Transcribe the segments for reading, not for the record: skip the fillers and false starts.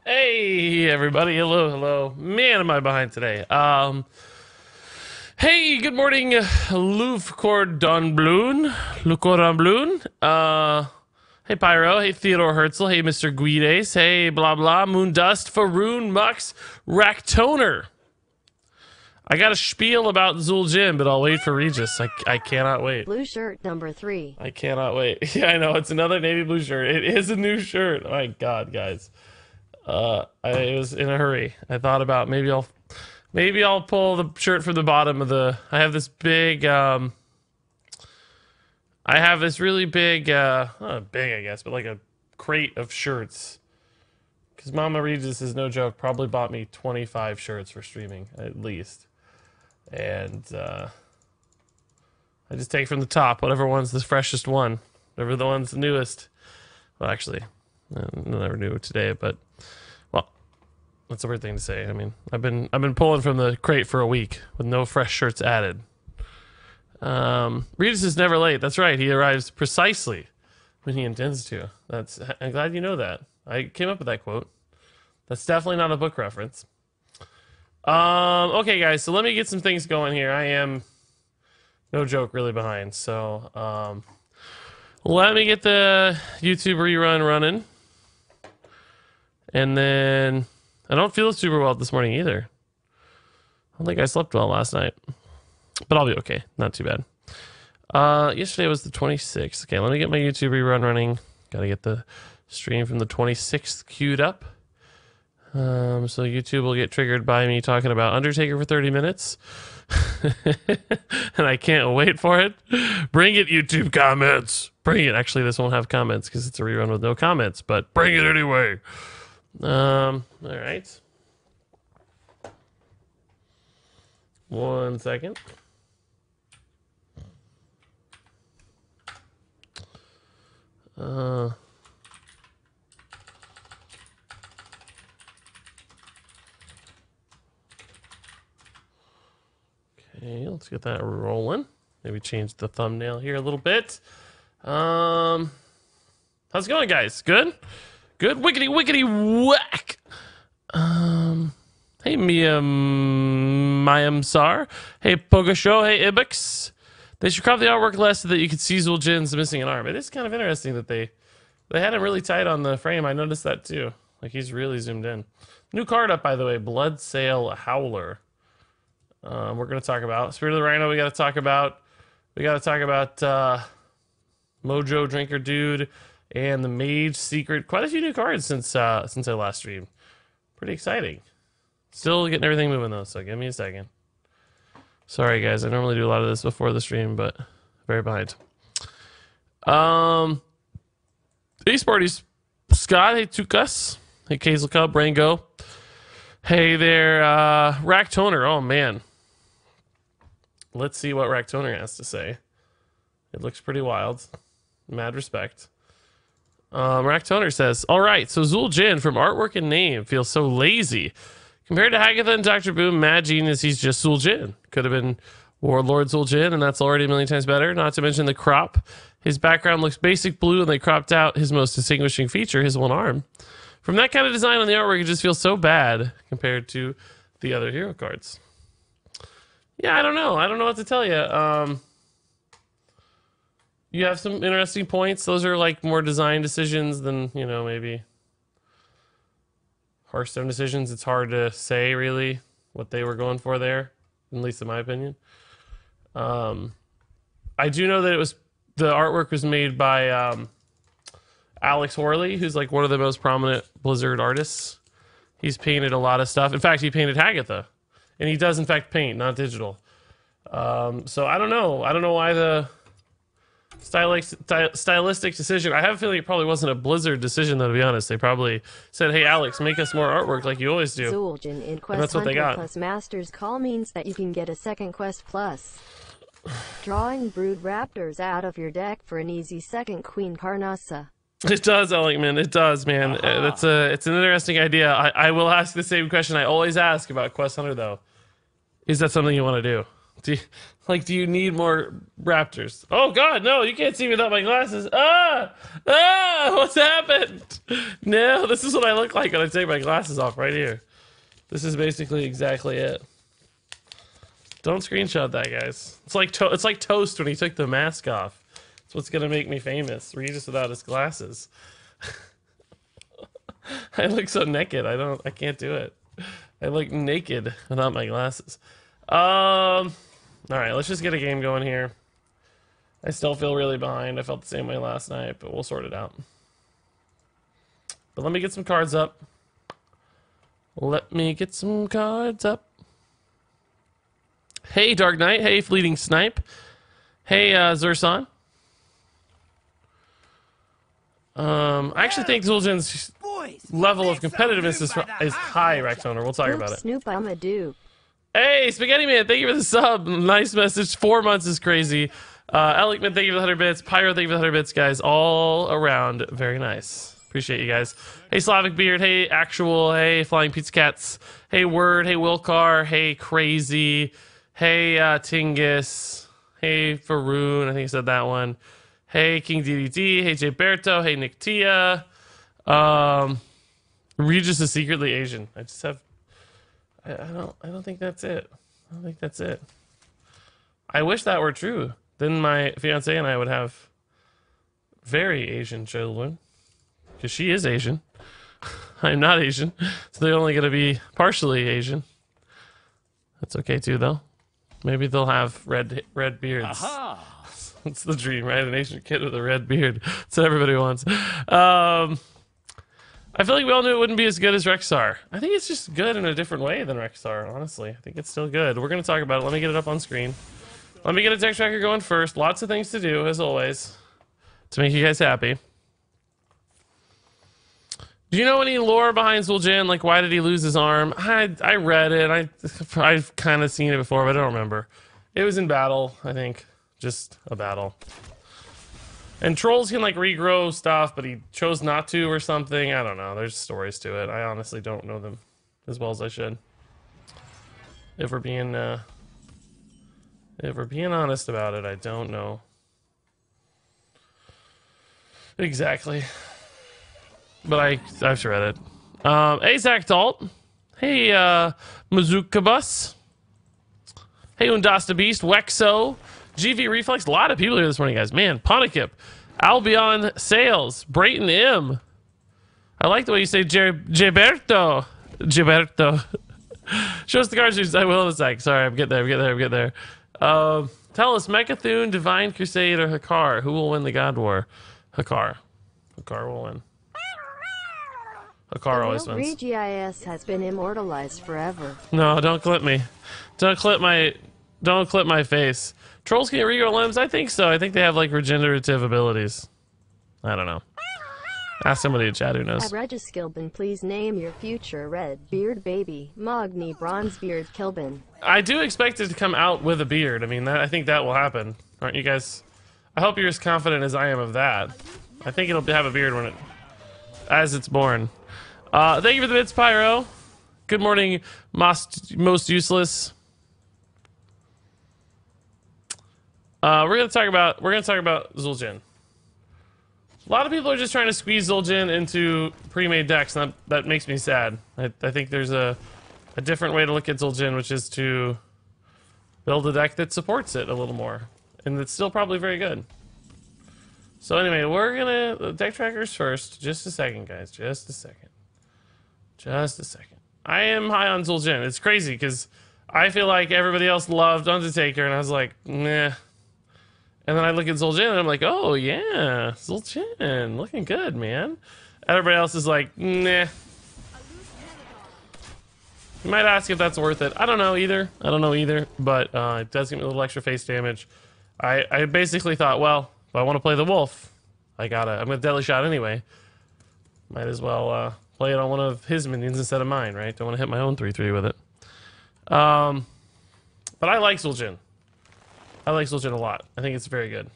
Hey everybody, hello. Man, am I behind today. Hey, good morning, Le Cordon Bleu. Hey Pyro, hey Theodore Herzl, hey Mr. Guides, hey blah blah, Moondust, Faroon, Mux, Raktoner. I got a spiel about Zul'jin, but I'll wait for Regis. I cannot wait. Blue shirt number 3. I cannot wait. Yeah, I know, it's another navy blue shirt. It is a new shirt. Oh my god, guys. I was in a hurry. I thought about maybe I'll pull the shirt from the bottom of the. I have this big. I have this really big. Not big, I guess, but like a crate of shirts. Because Mama Regis is no joke. Probably bought me 25 shirts for streaming at least, and I just take from the top whatever one's the freshest one, whatever the one's the newest. Well, actually, I never knew today, but. That's a weird thing to say. I mean, I've been pulling from the crate for a week with no fresh shirts added. Regis is never late. That's right. He arrives precisely when he intends to. I'm glad you know that. I came up with that quote. That's definitely not a book reference. Okay, guys. So let me get some things going here. I am, no joke, really behind. So let me get the YouTube rerun running, and then. I don't feel super well this morning either. I don't think I slept well last night. But I'll be okay. Not too bad. Yesterday was the 26th. Okay, let me get my YouTube rerun running. Gotta get the stream from the 26th queued up. So YouTube will get triggered by me talking about Undertaker for 30 minutes. And I can't wait for it. Bring it, YouTube comments. Bring it. Actually, this won't have comments because it's a rerun with no comments. But bring it anyway. All right. 1 second. Okay, let's get that rolling. Maybe change the thumbnail here a little bit. How's it going, guys? Good? Good, wickety whack. Hey Mayam Sar. Hey Pogashow. Hey Ibix. They should crop the artwork less so that you could see Zul'jin's missing an arm. It is kind of interesting that they had him really tight on the frame. I noticed that too. Like he's really zoomed in. New card up, by the way. Blood Sail Howler. We're gonna talk about Spirit of the Rhino. We gotta talk about Mojo Drinker Dude. And the Mage Secret. Quite a few new cards since I last streamed. Pretty exciting. Still getting everything moving though, so give me a second. Sorry guys, I normally do a lot of this before the stream, but very behind. Hey Sparties. Scott, hey Tukas. Hey Kazel Cub, Rango. Hey there, Raktoner. Oh man. Let's see what Raktoner has to say. It looks pretty wild. Mad respect. Raktoner says, alright, so Zul'jin from artwork and name feels so lazy. Compared to Hagatha and Dr. Boom, mad genius, he's just Zul'jin. Could have been Warlord Zul'jin, and that's already a million times better. Not to mention the crop. His background looks basic blue, and they cropped out his most distinguishing feature, his one arm. From that kind of design on the artwork, it just feels so bad compared to the other hero cards. Yeah, I don't know. I don't know what to tell you. You have some interesting points. Those are like more design decisions than, you know, maybe Hearthstone decisions. It's hard to say really what they were going for there, at least in my opinion. I do know that the artwork was made by Alex Horley, who's like one of the most prominent Blizzard artists. He's painted a lot of stuff. In fact, he painted Hagatha, and he does in fact paint, not digital. So I don't know. I don't know why the stylistic decision. I have a feeling it probably wasn't a Blizzard decision, though. To be honest, they probably said, "Hey, Alex, make us more artwork like you always do." Zul'jin in Quest And that's what they got. Plus Masters Call means that you can get a second Quest Plus. Drawing Brood Raptors out of your deck for an easy second Queen Carnassa. It does, Elikman. It does, man. It's an interesting idea. I will ask the same question I always ask about Quest Hunter, though. Is that something you want to do? Do you need more raptors? Oh God, no! You can't see me without my glasses. What's happened? No, this is what I look like when I take my glasses off. Right here. This is basically exactly it. Don't screenshot that, guys. It's like Toast when he took the mask off. It's what's gonna make me famous. Regis without his glasses. I look so naked. I can't do it. I look naked without my glasses. All right, let's just get a game going here. I still feel really behind. I felt the same way last night, but we'll sort it out. But let me get some cards up. Let me get some cards up. Hey, Dark Knight. Hey, Fleeting Snipe. Hey, Zursan. I actually think Zul'jin's level of competitiveness is high, Rexoner. We'll talk about it. Snoop, I'm a dupe. Hey, Spaghetti Man, thank you for the sub. Nice message. 4 months is crazy. Elikman, thank you for the 100 bits. Pyro, thank you for the 100 bits, guys. All around, very nice. Appreciate you guys. Hey, Slavic Beard. Hey, Actual. Hey, Flying Pizza Cats. Hey, Word. Hey, Wilcar. Hey, Crazy. Hey, Tingus. Hey, Faroon. I think I said that one. Hey, King DDD. Hey, Jay Berto. Hey, Nick Tia. Regis is secretly Asian. I just have... I don't think that's it. I don't think that's it. I wish that were true. Then my fiance and I would have very Asian children. Because she is Asian. I'm not Asian. So they're only going to be partially Asian. That's okay too, though. Maybe they'll have red beards. That's the dream, right? An Asian kid with a red beard. That's what everybody wants. I feel like we all knew it wouldn't be as good as Rexar. I think it's just good in a different way than Rexar, honestly. I think it's still good. We're going to talk about it. Let me get it up on screen. Let me get a deck tracker going first. Lots of things to do, as always, to make you guys happy. Do you know any lore behind Zul'jin? Like, why did he lose his arm? I read it. I've kind of seen it before, but I don't remember. It was in battle, I think. Just a battle. And trolls can like regrow stuff, but he chose not to or something. I don't know. There's stories to it. I honestly don't know them as well as I should. If we're being honest about it, I don't know exactly. But I've read it. Hey Zach Dalt. Hey Mazuka Bus. Hey Undasta Beast. Wexo. GV Reflex, a lot of people here this morning, guys. Man, Ponakip, Albion Sales, Brayton M. I like the way you say Gilberto. Show us the cards. I will in a sec. Sorry, I'm getting there. Tell us, Mechathune, Divine Crusade, or Hakar. Who will win the God War? Hakar. Hakar will win. Hakar always wins. Regis has been immortalized forever. No, don't clip me. Don't clip my face. Trolls can regrow limbs? I think so. I think they have like regenerative abilities. I don't know. Ask somebody in chat who knows. Regis Kilbin, please name your future red beard baby. Mogni Bronzebeard Kilbin. I do expect it to come out with a beard. I mean, I think that will happen. Aren't you guys? I hope you're as confident as I am of that. I think it'll have a beard as it's born. Thank you for the bits, Pyro. Good morning, most useless. We're gonna talk about Zul'jin. A lot of people are just trying to squeeze Zul'jin into pre-made decks, and that makes me sad. I think there's a different way to look at Zul'jin, which is to build a deck that supports it a little more. And it's still probably very good. So anyway, we're gonna deck trackers first. Just a second, guys. Just a second. Just a second. I am high on Zul'jin. It's crazy because I feel like everybody else loved Undertaker, and I was like, nah. And then I look at Zul'jin, and I'm like, oh yeah, Zul'jin, looking good, man. Everybody else is like, nah. You might ask if that's worth it. I don't know either. But it does give me a little extra face damage. I basically thought, well, if I want to play the wolf, I'm gonna deadly shot anyway. Might as well play it on one of his minions instead of mine, right? Don't want to hit my own 3/3 with it. But I like Zul'jin. I like Zul'jin a lot. I think it's very good.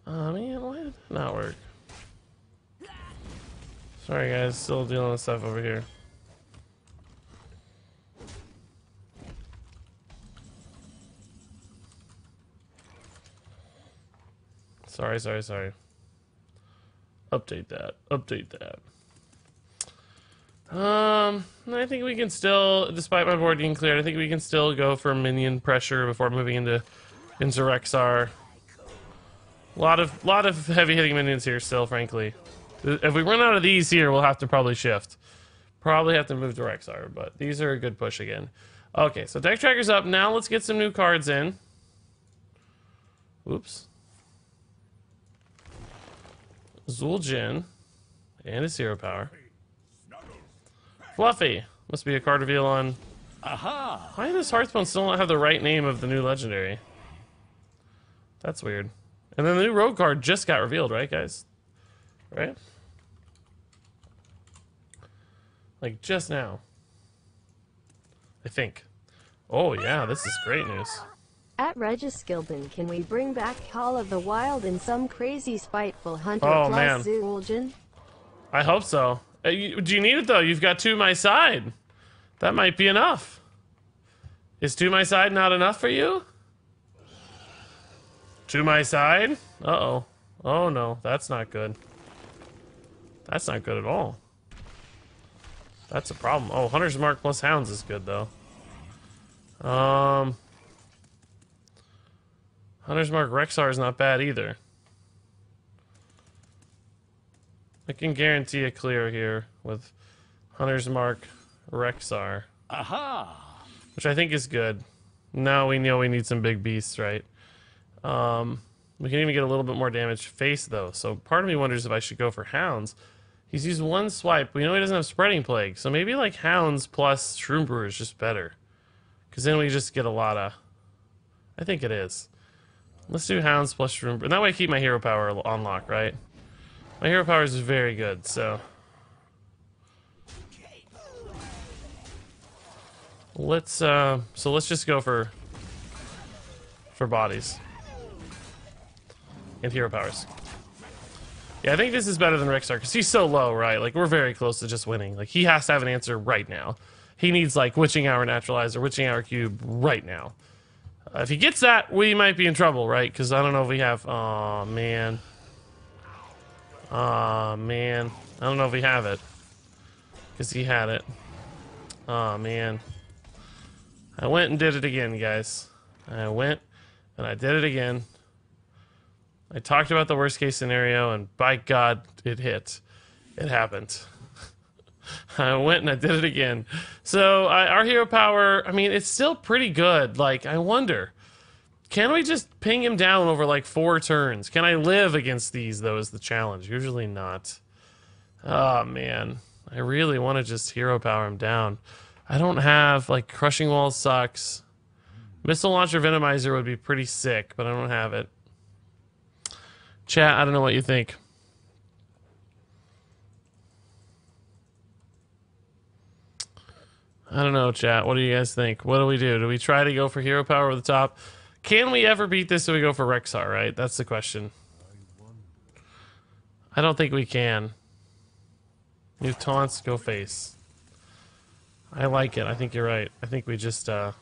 Man, why did that not work? Sorry guys, still dealing with stuff over here. Sorry. Update that. I think we can still, despite my board being cleared, I think we can still go for minion pressure before moving into Rexar. A lot of heavy hitting minions here still, frankly. If we run out of these here, we'll have to probably shift. Probably have to move to Rexar, but these are a good push again. Okay, so deck tracker's up. Now let's get some new cards in. Oops. Zul'jin and his hero power. Fluffy must be a card reveal on. Aha! Why does Hearthstone still not have the right name of the new legendary? That's weird. And then the new rogue card just got revealed, right, guys? Right? Like just now. I think. Oh yeah, this is great news. At Regis Gilpin, can we bring back Call of the Wild and some crazy spiteful hunter Oh, plus man. Zul'jin? I hope so. Do you need it though? You've got 2 my side. That might be enough. Is 2 my side not enough for you? 2 my side? Uh-oh. Oh no, that's not good. That's not good at all. That's a problem. Oh, Hunter's Mark plus Hounds is good though. Hunter's Mark Rexar is not bad either. I can guarantee a clear here with Hunter's Mark Rexar. Aha! Which I think is good. Now we know we need some big beasts, right? We can even get a little bit more damage face though. So part of me wonders if I should go for Hounds. He's used 1 swipe. We know he doesn't have Spreading Plague. So maybe like Hounds plus Shroom Brewer is just better. Because then we just get a lot of... I think it is. Let's do Hounds plus Shroom Brewer. And that way I keep my hero power on lock, right? My hero power is very good, so... Let's just go for bodies. And hero powers. Yeah, I think this is better than Rexar, because he's so low, right? Like, we're very close to just winning. Like, he has to have an answer right now. He needs, like, Witching Hour Naturalizer, Witching Hour Cube right now. If he gets that, we might be in trouble, right? Because I don't know if we have... Aw, man. Aw, man. I don't know if we have it. Because he had it. Aw, man. I went and did it again, guys. I went and I did it again. I talked about the worst case scenario, and by God, it hit. It happened. I went and I did it again. So our hero power, I mean, it's still pretty good. Like, I wonder, can we just ping him down over like 4 turns? Can I live against these, though, is the challenge. Usually not. Oh, man. I really want to just hero power him down. I don't have, like, Crushing Wall sucks. Missile Launcher Venomizer would be pretty sick, but I don't have it. Chat, I don't know what you think. I don't know, chat. What do you guys think? What do we do? Do we try to go for hero power over the top? Can we ever beat this if we go for Rexar, right? That's the question. I don't think we can. New taunts, go face. I like it. I think you're right. I think we just, I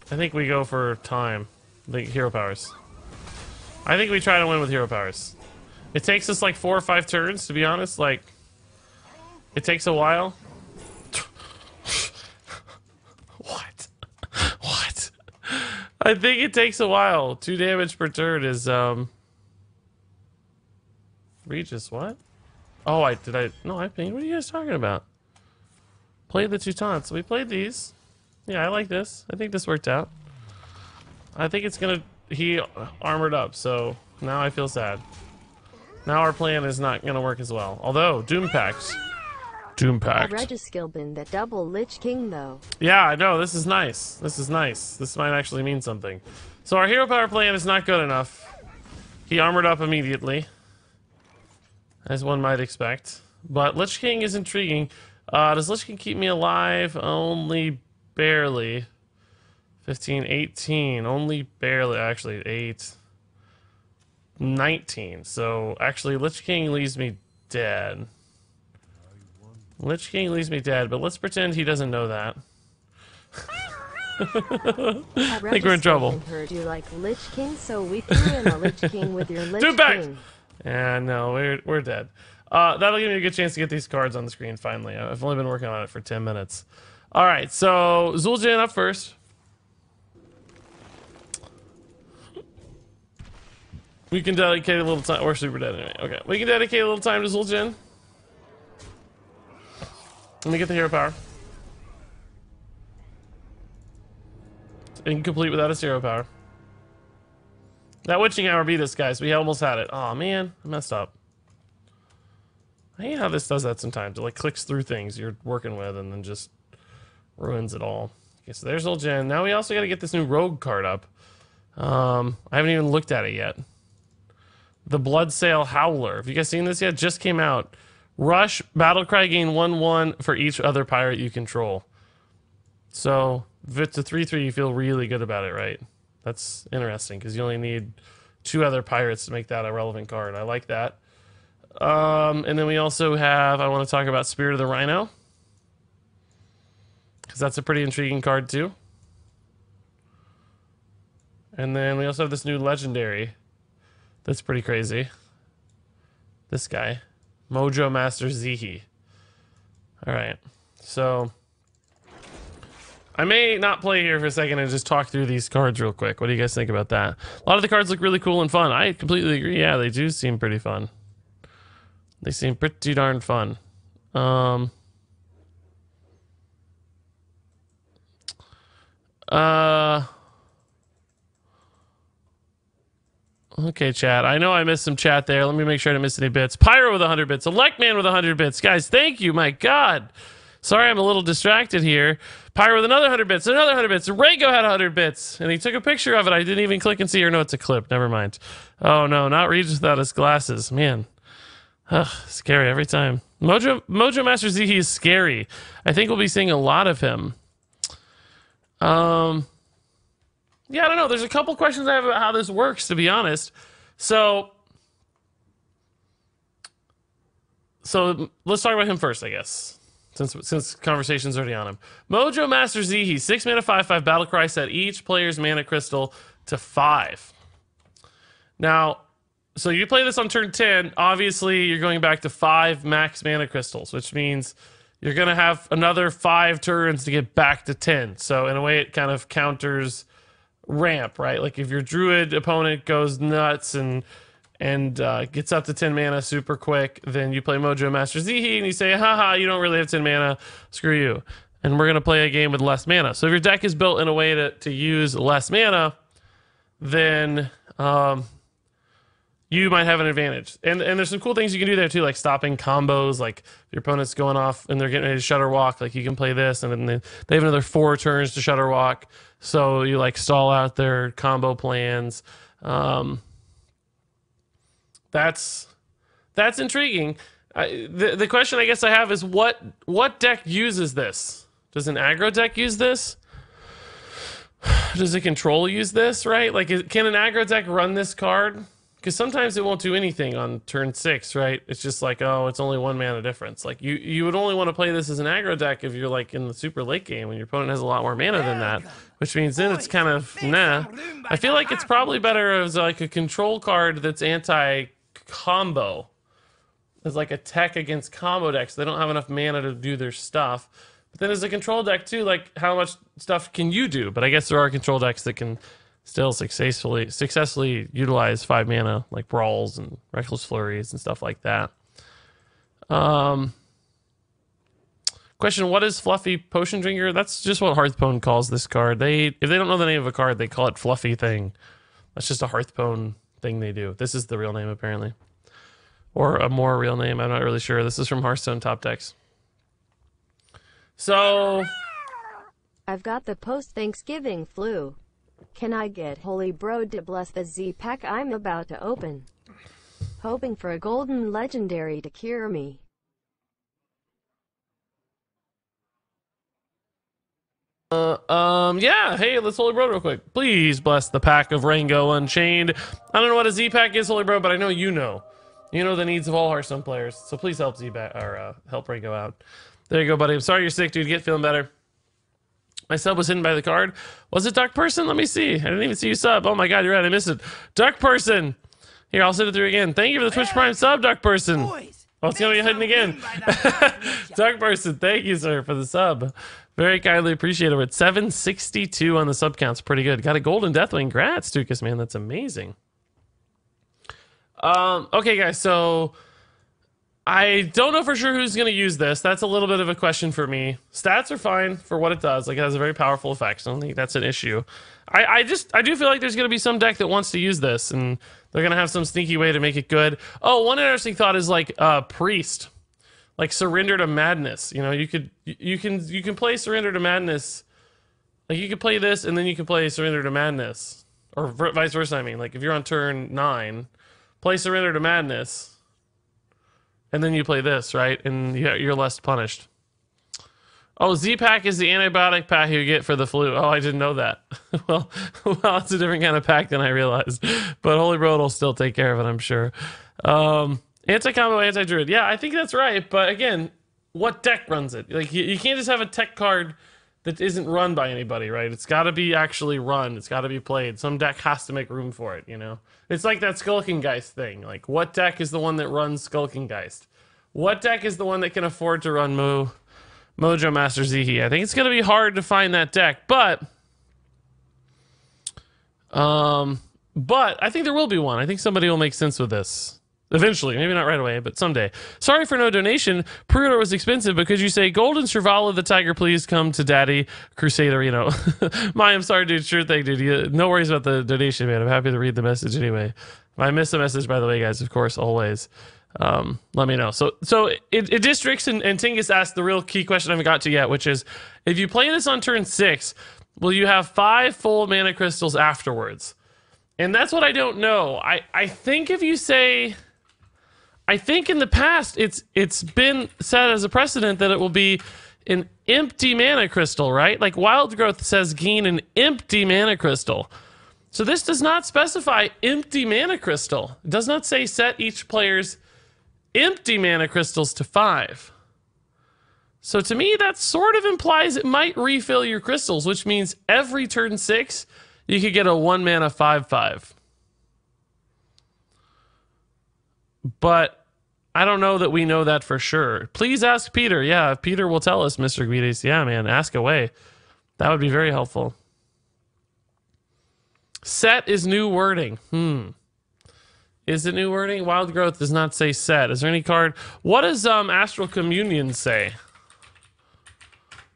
think we go for time. The hero powers. I think we try to win with hero powers. It takes us like 4 or 5 turns, to be honest. Like, it takes a while. I think it takes a while. 2 damage per turn is Regis, what? Oh, no, I pinged. What are you guys talking about? Played the 2 taunts. We played these. Yeah, I like this. I think this worked out. I think it's gonna... He armored up, so now I feel sad. Now our plan is not gonna work as well. Although, Doom Packs. Doom Pact. A Regis skill bin that double Lich King, though. Yeah, I know. This is nice. This is nice. This might actually mean something. So our hero power plan is not good enough. He armored up immediately, as one might expect. But Lich King is intriguing. Does Lich King keep me alive? Only barely. 15, 18. Only barely. Actually, 8. 19. So, actually, Lich King leaves me dead. Lich King leaves me dead, but let's pretend he doesn't know that. I think we're in trouble. Heard you like Lich King, so we threw in a Lich King with your Lich King. Yeah, no, we're dead. That'll give me a good chance to get these cards on the screen finally. I've only been working on it for 10 minutes. All right, so Zul'jin up first. We can dedicate a little time. We're super dead anyway. Okay, we can dedicate a little time to Zul'jin. Let me get the hero power. Incomplete without a hero power. That witching hour beat us, guys. We almost had it. Oh man, I messed up. I hate how this does that sometimes. It like clicks through things you're working with and then just ruins it all. Okay, so there's Zul'jin. Now we also got to get this new rogue card up. I haven't even looked at it yet. The Bloodsail Howler. Have you guys seen this yet? Just came out. Rush, Battlecry gain 1/1 for each other pirate you control. So, if it's a 3/3, you feel really good about it, right? That's interesting, because you only need 2 other pirates to make that a relevant card. I like that. And then we also have, I want to talk about Spirit of the Rhino, because that's a pretty intriguing card, too. And then we also have this new legendary that's pretty crazy. This guy. Mojo Master Zihi. Alright, so I may not play here for a second and just talk through these cards real quick. What do you guys think about that? A lot of the cards look really cool and fun. I completely agree. Yeah, they do seem pretty fun. They seem pretty darn fun. Okay, chat. I know I missed some chat there. Let me make sure I didn't miss any bits. Pyro with 100 bits. Electman with 100 bits. Guys, thank you. My God. Sorry, I'm a little distracted here. Pyro with another 100 bits. Another 100 bits. Rego had 100 bits. And he took a picture of it. I didn't even click and see or no, it's a clip. Never mind. Oh, no. Not Regis without his glasses. Man. Ugh, scary every time. Mojo Master Z, he is scary. I think we'll be seeing a lot of him. Yeah, I don't know. There's a couple questions I have about how this works, to be honest. So let's talk about him first, I guess, since conversation's already on him. Mojo Master Zihi, 6 mana, 5/5 Battlecry, set each player's mana crystal to 5. Now, so you play this on turn 10. Obviously, you're going back to 5 max mana crystals, which means you're going to have another 5 turns to get back to 10. So in a way, it kind of counters ramp, right? Like if your druid opponent goes nuts and gets up to 10 mana super quick, then you play Mojo Master Zihi and you say, haha, you don't really have 10 mana, screw you. And we're going to play a game with less mana. So if your deck is built in a way to use less mana, then you might have an advantage. And there's some cool things you can do there too, like stopping combos, like if your opponent's going off and they're getting ready to Shutter Walk, like you can play this, and then they have another 4 turns to Shutter Walk. So you like stall out their combo plans. That's intriguing. The question I guess I have is what deck uses this? Does an aggro deck use this? Does a control use this, right? Like, can an aggro deck run this card? Because sometimes it won't do anything on turn 6, right? It's just like, oh, it's only 1 mana difference. Like, you would only want to play this as an aggro deck if you're, like, in the super late game when your opponent has a lot more mana than that. Which means then it's kind of, nah. I feel like it's probably better as, like, a control card that's anti-combo. As, like, a tech against combo decks. They don't have enough mana to do their stuff. But then as a control deck, too, like, how much stuff can you do? But I guess there are control decks that can still successfully utilize 5 mana, like Brawls and Reckless Flurries and stuff like that. Question, what is Fluffy Potion Drinker? That's just what Hearthstone calls this card. If they don't know the name of a card, they call it Fluffy Thing. That's just a Hearthstone thing they do. This is the real name, apparently. Or a more real name, I'm not really sure. This is from Hearthstone Top Decks. So... I've got the post-Thanksgiving flu. Can I get Holy Bro to bless the Z-Pack I'm about to open? Hoping for a golden legendary to cure me. Yeah, hey, let's Holy Bro real quick. Please bless the pack of Rango Unchained. I don't know what a Z-Pack is, Holy Bro, but I know you know. You know the needs of all Hearthstone players, so please help Z-Pack, or help Rango out. There you go, buddy. I'm sorry you're sick, dude. Get feeling better. My sub was hidden by the card. Was it Duck Person? Let me see. I didn't even see you sub. Oh my god, you're right. I missed it. Duck Person. Here, I'll send it through again. Thank you for the Twitch Prime sub, Duck Person. Oh, it's going to be hidden again. Duck Person, thank you, sir, for the sub. Very kindly appreciate it. We're at 762 on the sub counts. Pretty good. Got a golden Deathwing. Grats, Dukas, man. That's amazing. Okay, guys, so... I don't know for sure who's going to use this. That's a little bit of a question for me. Stats are fine for what it does. Like, it has a very powerful effect. So I don't think that's an issue. I do feel like there's going to be some deck that wants to use this, and they're going to have some sneaky way to make it good. Oh, one interesting thought is like Priest, like Surrender to Madness. You know, you can play Surrender to Madness. Like, you could play this, and then you can play Surrender to Madness, or vice versa. I mean, like if you're on turn 9, play Surrender to Madness. And then you play this, right? And you're less punished. Oh, Z-Pack is the antibiotic pack you get for the flu. Oh, I didn't know that. well, it's a different kind of pack than I realized. But Holy Road will still take care of it, I'm sure. Anti-combo, anti-druid. Yeah, I think that's right. But again, what deck runs it? Like, you can't just have a tech card that isn't run by anybody, right? It's got to be actually run. It's got to be played. Some deck has to make room for it, you know? It's like that Skulking Geist thing. Like, what deck is the one that runs Skulking Geist? What deck is the one that can afford to run Mojo Master Zihi? I think it's going to be hard to find that deck, but I think there will be one. I think somebody will make sense with this. Eventually, maybe not right away, but someday. Sorry for no donation. Pre-order was expensive because you say, Golden Shrivala the Tiger, please come to Daddy Crusader, you know. I'm sorry, dude. Sure thing, dude. No worries about the donation, man. I'm happy to read the message anyway. If I miss a message, by the way, guys, of course, always, let me know. So it Districts and Tingus asked the real key question I haven't got to yet, which is, if you play this on turn 6, will you have 5 full mana crystals afterwards? And that's what I don't know. I think if you say... I think in the past it's been set as a precedent that it will be an empty mana crystal, right? Like Wild Growth says gain an empty mana crystal. So this does not specify empty mana crystal. It does not say set each player's empty mana crystals to 5. So to me that sort of implies it might refill your crystals, which means every turn 6 you could get a 1 mana 5/5. But I don't know that we know that for sure. Please ask Peter. Yeah, if Peter will tell us, Mr. Guides. Yeah, man, ask away. That would be very helpful. Set is new wording. Is it new wording? Wild Growth does not say set. Is there any card? What does Astral Communion say?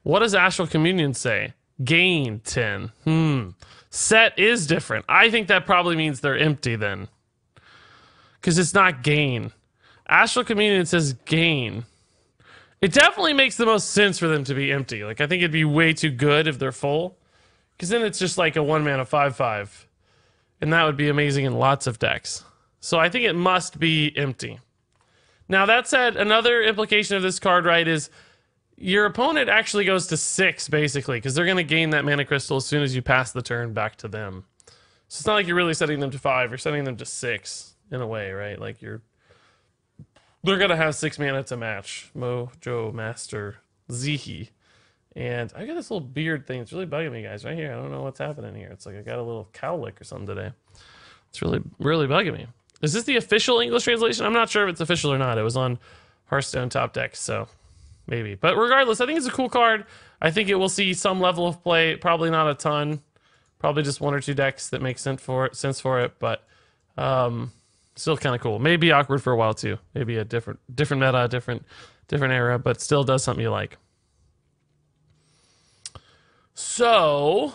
What does Astral Communion say? Gain 10. Set is different. I think that probably means they're empty then. Because it's not gain. Astral Communion says gain. It definitely makes the most sense for them to be empty. Like, I think it'd be way too good if they're full. Because then it's just like a 1 mana 5/5. And that would be amazing in lots of decks. So I think it must be empty. Now, that said, another implication of this card, right, is your opponent actually goes to 6, basically. Because they're going to gain that mana crystal as soon as you pass the turn back to them. So it's not like you're really setting them to 5. You're setting them to 6. In a way, right? Like they're gonna have 6 mana to match Mojo Master Zihi. And I got this little beard thing. It's really bugging me, guys, right here. I don't know what's happening here. It's like I got a little cowlick or something today. It's really bugging me. Is this the official English translation? I'm not sure if it's official or not. It was on Hearthstone Top Decks, so maybe. But regardless, I think it's a cool card. I think it will see some level of play, probably not a ton. Probably just one or two decks that make sense for it, but still kind of cool. Maybe awkward for a while too. Maybe a different meta, different era, but still does something you like. So,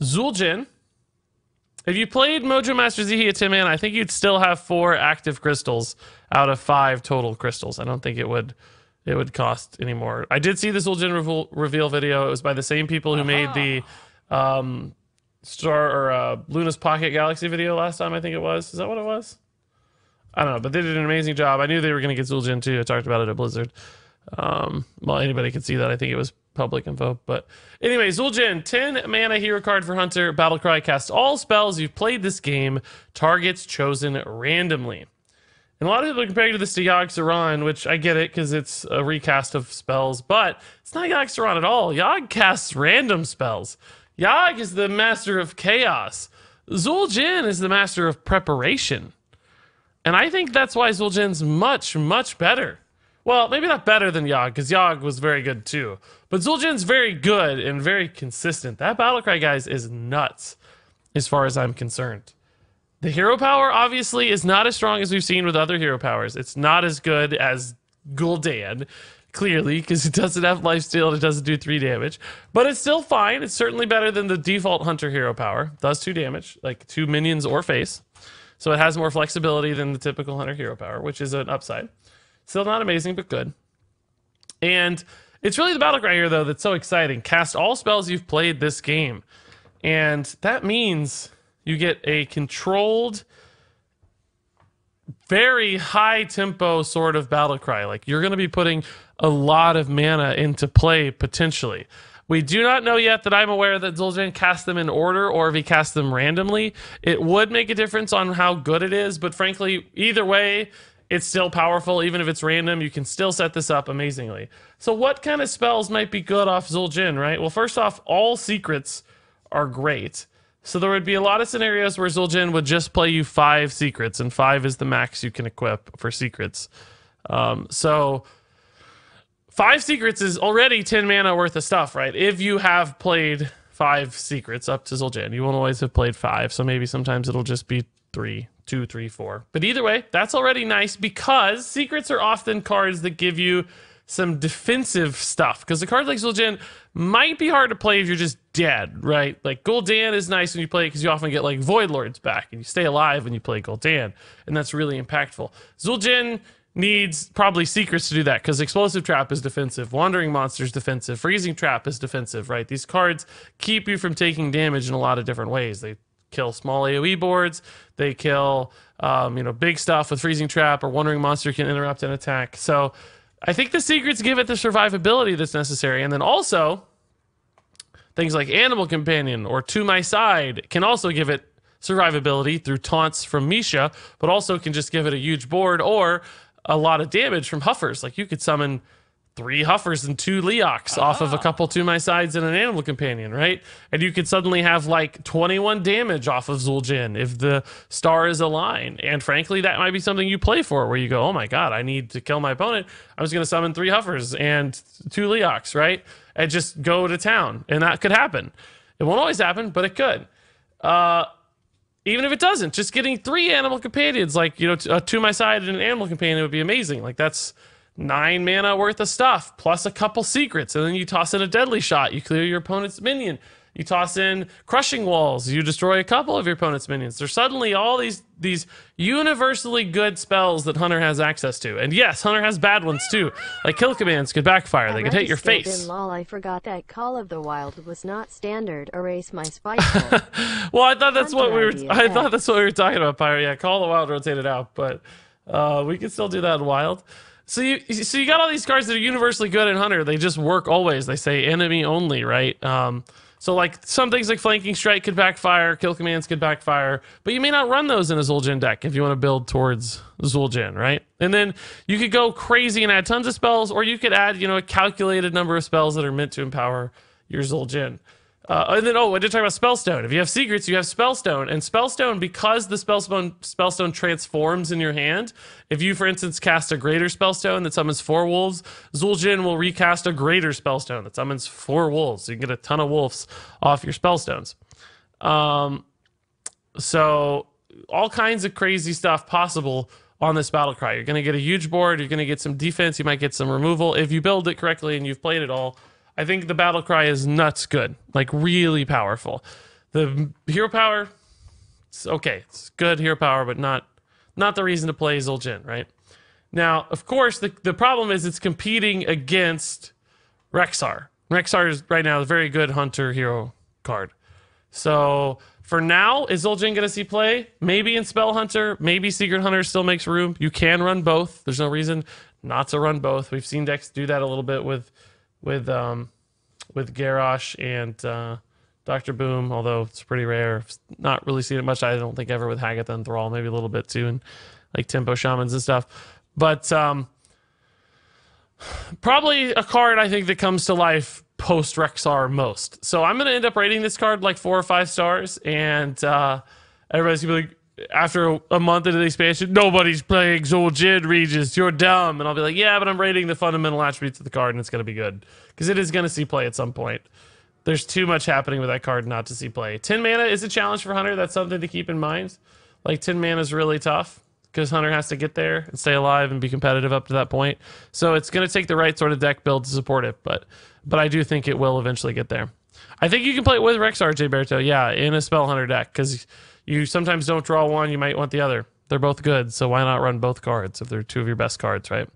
Zul'jin. If you played Mojo Master Z at 10 mana, I think you'd still have 4 active crystals out of 5 total crystals. I don't think it would cost any more. I did see the Zul'jin reveal video. It was by the same people who made the Luna's Pocket Galaxy video last time, I think it was. Is that what it was? I don't know, but they did an amazing job. I knew they were going to get Zul'jin too. I talked about it at Blizzard. Well, anybody could see that. I think it was public info. But anyway, Zul'jin, 10 mana hero card for Hunter. Battlecry, cast all spells you've played this game. Targets chosen randomly. And a lot of people are comparing this to Yogg-Saron, which I get it because it's a recast of spells, but it's not Yogg-Saron at all. Yogg casts random spells. Yogg is the master of chaos. Zul'jin is the master of preparation. And I think that's why Zul'jin's much, much better. Well, maybe not better than Yogg, because Yogg was very good too. But Zul'jin's very good and very consistent. That Battlecry, guys, is nuts as far as I'm concerned. The hero power, obviously, is not as strong as we've seen with other hero powers. It's not as good as Gul'dan, clearly, because it doesn't have lifesteal and it doesn't do 3 damage. But it's still fine. It's certainly better than the default Hunter hero power. It does 2 damage, like 2 minions or face. So it has more flexibility than the typical Hunter hero power, which is an upside. Still not amazing, but good. And it's really the Battlecry here, though, that's so exciting. Cast all spells you've played this game. And that means you get a controlled, very high-tempo sort of Battlecry. Like, you're going to be putting a lot of mana into play, potentially. We do not know yet that I'm aware that Zul'jin casts them in order or if he casts them randomly. It would make a difference on how good it is, but frankly, either way, it's still powerful. Even if it's random, you can still set this up amazingly. So what kind of spells might be good off Zul'jin, right? Well, first off, all secrets are great. So there would be a lot of scenarios where Zul'jin would just play you 5 secrets, and 5 is the max you can equip for secrets. So 5 secrets is already 10 mana worth of stuff, right? If you have played 5 secrets up to Zul'jin, you won't always have played 5, so maybe sometimes it'll just be 2, 3, 4. But either way, that's already nice because secrets are often cards that give you some defensive stuff. Because a card like Zul'jin might be hard to play if you're just dead, right? Like Gul'dan is nice when you play it because you often get like Void Lords back and you stay alive when you play Gul'dan, and that's really impactful. Zul'jin needs probably secrets to do that because Explosive Trap is defensive, Wandering Monster is defensive, Freezing Trap is defensive, right? These cards keep you from taking damage in a lot of different ways. They kill small AoE boards, they kill big stuff with Freezing Trap, or Wandering Monster can interrupt an attack. So I think the secrets give it the survivability that's necessary. And then also things like Animal Companion or To My Side can also give it survivability through taunts from Misha, but also can just give it a huge board or a lot of damage from Huffers. Like you could summon 3 Huffers and 2 Leox off of a couple To My Sides and an Animal Companion, right? And you could suddenly have like 21 damage off of Zul'jin if the stars align. And frankly, that might be something you play for where you go, oh my god, I need to kill my opponent. I'm just going to summon 3 Huffers and 2 Leox, right? And just go to town. And that could happen. It won't always happen, but it could. Even if it doesn't, just getting 3 Animal Companions, like, To My Side and an Animal Companion would be amazing. Like that's 9 mana worth of stuff, plus a couple secrets, and then you toss in a Deadly Shot, you clear your opponent's minion. You toss in Crushing Walls, you destroy a couple of your opponent's minions. There's suddenly all these universally good spells that Hunter has access to. And yes, Hunter has bad ones too. Like Kill Commands could backfire, they could hit your face. Lol, I forgot that Call of the Wild was not standard. Erase my spiteful. Well, I thought that's what we were talking about, Pyro. Yeah, Call of the Wild rotated out, but we can still do that in Wild. So you got all these cards that are universally good in Hunter. They just work always. They say enemy only, right? So like some things like Flanking Strike could backfire, Kill Commands could backfire, but you may not run those in a Zul'jin deck if you want to build towards Zul'jin, right? And then you could go crazy and add tons of spells, or you could add, a calculated number of spells that are meant to empower your Zul'jin. And then, I did talk about Spellstone. If you have secrets, you have Spellstone. And Spellstone, because the Spellstone transforms in your hand, if you, for instance, cast a greater Spellstone that summons 4 wolves, Zul'jin will recast a greater Spellstone that summons 4 wolves. So you can get a ton of wolves off your Spellstones. So all kinds of crazy stuff possible on this Battlecry. You're going to get a huge board. You're going to get some defense. You might get some removal. If you build it correctly and you've played it all, I think the Battlecry is nuts good. Like, really powerful. The hero power, it's okay. It's good hero power, but not the reason to play Zul'jin, right? Now, of course, the problem is it's competing against Rexxar. Rexxar is right now a very good hunter hero card. So for now, is Zul'jin going to see play? Maybe in Spell Hunter, maybe Secret Hunter still makes room. You can run both. There's no reason not to run both. We've seen decks do that a little bit with Garrosh and Dr. Boom, although it's pretty rare. Not really seen it much, I don't think, ever with Hagatha and Thrall, maybe a little bit too, and like Tempo Shamans and stuff. But probably a card I think that comes to life post Rexxar most. So I'm going to end up rating this card like 4 or 5 stars, and everybody's going to be like, after a month into the expansion, nobody's playing Zul'jin, Regis, you're dumb. And I'll be like, yeah, but I'm rating the fundamental attributes of the card, and it's going to be good. Because it is going to see play at some point. There's too much happening with that card not to see play. 10 mana is a challenge for Hunter. That's something to keep in mind. Like, 10 mana is really tough, because Hunter has to get there and stay alive and be competitive up to that point. So it's going to take the right sort of deck build to support it, but I do think it will eventually get there. I think you can play it with Rexxar, J. Berto, yeah, in a Spell Hunter deck, because you sometimes don't draw one, you might want the other. They're both good, so why not run both cards if they're 2 of your best cards, right?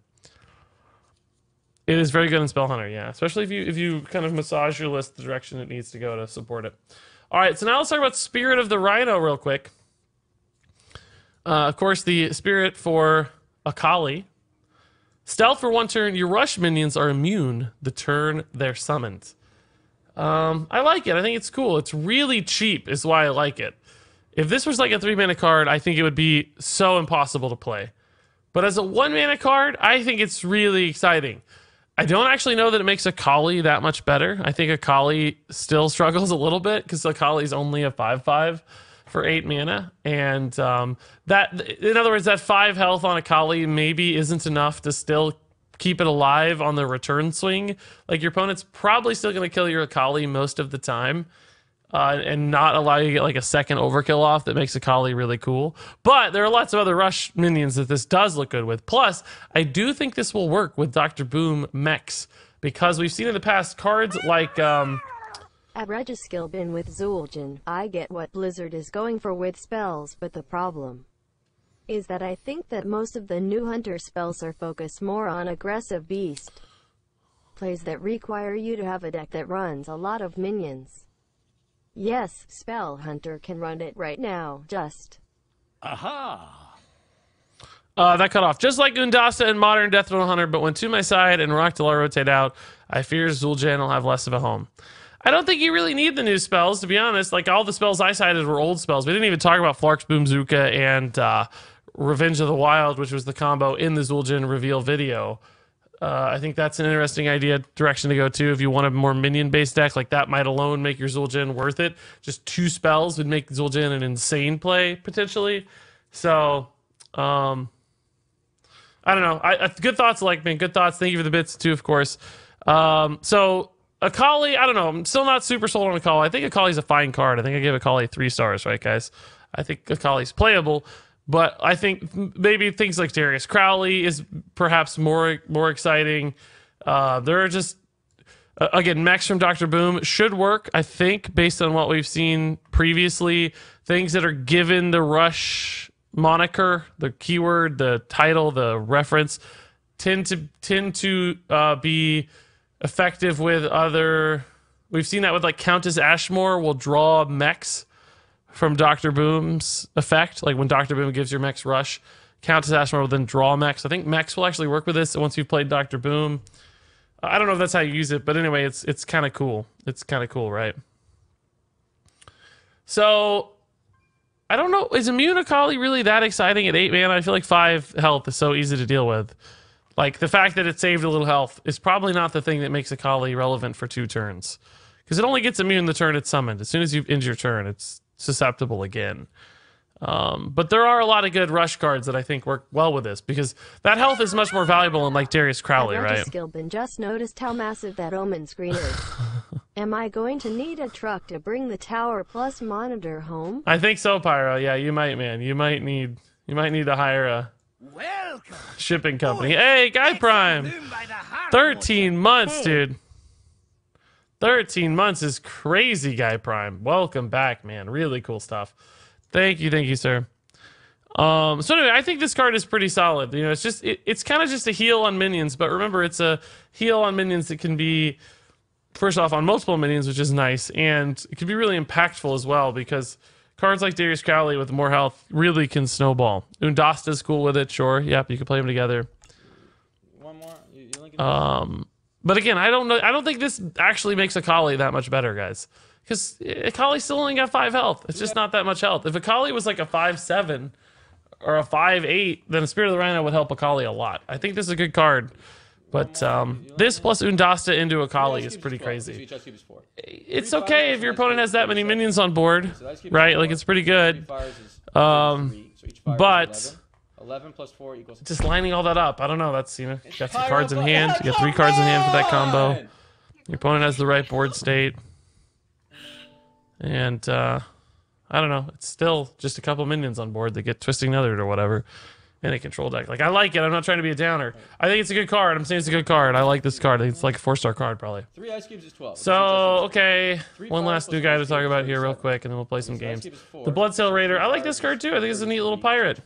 It is very good in Spell Hunter, yeah, especially if you kind of massage your list the direction it needs to go to support it. All right, so now let's talk about Spirit of the Rhino real quick. Of course, the Spirit for Akali. Stealth for 1 turn. Your rush minions are immune the turn they're summoned. I like it. I think it's cool. It's really cheap is why I like it. If this was like a 3 mana card, I think it would be so impossible to play. But as a 1 mana card, I think it's really exciting. I don't actually know that it makes Akali that much better. I think Akali still struggles a little bit because Akali's only a 5/5 for 8 mana. And that, in other words, that 5 health on Akali maybe isn't enough to still keep it alive on the return swing. Like, your opponent's probably still going to kill your Akali most of the time. And not allow you to get like a second overkill off that makes Akali really cool. But there are lots of other rush minions that this does look good with. Plus, I do think this will work with Dr. Boom mechs, because we've seen in the past cards like... At Regis skill bin with Zul'jin, I get what Blizzard is going for with spells, but the problem is that I think that most of the new Hunter spells are focused more on aggressive beast plays that require you to have a deck that runs a lot of minions. Yes, Spell Hunter can run it right now, just... Aha! That cut off. Just like Undasa and Modern Death Rattle Hunter, but when to my side and Rocktalar rotate out, I fear Zul'jin will have less of a home. I don't think you really need the new spells, to be honest. Like, all the spells I cited were old spells. We didn't even talk about Flark's Boomzooka and Revenge of the Wild, which was the combo in the Zul'jin reveal video. I think that's an interesting direction to go to. If you want a more minion-based deck, like that might alone make your Zul'jin worth it. Just 2 spells would make Zul'jin an insane play, potentially. So, I don't know. Good thoughts, like, man. Good thoughts. Thank you for the bits, too, of course. So, Akali, I don't know. I'm still not super sold on Akali. I think Akali's a fine card. I think I gave Akali 3 stars, right, guys? I think Akali's playable. But I think maybe things like Darius Crowley is perhaps more exciting. There are just, again, mechs from Dr. Boom should work, I think, based on what we've seen previously. Things that are given the rush moniker, the keyword, the title, the reference, tend to be effective with other... We've seen that with, like, Countess Ashmore will draw mechs from Dr. Boom's effect. Like, when Dr. Boom gives your mechs rush, Countess Ashmore will then draw mechs. I think mechs will actually work with this once you've played Dr. Boom. I don't know if that's how you use it, but anyway, it's kind of cool. It's kind of cool, right? So, I don't know. Is Immune Akali really that exciting at 8 mana? I feel like 5 health is so easy to deal with. Like, the fact that it saved a little health is probably not the thing that makes Akali relevant for 2 turns. Because it only gets immune the turn it's summoned. As soon as you end your turn, it's susceptible again. But there are a lot of good rush cards that I think work well with this, because that health is much more valuable in like Darius Crowley, right? Skillbin just noticed how massive that omen screen is. Am I going to need a truck to bring the tower plus monitor home? I think so, Pyro. Yeah, you might, man. You might need to hire a shipping company. Hey, Guy Prime. 13 months, dude. 13 months is crazy, Guy Prime. Welcome back, man. Really cool stuff. Thank you, sir. So anyway, I think this card is pretty solid. You know, it's kind of just a heal on minions, but remember, it's a heal on minions that can be, first off, on multiple minions, which is nice, and it can be really impactful as well, because cards like Darius Crowley with more health really can snowball. Undasta's cool with it, sure. Yep, you can play them together. One more. You linking But again, I don't think this actually makes Akali that much better, guys. Because Akali still only got 5 health. It's just not that much health. If Akali was like a 5-7 or a 5-8, then a Spirit of the Rhino would help Akali a lot. I think this is a good card. But this plus Undasta into Akali is pretty crazy. It's okay if your opponent has that many minions on board, right? Like, it's pretty good. But 11 plus 4 equals... just lining all that up, I don't know. That's, you know, you got some cards in hand. You got 3 cards in hand for that combo. Your opponent has the right board state. And, I don't know. It's still just a couple minions on board that get Twisting Nethered or whatever in a control deck. Like, I like it. I'm not trying to be a downer. I think it's a good card. I'm saying it's a good card. I like this card. I think it's like a 4-star card, probably. 3 ice cubes is 12. So, okay. One last new guy to talk about here real quick, and then we'll play some games. The Bloodsail Raider. I like this card, too. I think it's a neat little pirate.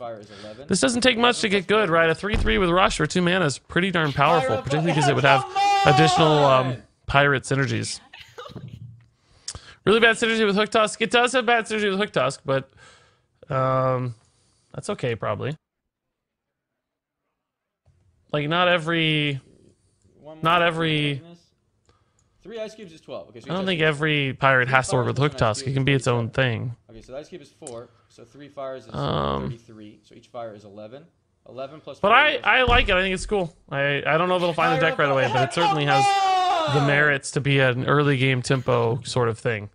This doesn't take much to get good, right? A 3-3 with Rush for 2 mana is pretty darn powerful, particularly because it would have additional pirate synergies. Really bad synergy with Hook Tusk. It does have bad synergy with Hook Tusk, but that's okay, probably. Like, not every... 3 ice cubes is 12. Okay, so I don't think every pirate has to work with Hook Tusk. It can be its own thing. Okay, so the ice cube is 4. So 3 fires is 33. So each fire is 11. 11 plus 4. But I like it. I think it's cool. I don't know if it'll find the deck right away, but it certainly has the merits to be an early game tempo sort of thing,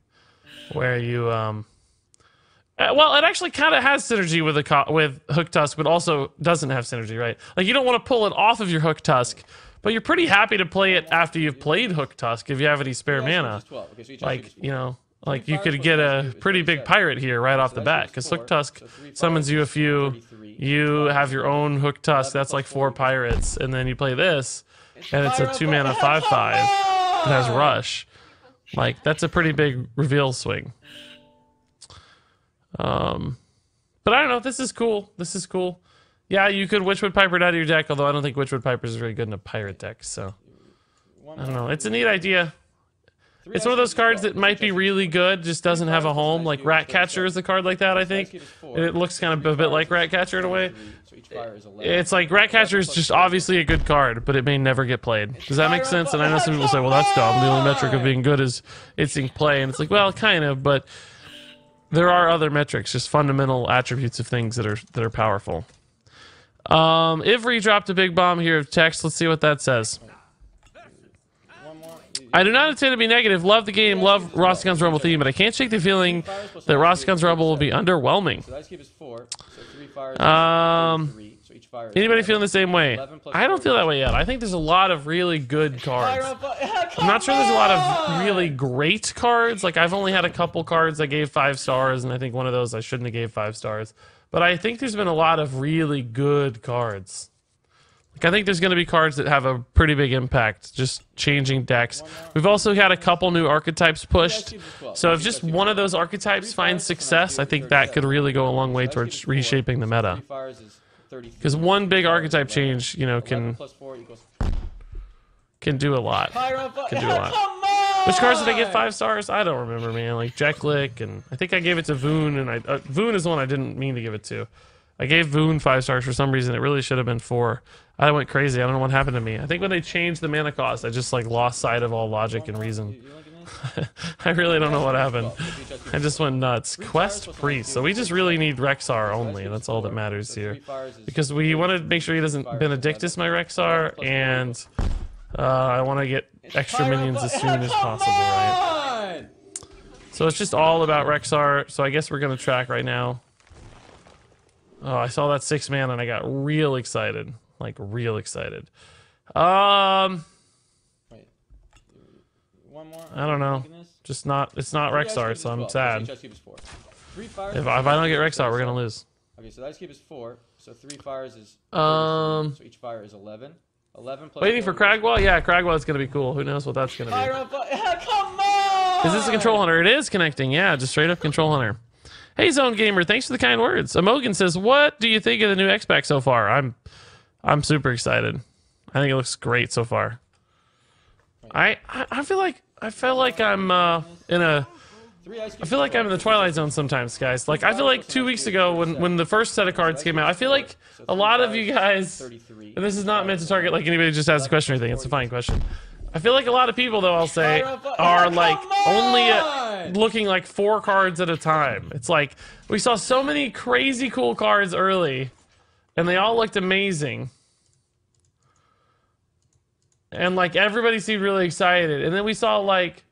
where you well, it actually kind of has synergy with Hook Tusk, but also doesn't have synergy, right? Like, you don't want to pull it off of your Hook Tusk, but you're pretty happy to play it after you've played Hook Tusk if you have any spare mana. Like, you know, like you could get a pretty big pirate here right off the bat, because Hook Tusk summons you a few. You have your own Hook Tusk. That's like 4 pirates, and then you play this, and it's a 2 mana 5/5 that has Rush. Like, that's a pretty big reveal swing. But I don't know. This is cool. This is cool. Yeah, you could Witchwood Piper it out of your deck, although I don't think Witchwood Piper is really good in a pirate deck. So I don't know. It's a neat idea. It's one of those cards that might be really good, just doesn't have a home. Like Ratcatcher is a card like that, I think. And it looks kind of a bit like Ratcatcher in a way. It's like Ratcatcher is just obviously a good card, but it may never get played. Does that make sense? And I know some people say, well, that's dumb. The only metric of being good is it's in play. And it's like, well, kind of, but there are other metrics, just fundamental attributes of things that are powerful. Ivry dropped a big bomb here of text. Let's see what that says. I do not intend to be negative. Love the game. Love Rossicon's Rumble theme, but I can't shake the feeling that Rossicon's Rumble will be underwhelming. Anybody feeling the same way? I don't feel that way yet. I think there's a lot of really good cards. I'm not sure there's a lot of really great cards. Like, I've only had a couple cards I gave 5 stars, and I think one of those I shouldn't have gave 5 stars. But I think there's been a lot of really good cards. Like, I think there's going to be cards that have a pretty big impact, just changing decks. We've also had a couple new archetypes pushed. So if just one of those archetypes finds success, I think that could really go a long way towards reshaping the meta. Because one big archetype change, you know, can do a lot. Can do a lot. Which cards did I give 5 stars? I don't remember, man. Like Jeklik, and I think I gave it to Voon, and Voon is the one I didn't mean to give it to. I gave Voon 5 stars for some reason. It really should have been 4. I went crazy. I don't know what happened to me. I think when they changed the mana cost, I just like lost sight of all logic and reason. I really don't know what happened. I just went nuts. Quest Priest. So we just really need Rexar only. That's all that matters here. Because we want to make sure he doesn't Benedictus my Rexar, and I want to get extra minions as soon as possible, right? So it's just all about Rexar. So I guess we're gonna track right now. Oh, I saw that 6 man and I got real excited. Like real excited. Wait. One more. I don't know. Just not. It's not Rexar, so I'm sad. If I don't get Rexar, we're gonna lose. Okay, so the ice cube is 4. So 3 fires is 33. So each fire is 11. 11 plus. Waiting for Cragwell? Yeah, Cragwell's gonna be cool. Who knows what that's gonna be? Come on! Is this a control hunter? It is connecting. Yeah, just straight up control hunter. Hey, Zone Gamer, thanks for the kind words. Amogan says, "What do you think of the new X-Pack so far?" I'm super excited. I think it looks great so far. I feel like I'm in a. I feel like I'm in the Twilight Zone sometimes, guys. Like, I feel like 2 weeks ago when the first set of cards came out, I feel like a lot of you guys, and this is not meant to target like anybody who just asked a question or anything, it's a fine question. I feel like a lot of people, though, I'll say, are like only looking like 4 cards at a time. It's like, we saw so many crazy cool cards early, and they all looked amazing. And like, everybody seemed really excited. And then we saw like,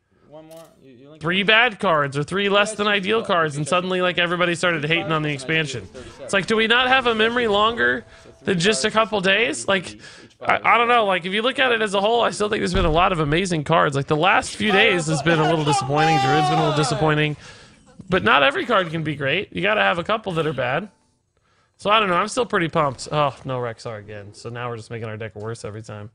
3 bad cards or 3 less than ideal cards, and suddenly like everybody started hating on the expansion. It's like, do we not have a memory longer than just a couple days? Like, I don't know, like if you look at it as a whole, I still think there's been a lot of amazing cards. Like the last few days has been a little disappointing. Druid's been a little disappointing, but not every card can be great. You gotta have a couple that are bad. So I don't know, I'm still pretty pumped. Oh, no Rexar again. So now we're just making our deck worse every time.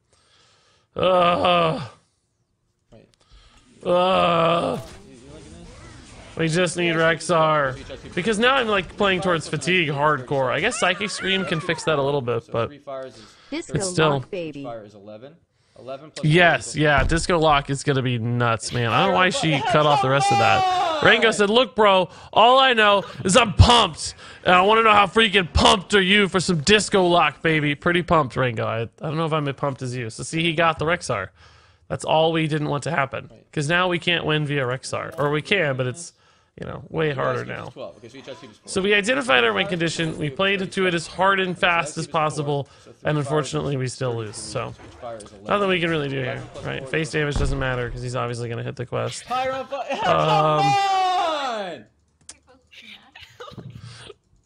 We just need Rexar. Because now I'm like playing towards fatigue hardcore. I guess Psychic Scream can fix that a little bit, but it's still. Yes, yeah, Disco Lock is gonna be nuts, man. I don't know why she cut off the rest of that. Rango said, "Look, bro, all I know is I'm pumped, and I want to know how freaking pumped are you for some Disco Lock, baby." Pretty pumped, Rango. I don't know if I'm as pumped as you. So see, he got the Rexar. That's all we didn't want to happen. Because now we can't win via Rexar. Or we can, but it's, you know, way harder now. So we identified our win condition, we played to it as hard and fast as possible, and unfortunately we still lose. So, nothing we can really do here, right? Face damage doesn't matter, because he's obviously going to hit the quest.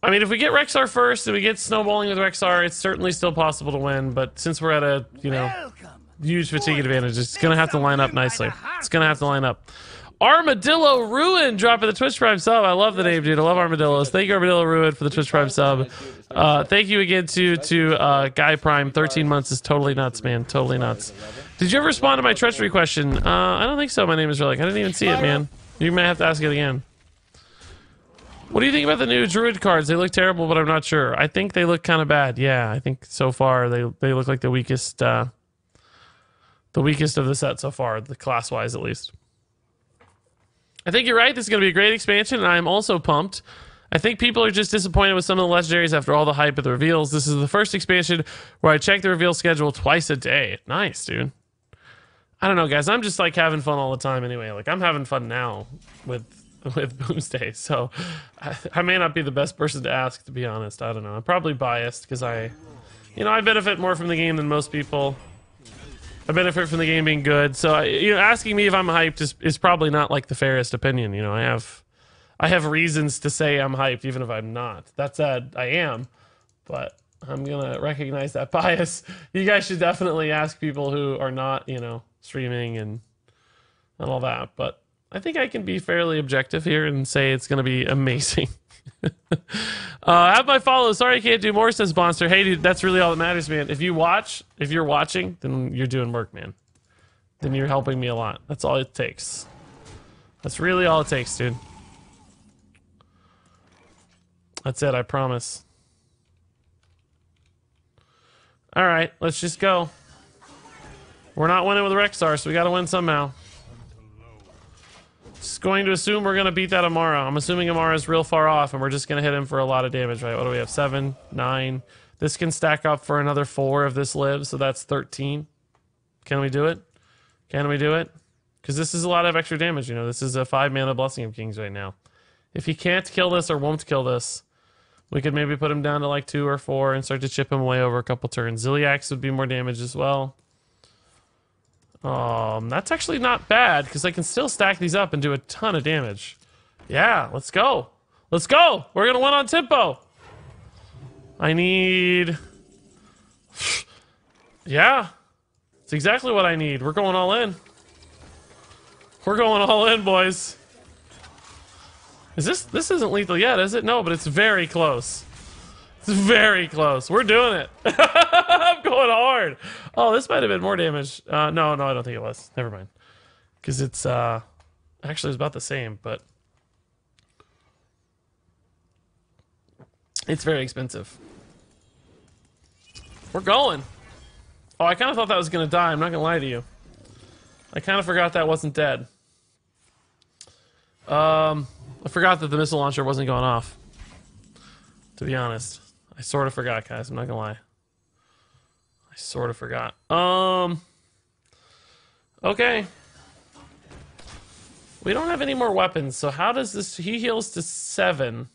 I mean, if we get Rexar first, and we get snowballing with Rexar, it's certainly still possible to win, but since we're at a, you know, huge fatigue advantage, it's gonna have to line up nicely. It's gonna have to line up. Armadillo Ruin dropping the Twitch Prime sub. I love the name, dude. I love Armadillos. Thank you, Armadillo Ruin, for the Twitch Prime sub. Thank you again to Guy Prime. 13 months is totally nuts, man. Totally nuts. Did you ever respond to my treachery question? I don't think so. My name is Relic. I didn't even see it, man. You may have to ask it again. What do you think about the new Druid cards? They look terrible, but I'm not sure. I think they look kind of bad. Yeah, I think so far they look like the weakest. The weakest of the set so far, the class-wise at least. I think you're right. This is going to be a great expansion, and I'm also pumped. I think people are just disappointed with some of the legendaries after all the hype of the reveals. This is the first expansion where I check the reveal schedule twice a day. Nice, dude. I don't know, guys. I'm just like having fun all the time anyway. Like, I'm having fun now with Boomsday, so I may not be the best person to ask, to be honest. I don't know. I'm probably biased because I benefit more from the game than most people. I benefit from the game being good, so asking me if I'm hyped is probably not like the fairest opinion. You know, I have reasons to say I'm hyped, even if I'm not. That said, I am, but I'm gonna recognize that bias. You guys should definitely ask people who are not, streaming and all that. But I think I can be fairly objective here and say it's gonna be amazing. Have my follow. Sorry I can't do more, says Bonster. Hey, dude, that's really all that matters, man. If you're watching, then you're doing work, man. Then you're helping me a lot. That's all it takes. That's really all it takes, dude. That's it, I promise. Alright, let's just go. We're not winning with Rexar, so we gotta win somehow. Just going to assume we're going to beat that Amara. I'm assuming Amara's real far off, and we're just going to hit him for a lot of damage, right? What do we have? 7, 9. This can stack up for another 4 if this lives, so that's 13. Can we do it? Can we do it? Because this is a lot of extra damage, This is a 5-mana Blessing of Kings right now. If he can't kill this or won't kill this, we could maybe put him down to like 2 or 4 and start to chip him away over a couple turns. Ziliax would be more damage as well. That's actually not bad, because I can still stack these up and do a ton of damage. Yeah, let's go. Let's go! We're gonna win on tempo! I need... Yeah. It's exactly what I need. We're going all in. We're going all in, boys. Is this isn't lethal yet, is it? No, but it's very close. It's very close. We're doing it. I'm going hard. Oh, this might have been more damage. No, I don't think it was. Never mind. Because it's, actually it was about the same, but... It's very expensive. We're going. Oh, I kind of thought that was going to die. I'm not going to lie to you. I kind of forgot that wasn't dead. I forgot that the missile launcher wasn't going off. To be honest. I sort of forgot, guys. I'm not going to lie. I sort of forgot. Okay. We don't have any more weapons, so how does this... He heals to 7.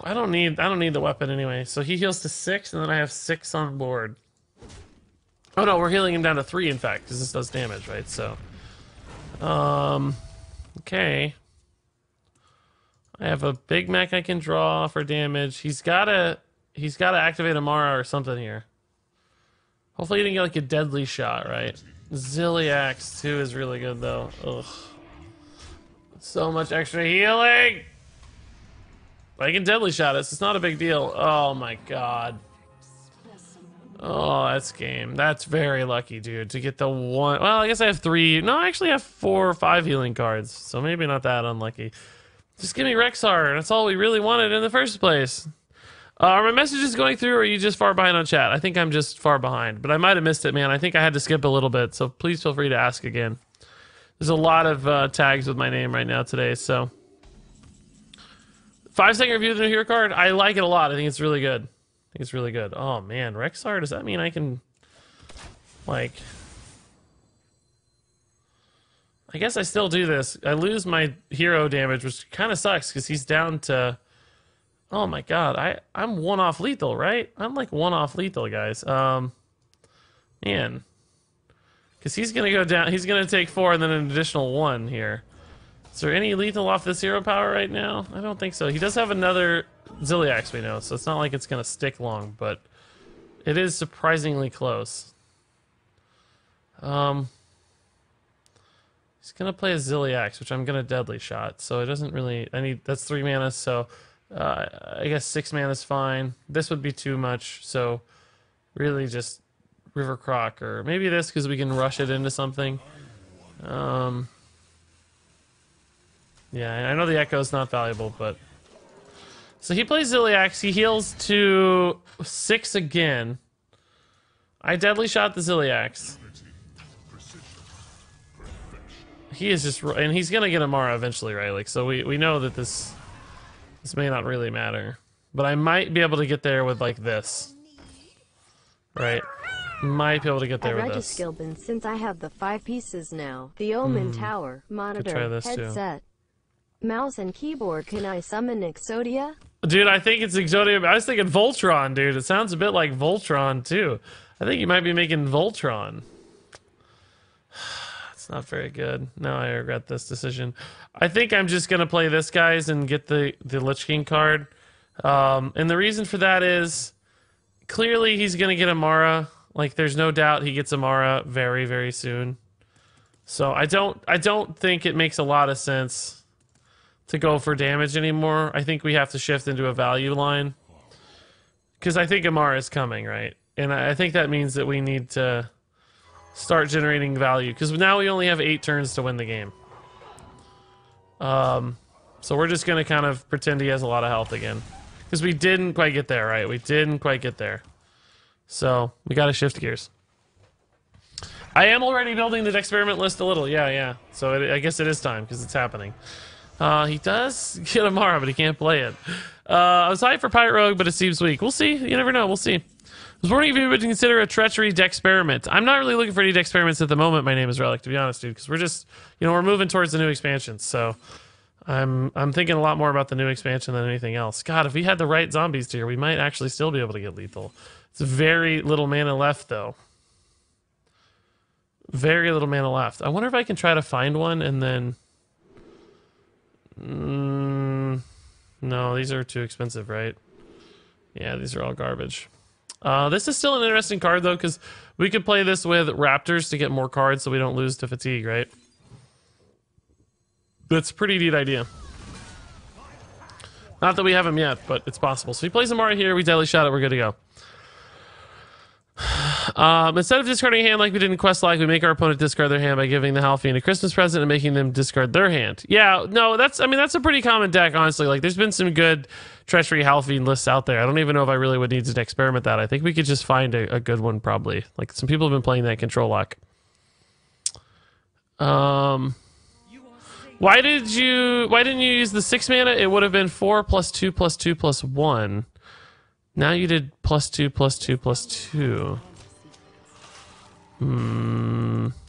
I don't need the weapon anyway. So he heals to 6, and then I have 6 on board. Oh no, we're healing him down to 3, in fact, because this does damage, right? So, okay. I have a Big Mac I can draw for damage. He's gotta activate Amara or something here. Hopefully he didn't get like a deadly shot, right? Ziliax too is really good though. Ugh. So much extra healing. I can deadly shot us. It's not a big deal. Oh my god. Oh, that's game. That's very lucky, dude, to get the 1. Well, I guess I have 3. No, I actually have 4 or 5 healing cards, so maybe not that unlucky. Just give me Rexar. That's all we really wanted in the first place. Are my messages going through, or are you just far behind on chat? I think I'm just far behind, but I might have missed it, man. I think I had to skip a little bit, so please feel free to ask again. There's a lot of tags with my name right now today, so... 5-second review of the new hero card. I like it a lot. I think it's really good. I think it's really good. Oh man, Rexar, does that mean I can, like... I guess I still do this. I lose my hero damage, which kind of sucks, because he's down to... Oh my god, I'm 1 off lethal, right? I'm like 1 off lethal, guys. Man. Because he's going to go down, he's going to take 4 and then an additional 1 here. Is there any lethal off this hero power right now? I don't think so. He does have another Ziliax, we know, so it's not like it's going to stick long, but it is surprisingly close. He's going to play a Ziliax, which I'm going to deadly shot, so it doesn't really... That's 3 mana, so I guess 6 mana is fine. This would be too much, so really just River Croc, or maybe this, because we can rush it into something. Yeah, I know the Echo is not valuable, but... So he plays Ziliax. He heals to 6 again. I deadly shot the Ziliax. He is just... And he's going to get Amara eventually, right? Like, so we know that this may not really matter. But I might be able to get there with, like, this. Right? Might be able to get there with Regis this. Gilbin, since I have the 5 pieces now. The Omen Tower, monitor, headset. Mouse and keyboard. Can I summon Exodia? Dude, I think it's Exodia. I was thinking Voltron, dude. It sounds a bit like Voltron, too. I think you might be making Voltron. It's not very good. Now I regret this decision. I think I'm just going to play this, guys, and get the Lich King card. And the reason for that is, clearly he's going to get Amara. Like, there's no doubt he gets Amara very, very soon. So I don't think it makes a lot of sense to go for damage anymore. I think we have to shift into a value line, because I think Amara is coming, right? And I think that means that we need to start generating value, because now we only have 8 turns to win the game. So we're just going to kind of pretend he has a lot of health again, because we didn't quite get there, right? We didn't quite get there. So we got to shift gears. I am already building the experiment list a little. Yeah. So I guess it is time, because it's happening. He does get Amara, but he can't play it. I was hyped for Pirate Rogue, but it seems weak. We'll see. You never know. We'll see. I was wondering if you would consider a treachery experiment. I'm not really looking for any experiments at the moment. My name is Relic, to be honest, dude, because we're just, we're moving towards the new expansion. So I'm thinking a lot more about the new expansion than anything else. God, if we had the right zombies here, we might actually still be able to get lethal. It's very little mana left, though. Very little mana left. I wonder if I can try to find one and then... no, these are too expensive, right? Yeah, these are all garbage. This is still an interesting card, though, because we could play this with Raptors to get more cards so we don't lose to Fatigue, right? That's a pretty neat idea. Not that we have him yet, but it's possible. So he plays Amara here, we Deadly Shot it, we're good to go. Instead of discarding a hand like we did in Quest Like, we make our opponent discard their hand by giving the Halfiend a Christmas present and making them discard their hand. Yeah, no, that's a pretty common deck, honestly. Like, there's been some good Treachery Halfiend lists out there. I don't even know if I really would need to experiment that. I think we could just find a good one, probably. Like, some people have been playing that Control Lock. Why didn't you use the 6 mana? It would have been 4 + 2 + 2 + 1. Now you did +2 + 2 + 2.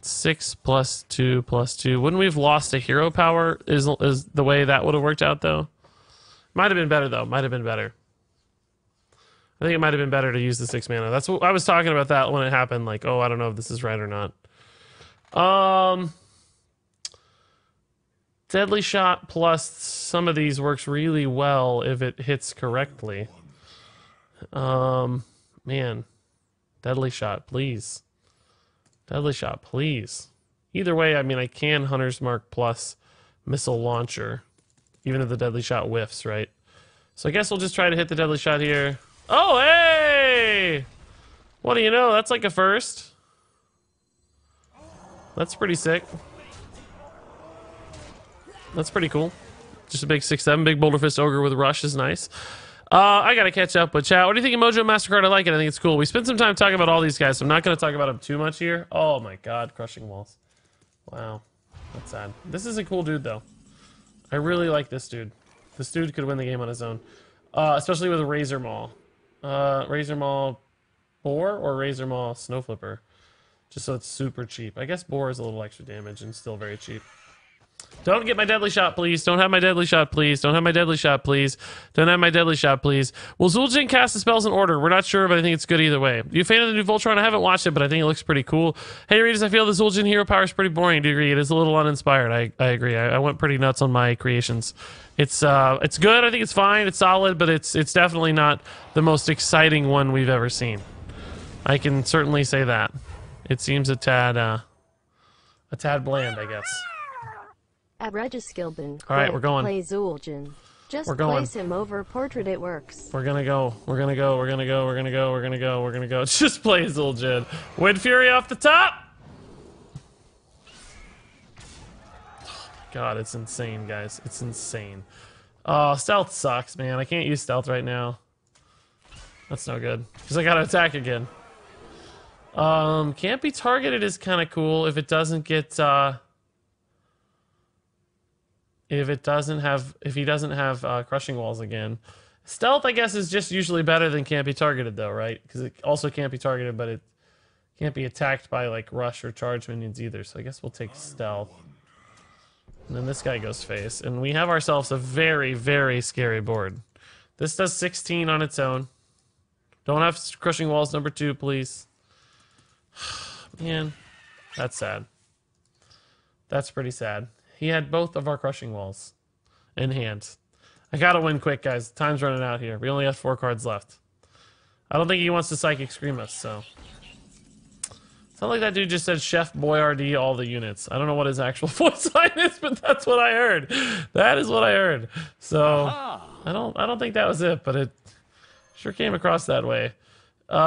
6 + 2 + 2. Wouldn't we have lost a hero power? Is the way that would have worked out, though? Might have been better, though. Might have been better. I think it might have been better to use the 6 mana. That's what I was talking about that when it happened. Like, oh, I don't know if this is right or not. Deadly Shot plus some of these works really well if it hits correctly. Man. Deadly Shot, please. Deadly Shot, please. Either way, I mean, I can Hunter's Mark plus Missile Launcher, even if the Deadly Shot whiffs, right? So I guess we'll just try to hit the Deadly Shot here. Oh, hey! What do you know? That's like a first. That's pretty sick. That's pretty cool. Just a big 6/7. Big Boulder Fist Ogre with Rush is nice. I gotta catch up with chat. What do you think of Mojo MasterCard? I like it. I think it's cool. We spent some time talking about all these guys, so I'm not gonna talk about them too much here. Oh my god, Crushing Walls. Wow. That's sad. This is a cool dude, though. I really like this dude. This dude could win the game on his own. Especially with a Razor Maul. Razor Maul Boar or Razor Maul Snow Flipper? Just so it's super cheap. I guess Boar is a little extra damage and still very cheap. Don't get my Deadly Shot, please. Don't have my Deadly Shot, please. Don't have my Deadly Shot, please. Don't have my Deadly Shot, please. Will Zul'jin cast the spells in order? We're not sure, but I think it's good either way. You a fan of the new Voltron? I haven't watched it, but I think it looks pretty cool. Hey, Regis, I feel the Zul'jin hero power is pretty boring. Do you agree? It is a little uninspired. I agree. I went pretty nuts on my creations. It's good. I think it's fine. It's solid, but it's definitely not the most exciting one we've ever seen. I can certainly say that. It seems a tad bland, I guess. At Regis Gilbin. All right, we're going. Play Zul'jin. Just we're going. place him over Portrait, it works. We're gonna go. We're gonna go. We're gonna go. We're gonna go. We're gonna go. We're gonna go. Just play Zul'jin. Wind Fury off the top. Oh my god, it's insane, guys. It's insane. Oh, stealth sucks, man. I can't use stealth right now. That's no good because I gotta attack again. Can't be targeted is kind of cool if it doesn't get. If he doesn't have Crushing Walls again. Stealth, I guess, is just usually better than can't be targeted, though, right? Because it also can't be targeted, but it can't be attacked by, like, rush or charge minions either. So I guess we'll take Stealth. And then this guy goes face. And we have ourselves a very, very scary board. This does 16 on its own. Don't have Crushing Walls number 2, please. Man, that's sad. That's pretty sad. He had both of our Crushing Walls in hand. I gotta win quick, guys. Time's running out here. We only have 4 cards left. I don't think he wants to Psychic Scream us, so. It's not like that dude just said Chef Boyardee all the units. I don't know what his actual voice line is, but that's what I heard. That is what I heard. So I don't think that was it, but it sure came across that way.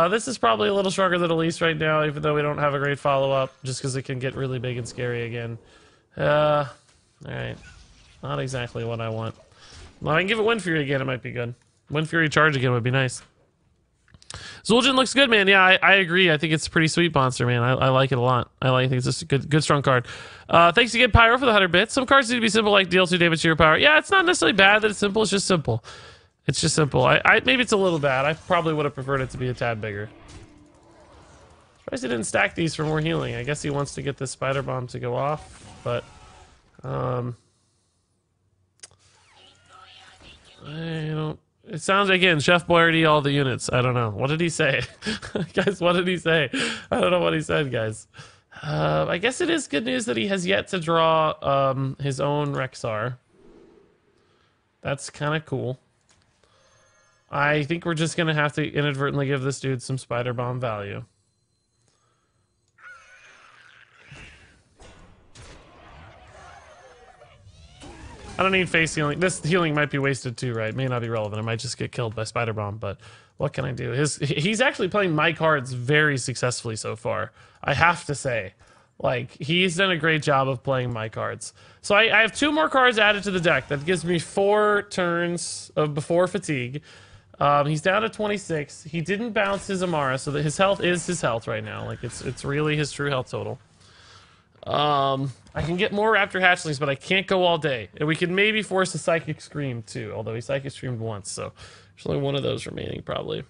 This is probably a little stronger than Elise right now, even though we don't have a great follow-up, just because it can get really big and scary again. Alright. Not exactly what I want. Well, I can give it Wind Fury again, it might be good. Wind Fury charge again would be nice. Zul'jin looks good, man. Yeah, I agree. I think it's a pretty sweet monster, man. I like it a lot. I think it's just a good strong card. Thanks again, Pyro, for the 100 bits. Some cards need to be simple, like deal 2 damage to your power. Yeah, it's not necessarily bad that it's simple. It's just simple. It's just simple. Maybe it's a little bad. I probably would have preferred it to be a tad bigger. Surprised he didn't stack these for more healing. I guess he wants to get this Spider Bomb to go off, but I don't. It sounds, again, Chef Boyardee, all the units. I don't know. What did he say? Guys, what did he say? I don't know what he said, guys. I guess it is good news that he has yet to draw his own Rexar. That's kind of cool. I think we're just going to have to inadvertently give this dude some Spider Bomb value. I don't need face healing. This healing might be wasted too, right? May not be relevant. I might just get killed by Spider Bomb, but what can I do? He's actually playing my cards very successfully so far. I have to say. Like, he's done a great job of playing my cards. So I have 2 more cards added to the deck. That gives me 4 turns of before fatigue. He's down to 26. He didn't bounce his Amara, so that his health is his health right now. Like, it's really his true health total. I can get more Raptor Hatchlings, but I can't go all day. And we can maybe force a Psychic Scream, too. Although he Psychic Screamed once, so there's only one of those remaining, probably.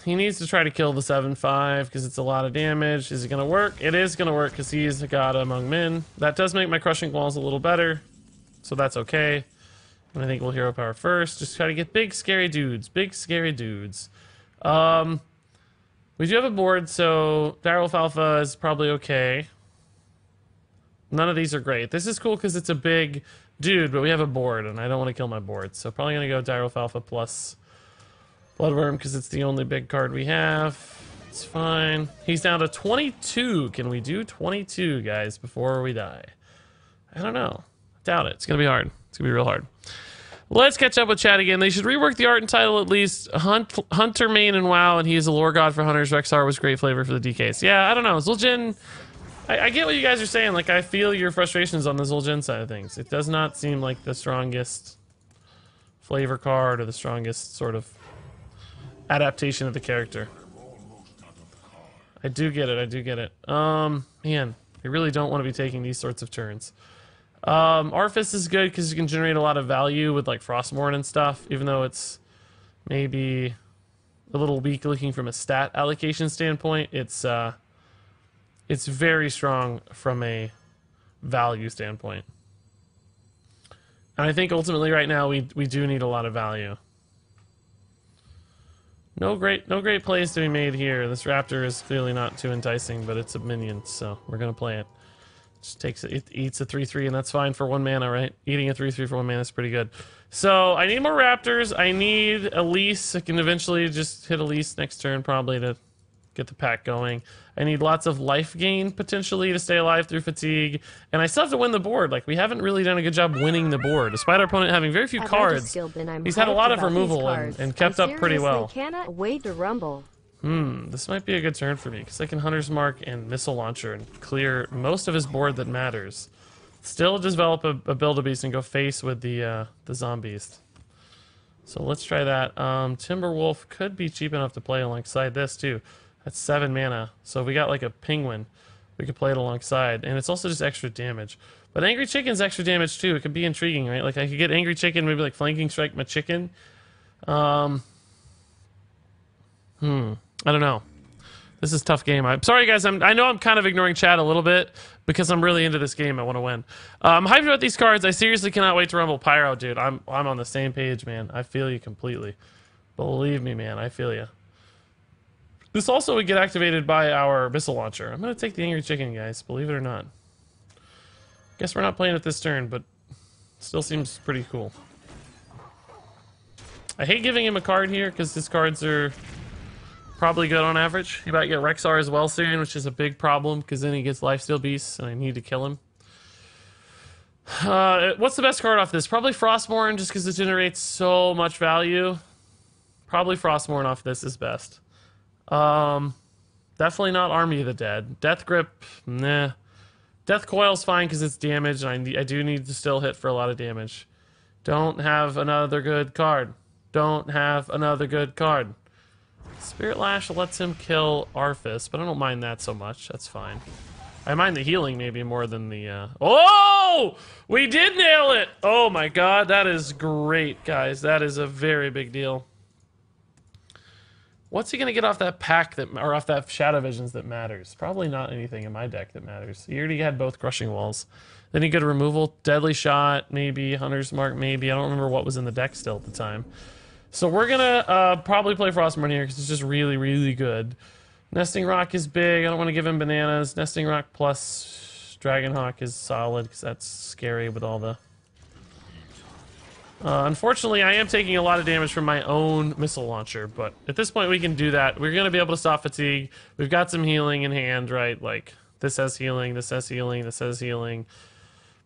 He needs to try to kill the 7/5, because it's a lot of damage. Is it going to work? It is going to work, because he's a god among men. That does make my Crushing Walls a little better, so that's okay. And I think we'll Hero Power first. Just try to get big, scary dudes. Big, scary dudes. We do have a board, so Direwolf Alpha is probably okay. None of these are great. This is cool because it's a big dude, but we have a board, and I don't want to kill my board. So probably going to go Direwolf Alpha plus Bloodworm because it's the only big card we have. It's fine. He's down to 22. Can we do 22, guys, before we die? I don't know. Doubt it. It's going to be hard. It's going to be real hard. Let's catch up with chat again. They should rework the art and title at least. Hunter main and WoW, and he is a lore god for hunters. Rexar was great flavor for the DKs. Yeah, I don't know. Zul'jin, I get what you guys are saying. Like, I feel your frustrations on the Zul'jin side of things. It does not seem like the strongest flavor card or the strongest sort of adaptation of the character. I do get it. I do get it. Man, I really don't want to be taking these sorts of turns. Arfis is good because you can generate a lot of value with like Frostmourne and stuff, even though it's maybe a little weak looking from a stat allocation standpoint. It's very strong from a value standpoint. And I think ultimately right now we do need a lot of value. No great plays to be made here. This Raptor is clearly not too enticing, but it's a minion, so we're gonna play it. It eats a 3/3, and that's fine for 1 mana, right? Eating a 3/3 for 1 mana is pretty good. So I need more Raptors. I need Elise. I can eventually just hit Elise next turn, probably, to get the pack going. I need lots of life gain, potentially, to stay alive through fatigue. And I still have to win the board. Like, we haven't really done a good job winning the board. Despite our opponent having very few cards, he's had a lot of removal and kept up pretty well. I cannot wait to rumble. This might be a good turn for me, because I can Hunter's Mark and Missile Launcher and clear most of his board that matters. Still develop a Build-A-Beast and go face with the Zombies. So let's try that. Timberwolf could be cheap enough to play alongside this, too. That's 7 mana. So if we got like a Penguin, we could play it alongside. And it's also just extra damage. But Angry Chicken's extra damage, too. It could be intriguing, right? Like, I could get Angry Chicken, maybe like Flanking Strike my Chicken. I don't know. This is a tough game. I'm sorry, guys. I know I'm kind of ignoring chat a little bit because I'm really into this game. I want to win. I'm hyped about these cards. I seriously cannot wait to rumble Pyro, dude. I'm on the same page, man. I feel you completely. Believe me, man. I feel you. This also would get activated by our Missile Launcher. I'm going to take the Angry Chicken, guys. Believe it or not. Guess we're not playing it this turn, but still seems pretty cool. I hate giving him a card here because his cards are probably good on average. He might get Rexar as well soon, which is a big problem because then he gets Lifesteal Beasts and I need to kill him. What's the best card off this? Probably Frostmourne, just because it generates so much value. Probably Frostmourne off this is best. Definitely not Army of the Dead. Death Grip, nah. Death Coil's fine because it's damage, and I do need to still hit for a lot of damage. Don't have another good card. Don't have another good card. Spirit Lash lets him kill Arfis, but I don't mind that so much. That's fine. I mind the healing maybe more than the... Oh! We did nail it! Oh my god, that is great, guys. That is a very big deal. What's he gonna get off that pack or off that Shadow Visions that matters? Probably not anything in my deck that matters. He already had both Crushing Walls. Then you go to removal, deadly shot, maybe hunter's mark, maybe. I don't remember what was in the deck still at the time. So we're gonna probably play Frostmourne here because it's just really, really good. Nesting Rock is big. I don't want to give him bananas. Nesting Rock plus Dragonhawk is solid because that's scary with all the... unfortunately, I am taking a lot of damage from my own missile launcher, but at this point we can do that. We're going to be able to stop fatigue. We've got some healing in hand, right? Like, this has healing, this has healing, this has healing.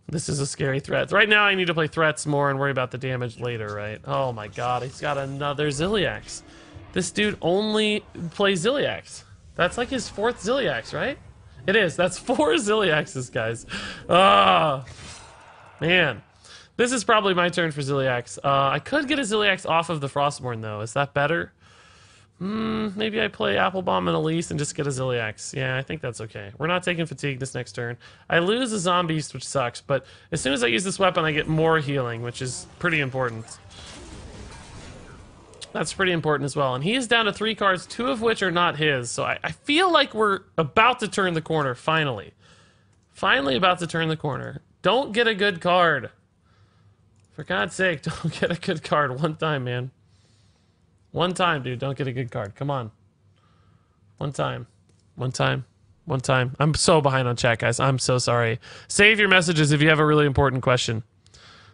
This is a scary threat. Right now I need to play threats more and worry about the damage later, right? Oh my god, he's got another Zilliax. This dude only plays Zilliax. That's like his 4th Zilliax, right? It is. That's 4 Zilliaxes, guys. Ah, man. This is probably my turn for Zilliax. I could get a Zilliax off of the Frostmourne, though. Is that better? Maybe I play Applebomb and Elise and just get a Zilliax. Yeah, I think that's okay. We're not taking fatigue this next turn. I lose a Zombies, which sucks, but as soon as I use this weapon, I get more healing, which is pretty important. That's pretty important as well. And he is down to 3 cards, 2 of which are not his. So I feel like we're about to turn the corner, finally. Finally about to turn the corner. Don't get a good card. For God's sake, don't get a good card one time, man. One time, dude. Don't get a good card. Come on. One time. One time. One time. I'm so behind on chat, guys. I'm so sorry. Save your messages if you have a really important question.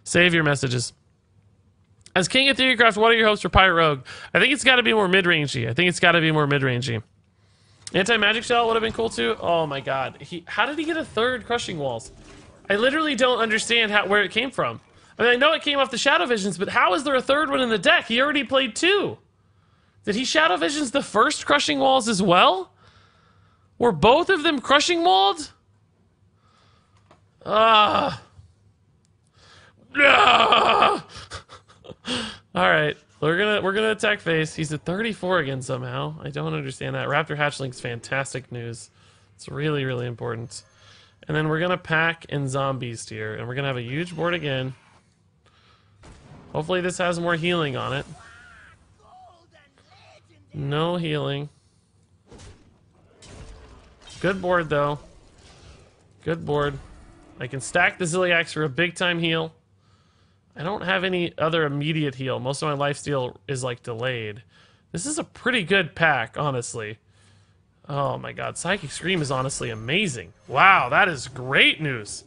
Save your messages. As King of Theorycraft, what are your hopes for Pirate Rogue? I think it's got to be more mid-rangey. Anti-magic shell would have been cool too. Oh my god. How did he get a 3rd Crushing Walls? I literally don't understand where it came from. I mean, I know it came off the Shadow Visions, but how is there a 3rd one in the deck? He already played 2. Did he Shadow Visions the 1st Crushing Walls as well? Were both of them Crushing Walled? Alright. We're gonna attack face. He's at 34 again somehow. I don't understand that. Raptor Hatchling's fantastic news. It's really, really important. And then we're gonna pack and Zombies here, and we're gonna have a huge board again. Hopefully this has more healing on it. No healing. Good board, though. Good board. I can stack the Zilliax for a big-time heal. I don't have any other immediate heal. Most of my lifesteal is, like, delayed. This is a pretty good pack, honestly. Oh, my god. Psychic Scream is honestly amazing. Wow, that is great news.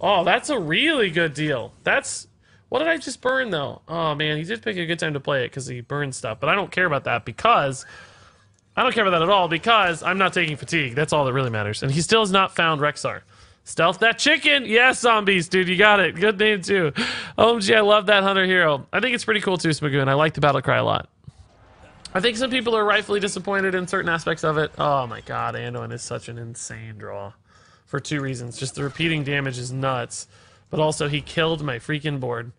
Oh, that's a really good deal. That's... What did I just burn, though? Oh, man, he did pick a good time to play it because he burned stuff. But I don't care about that because... I don't care about that at all because I'm not taking fatigue. That's all that really matters. And he still has not found Rexar. Stealth that chicken! Yes, Zombies, dude, you got it. Good name, too. OMG, I love that Hunter Hero. I think it's pretty cool, too, Smagoon. I like the Battle Cry a lot. I think some people are rightfully disappointed in certain aspects of it. Oh, my god, Anduin is such an insane draw. For 2 reasons. Just the repeating damage is nuts. But also, he killed my freaking board.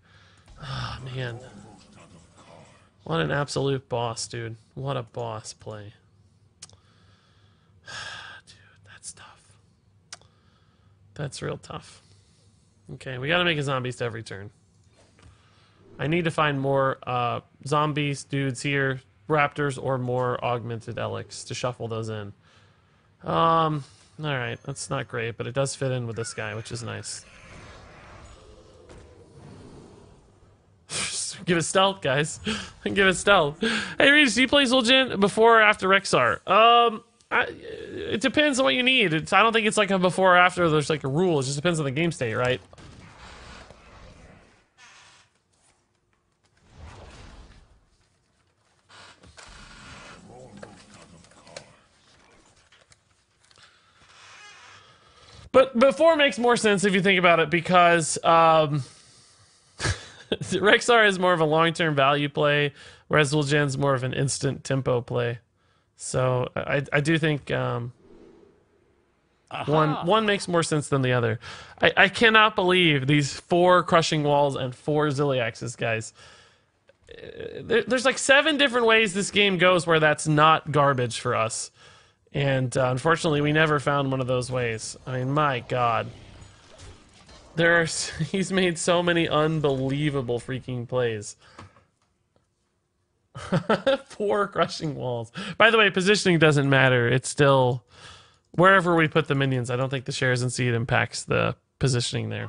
Oh, man. What an absolute boss, dude. What a boss play. Dude, that's tough. That's real tough. Okay, we gotta make a Zombies to every turn. I need to find more Zombies, dudes here, Raptors, or more Augmented Elix to shuffle those in. Alright, that's not great, but it does fit in with this guy, which is nice. Give it stealth, guys. Give it stealth. Hey, Regis, do you play Zul'jin before or after Rexar? It depends on what you need. I don't think it's like a before or after. There's like a rule. It just depends on the game state, right? But before makes more sense if you think about it because Rexar is more of a long-term value play, whereas Zul'jin's more of an instant tempo play. So I do think one makes more sense than the other. I cannot believe these 4 Crushing Walls and 4 Zilliaxes, guys. There's like 7 different ways this game goes where that's not garbage for us. And unfortunately, we never found one of those ways. I mean, my god. He's made so many unbelievable freaking plays. 4 Crushing Walls. By the way, positioning doesn't matter. It's still wherever we put the minions. I don't think the shares and seed impacts the positioning there.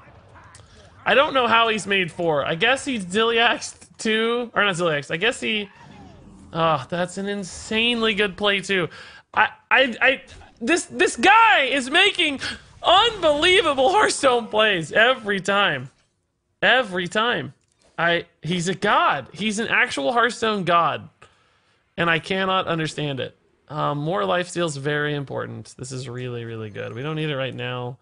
I don't know how he's made 4. I guess he's Ziliaxed 2, or not Ziliaxed. I guess he. Oh, that's an insanely good play too. This guy is making unbelievable Hearthstone plays every time. Every time. He's a god. He's an actual Hearthstone god. And I cannot understand it. More lifesteal is very important. This is really, really good. We don't need it right now,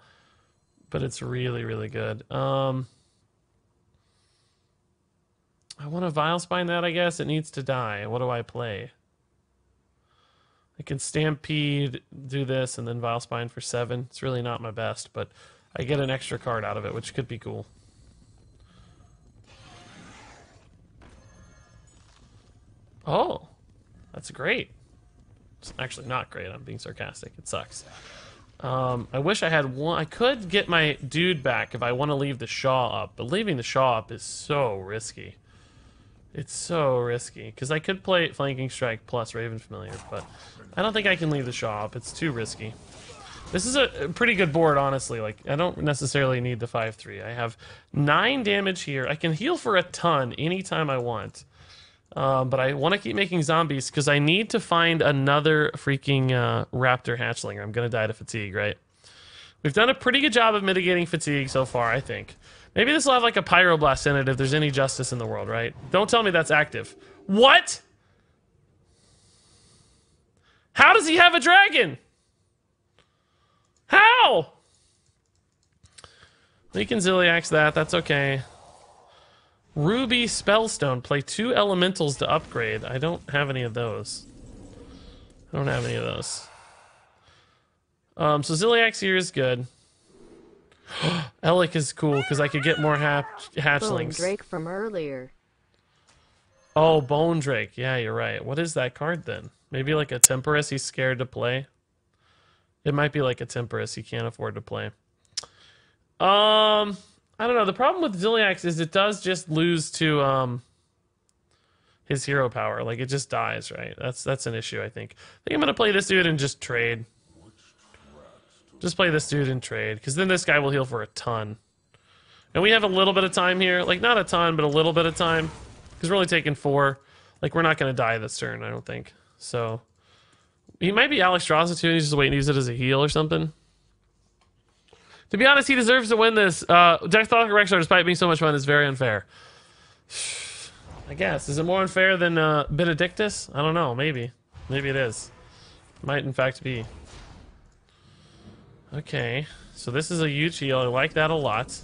but it's really, really good. I want to Vile Spine that, I guess. It needs to die. What do I play? I can Stampede, do this, and then Vile Spine for 7. It's really not my best, but I get an extra card out of it, which could be cool. Oh, that's great. It's actually not great. I'm being sarcastic. It sucks. I wish I had one. I could get my dude back if I want to leave the Shaw up, but leaving the Shaw up is so risky. It's so risky, because I could play Flanking Strike plus Raven Familiar, but I don't think I can leave the Shaw up. It's too risky. This is a pretty good board, honestly. Like, I don't necessarily need the 5/3. I have 9 damage here. I can heal for a ton anytime I want. But I want to keep making zombies, because I need to find another freaking Raptor Hatchling, or I'm going to die to fatigue, right? We've done a pretty good job of mitigating fatigue so far, I think. Maybe this will have like a Pyroblast in it if there's any justice in the world, right? Don't tell me that's active. What? How does he have a dragon? How? We can Ziliax that. That's okay. Ruby Spellstone. Play 2 elementals to upgrade. I don't have any of those. I don't have any of those. So Ziliax here is good. Elic is cool because I could get more hatchlings. Bone Drake from earlier. Oh, Bone Drake. Yeah, you're right. What is that card then? Maybe like a Temperus he's scared to play. It might be like a Temperus he can't afford to play. I don't know. The problem with Ziliax is it does just lose to his hero power. Like, it just dies, right? That's an issue, I think. I think I'm gonna play this dude and just trade. Just play this dude and trade, because then this guy will heal for a ton. And we have a little bit of time here. Like, not a ton, but a little bit of time. Because we're only taking 4. Like, we're not going to die this turn, I don't think. So, he might be Alexstrasza too, and he's just waiting to use it as a heal or something. To be honest, he deserves to win this. Dextholic Rexar, despite being so much fun, is very unfair. I guess. Is it more unfair than Benedictus? I don't know. Maybe. Maybe it is. Might, in fact, be. Okay, so this is a huge heal. I like that a lot.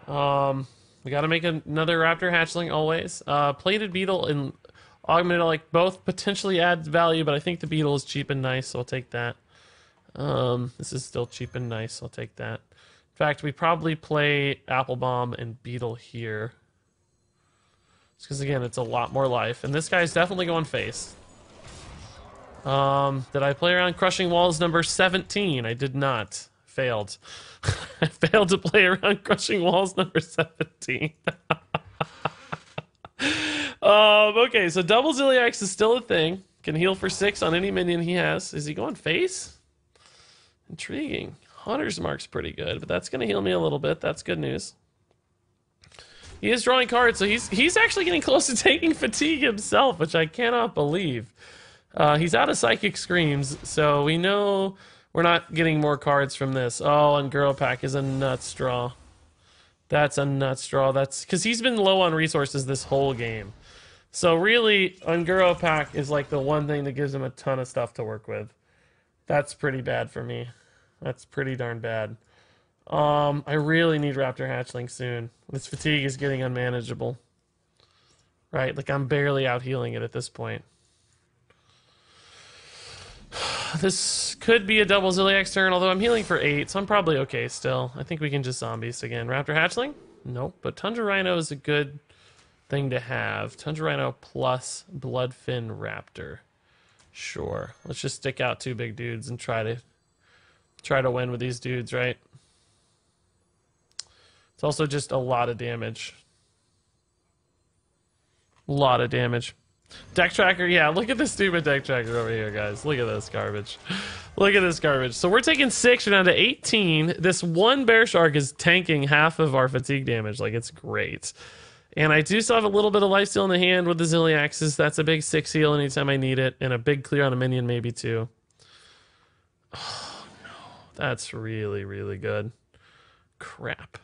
We gotta make another Raptor Hatchling always. Plated Beetle and Augmented, like, both potentially add value, but I think the Beetle is cheap and nice, so I'll take that. This is still cheap and nice, I'll take that. In fact, we probably play Apple Bomb and Beetle here. Just because, again, it's a lot more life. And this guy's definitely going face. Did I play around Crushing Walls number 17? I did not. Failed. I failed to play around Crushing Walls number 17. Okay, so double Ziliax is still a thing. Can heal for 6 on any minion he has. Is he going face? Intriguing. Hunter's Mark's pretty good, but that's going to heal me a little bit. That's good news. He is drawing cards, so he's actually getting close to taking fatigue himself, which I cannot believe. He's out of Psychic Screams, so we know we're not getting more cards from this. Oh, and Girl Pack is a nut straw. That's a nut straw. That's because he's been low on resources this whole game. So really, Unguro Pack is like the one thing that gives him a ton of stuff to work with. That's pretty bad for me. That's pretty darn bad. I really need Raptor Hatchling soon. This fatigue is getting unmanageable. Right, like I'm barely out healing it at this point. This could be a double Ziliax turn, although I'm healing for 8, so I'm probably okay still. I think we can just zombies again. Raptor Hatchling? Nope, but Tundra Rhino is a good thing to have. Tundra Rhino plus Bloodfin Raptor. Sure. Let's just stick out 2 big dudes and try to win with these dudes, right? It's also just a lot of damage. A lot of damage. Deck tracker, yeah, look at this stupid deck tracker over here, guys. Look at this garbage. Look at this garbage. So we're taking 6, we're down to 18. This one Bear Shark is tanking half of our fatigue damage. Like, it's great. And I do still have a little bit of lifesteal in the hand with the Ziliaxes. That's a big 6 heal anytime I need it. And a big clear on a minion maybe too. Oh, no. That's really, really good. Crap.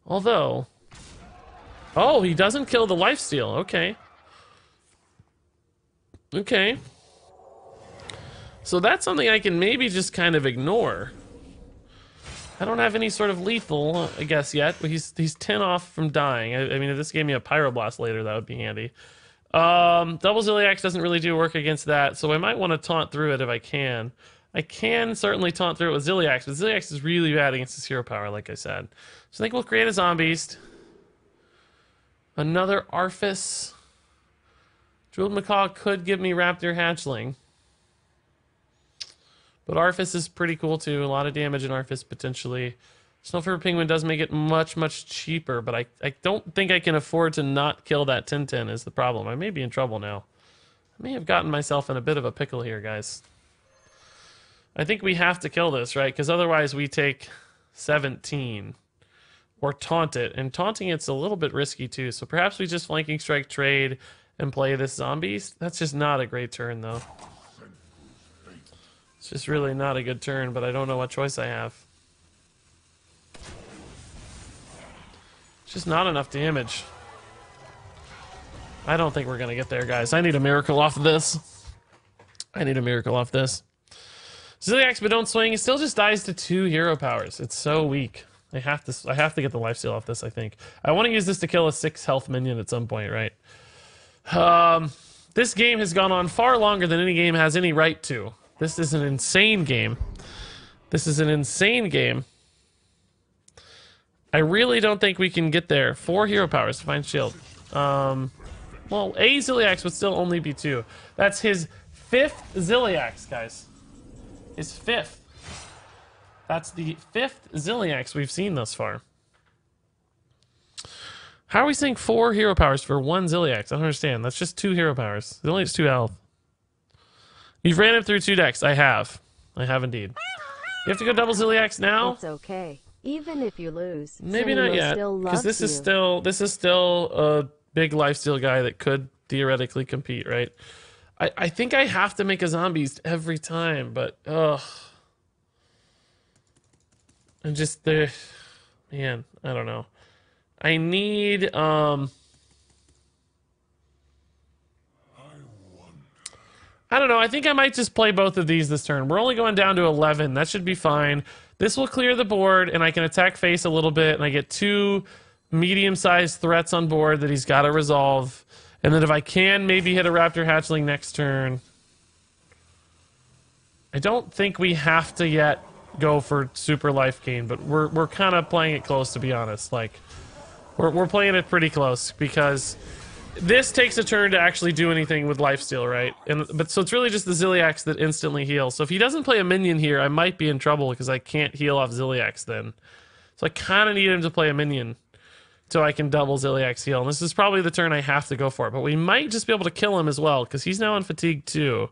Although... Oh, he doesn't kill the lifesteal. Okay. Okay. So that's something I can maybe just kind of ignore. I don't have any sort of lethal, I guess, yet. But he's 10 off from dying. I mean, if this gave me a Pyroblast later, that would be handy. Double Ziliax doesn't really do work against that, so I might want to taunt through it if I can. I can certainly taunt through it with Ziliax, but Ziliax is really bad against his hero power, like I said. So I think we'll create a Zombiest. Another Arphis. Jeweled Macaw could give me Raptor Hatchling. But Arphis is pretty cool too. A lot of damage in Arphis potentially. Snowflake Penguin does make it much, much cheaper, but I don't think I can afford to not kill that 10-10 is the problem. I may be in trouble now. I may have gotten myself in a bit of a pickle here, guys. I think we have to kill this, right? Because otherwise we take 17. Or taunt it. And taunting it's a little bit risky too. So perhaps we just Flanking Strike trade and play this Zombies. That's just not a great turn though. It's just really not a good turn, but I don't know what choice I have. It's just not enough damage. I don't think we're gonna get there, guys. I need a miracle off of this. I need a miracle off this. Ziliax, but don't swing. It still just dies to 2 hero powers. It's so weak. I have to get the lifesteal off this, I think. I want to use this to kill a 6 health minion at some point, right? This game has gone on far longer than any game has any right to. This is an insane game. This is an insane game. I really don't think we can get there. 4 hero powers to find shield. Well, a Ziliax would still only be 2. That's his 5th Ziliax, guys. His 5th. That's the 5th Ziliax we've seen thus far. How are we saying 4 hero powers for 1 Ziliax? I don't understand. That's just 2 hero powers. It only has 2 health. You've ran him through 2 decks. I have. I have indeed. You have to go double Ziliax now? It's okay. Even if you lose. Maybe not yet. Because this is still a big lifesteal guy that could theoretically compete, right? I think I have to make a Zombies every time, but ugh. And just the man, I don't know. I need I don't know. I think I might just play both of these this turn. We're only going down to 11. That should be fine. This will clear the board, and I can attack face a little bit, and I get 2 medium-sized threats on board that he's got to resolve. And then if I can, maybe hit a Raptor Hatchling next turn. I don't think we have to yet go for super life gain, but we're kind of playing it close, to be honest. Like we're playing it pretty close because this takes a turn to actually do anything with lifesteal, right? But so it's really just the Ziliax that instantly heals. So if he doesn't play a minion here, I might be in trouble because I can't heal off Ziliax then. So I kind of need him to play a minion so I can double Ziliax heal. And this is probably the turn I have to go for it, but we might just be able to kill him as well because he's now on fatigue too.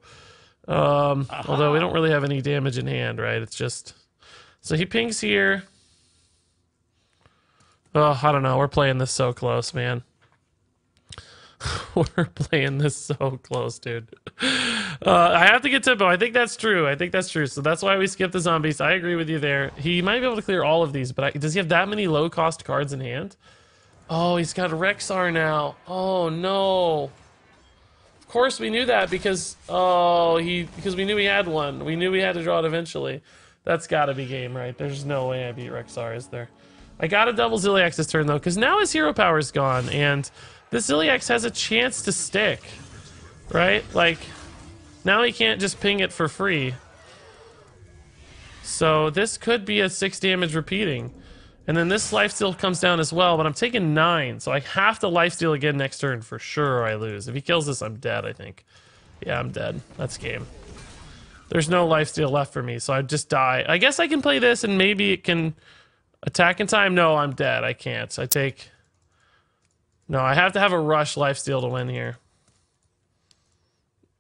Although we don't really have any damage in hand, right? It's just... So he pings here. Oh, I don't know. We're playing this so close, man. We're playing this so close, dude. I have to get tempo. I think that's true. I think that's true. So that's why we skip the Zombies. I agree with you there. He might be able to clear all of these, but does he have that many low-cost cards in hand? Oh, he's got Rexar now. Oh, no. Of course we knew that because we knew he had one. We knew we had to draw it eventually. That's gotta be game, right? There's no way I beat Rexar, is there? I gotta double Ziliax this turn though, because now his hero power's gone, and this Ziliax has a chance to stick. Right? Like, now he can't just ping it for free. So this could be a 6 damage repeating. And then this lifesteal comes down as well, but I'm taking 9, so I have to lifesteal again next turn for sure or I lose. If he kills this, I'm dead, I think. Yeah, I'm dead. That's game. There's no lifesteal left for me, so I just die. I guess I can play this and maybe it can attack in time. No, I'm dead. I can't. I take... No, I have to have a rush lifesteal to win here.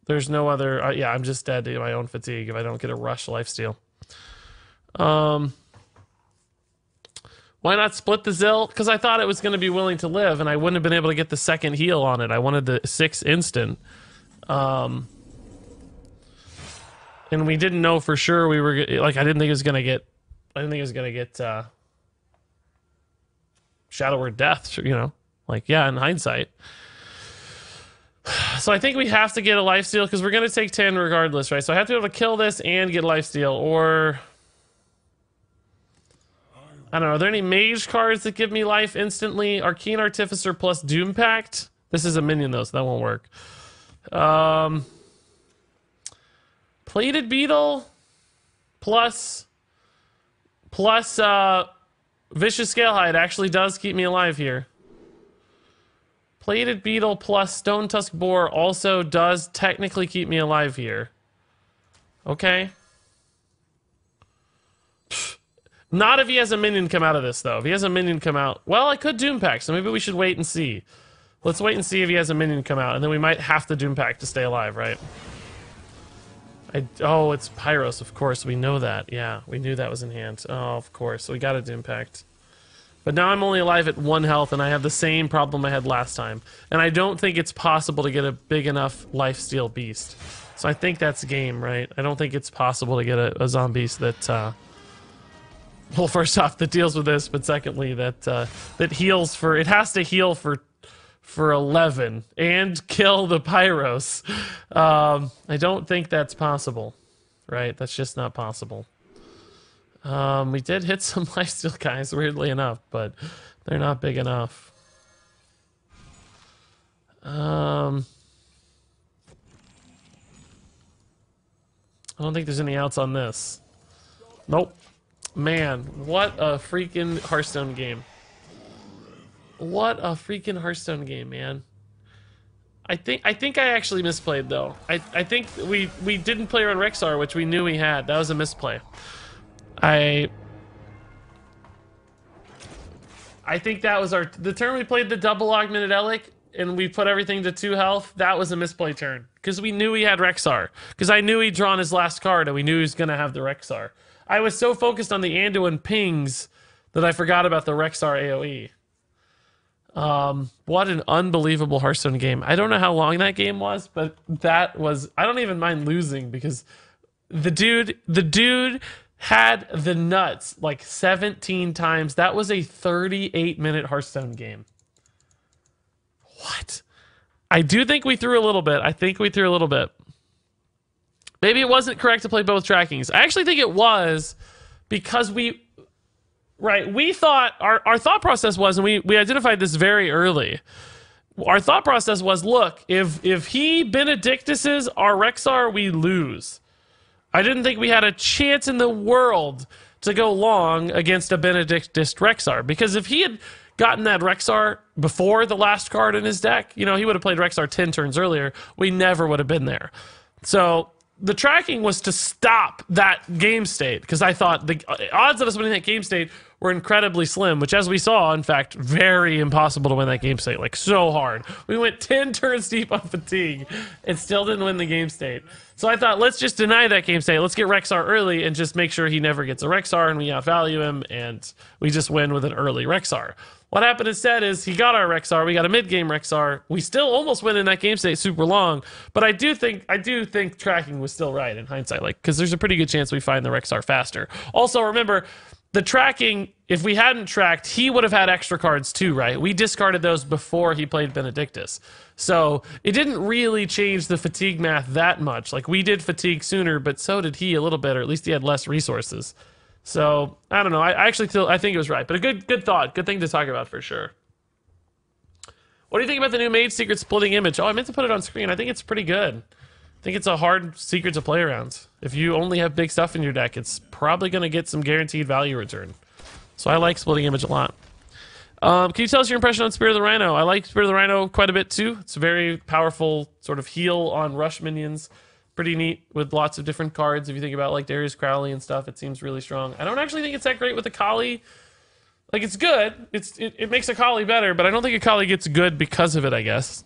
There's no other... yeah, I'm just dead to my own fatigue if I don't get a rush lifesteal. Why not split the Zill? Because I thought it was going to be willing to live, and I wouldn't have been able to get the second heal on it. I wanted the 6 instant. And we didn't know for sure we were... Like, I didn't think it was going to get... I didn't think it was going to get... Shadow Word Death, you know? Like, yeah, in hindsight. So I think we have to get a lifesteal, because we're going to take 10 regardless, right? So I have to be able to kill this and get a lifesteal, or... I don't know. Are there any mage cards that give me life instantly? Arcane Artificer plus Doom Pact. This is a minion though, so that won't work. Plated Beetle plus Vicious Scalehide actually does keep me alive here. Plated Beetle plus Stone Tusk Boar also does technically keep me alive here. Okay. Not if he has a minion come out of this, though. If he has a minion come out... Well, I could Doom Pack, so maybe we should wait and see. Let's wait and see if he has a minion come out, and then we might have to Doom Pack to stay alive, right? Oh, it's Pyros, of course. We know that. Yeah, we knew that was in hand. Oh, of course. So we got a Doom Pact. But now I'm only alive at 1 health, and I have the same problem I had last time. And I don't think it's possible to get a big enough lifesteal beast. So I think that's game, right? I don't think it's possible to get a zombie that... Well, first off, that deals with this, but secondly, that heals for... It has to heal for 11 and kill the Pyros. I don't think that's possible, right? That's just not possible. We did hit some lifesteal guys, weirdly enough, but they're not big enough. I don't think there's any outs on this. Nope. Man, what a freaking Hearthstone game. What a freaking Hearthstone game, man. I think I actually misplayed, though. I think we didn't play around Rexar, which we knew we had. That was a misplay. I think that was the turn we played the double augmented Elic, and we put everything to 2 health. That was a misplay turn. Because we knew he had Rexar. Because I knew he'd drawn his last card, and we knew he was going to have the Rexar. I was so focused on the Anduin pings that I forgot about the Rexar AoE. What an unbelievable Hearthstone game. I don't know how long that game was, but that was... I don't even mind losing because the dude had the nuts like 17 times. That was a 38-minute Hearthstone game. What? I do think we threw a little bit. Maybe it wasn't correct to play both trackings. I actually think it was because we thought, our thought process was, and we identified this very early. Our thought process was, look, if he Benedictuses our Rexar, we lose. I didn't think we had a chance in the world to go long against a Benedictus Rexar, because if he had gotten that Rexar before the last card in his deck, you know, he would have played Rexar 10 turns earlier. We never would have been there. So the tracking was to stop that game state, because I thought the odds of us winning that game state were incredibly slim, which, as we saw, in fact, very impossible to win that game state, like so hard. We went 10 turns deep on fatigue and still didn't win the game state. So I thought, let's just deny that game state. Let's get Rexar early and just make sure he never gets a Rexar and we outvalue him and we just win with an early Rexar. What happened instead is he got our Rexar. We got a mid-game Rexar. We still almost win in that game state super long, but I do think tracking was still right in hindsight, like, because there's a pretty good chance we find the Rexar faster. Also, remember, the tracking, if we hadn't tracked, he would have had extra cards too, right? We discarded those before he played Benedictus. So it didn't really change the fatigue math that much. Like, we did fatigue sooner, but so did he a little bit, or at least he had less resources. So, I don't know. I think it was right. But a good thought. Good thing to talk about for sure. What do you think about the new Mage Secret splitting image? Oh, I meant to put it on screen. I think it's pretty good. I think it's a hard secret to play around. If you only have big stuff in your deck, it's probably going to get some guaranteed value return. So I like splitting image a lot. Can you tell us your impression on Spirit of the Rhino? I like Spirit of the Rhino quite a bit too. It's a very powerful sort of heal on rush minions. Pretty neat with lots of different cards. If you think about like Darius Crowley and stuff, it seems really strong. I don't actually think it's that great with Akali. Like, it's good. It makes Akali better, but I don't think Akali gets good because of it, I guess.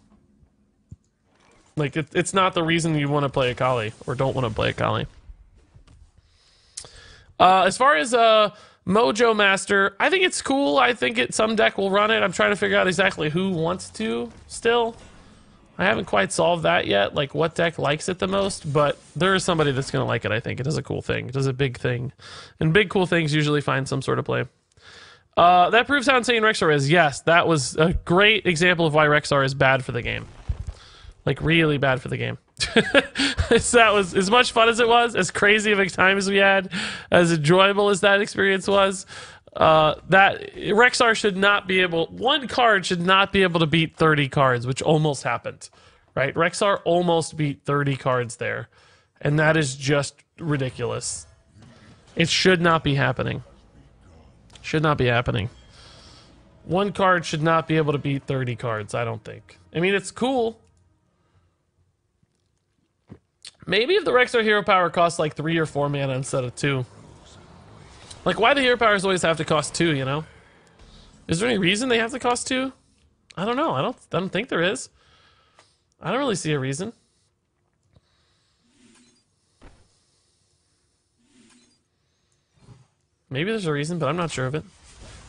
Like, it's not the reason you want to play Akali or don't want to play Akali. As far as Mojo Master, I think it's cool. I think some deck will run it. I'm trying to figure out exactly who wants to still. I haven't quite solved that yet, like what deck likes it the most, but there is somebody that's going to like it, I think. It does a cool thing. It does a big thing. And big cool things usually find some sort of play. That proves how insane Rexar is. Yes, that was a great example of why Rexar is bad for the game. Like, really bad for the game. So that was as much fun as it was, as crazy of a time as we had, as enjoyable as that experience was. That Rexar should not be able, one card should not be able to beat 30 cards, which almost happened, right? Rexar almost beat 30 cards there, and that is just ridiculous. It should not be happening. Should not be happening. One card should not be able to beat 30 cards, I don't think. I mean, it's cool. Maybe if the Rexar Hero Power costs like 3 or 4 mana instead of 2. Like, why the Hero Powers always have to cost 2, you know? Is there any reason they have to cost 2? I don't know. I don't think there is. I don't really see a reason. Maybe there's a reason, but I'm not sure of it.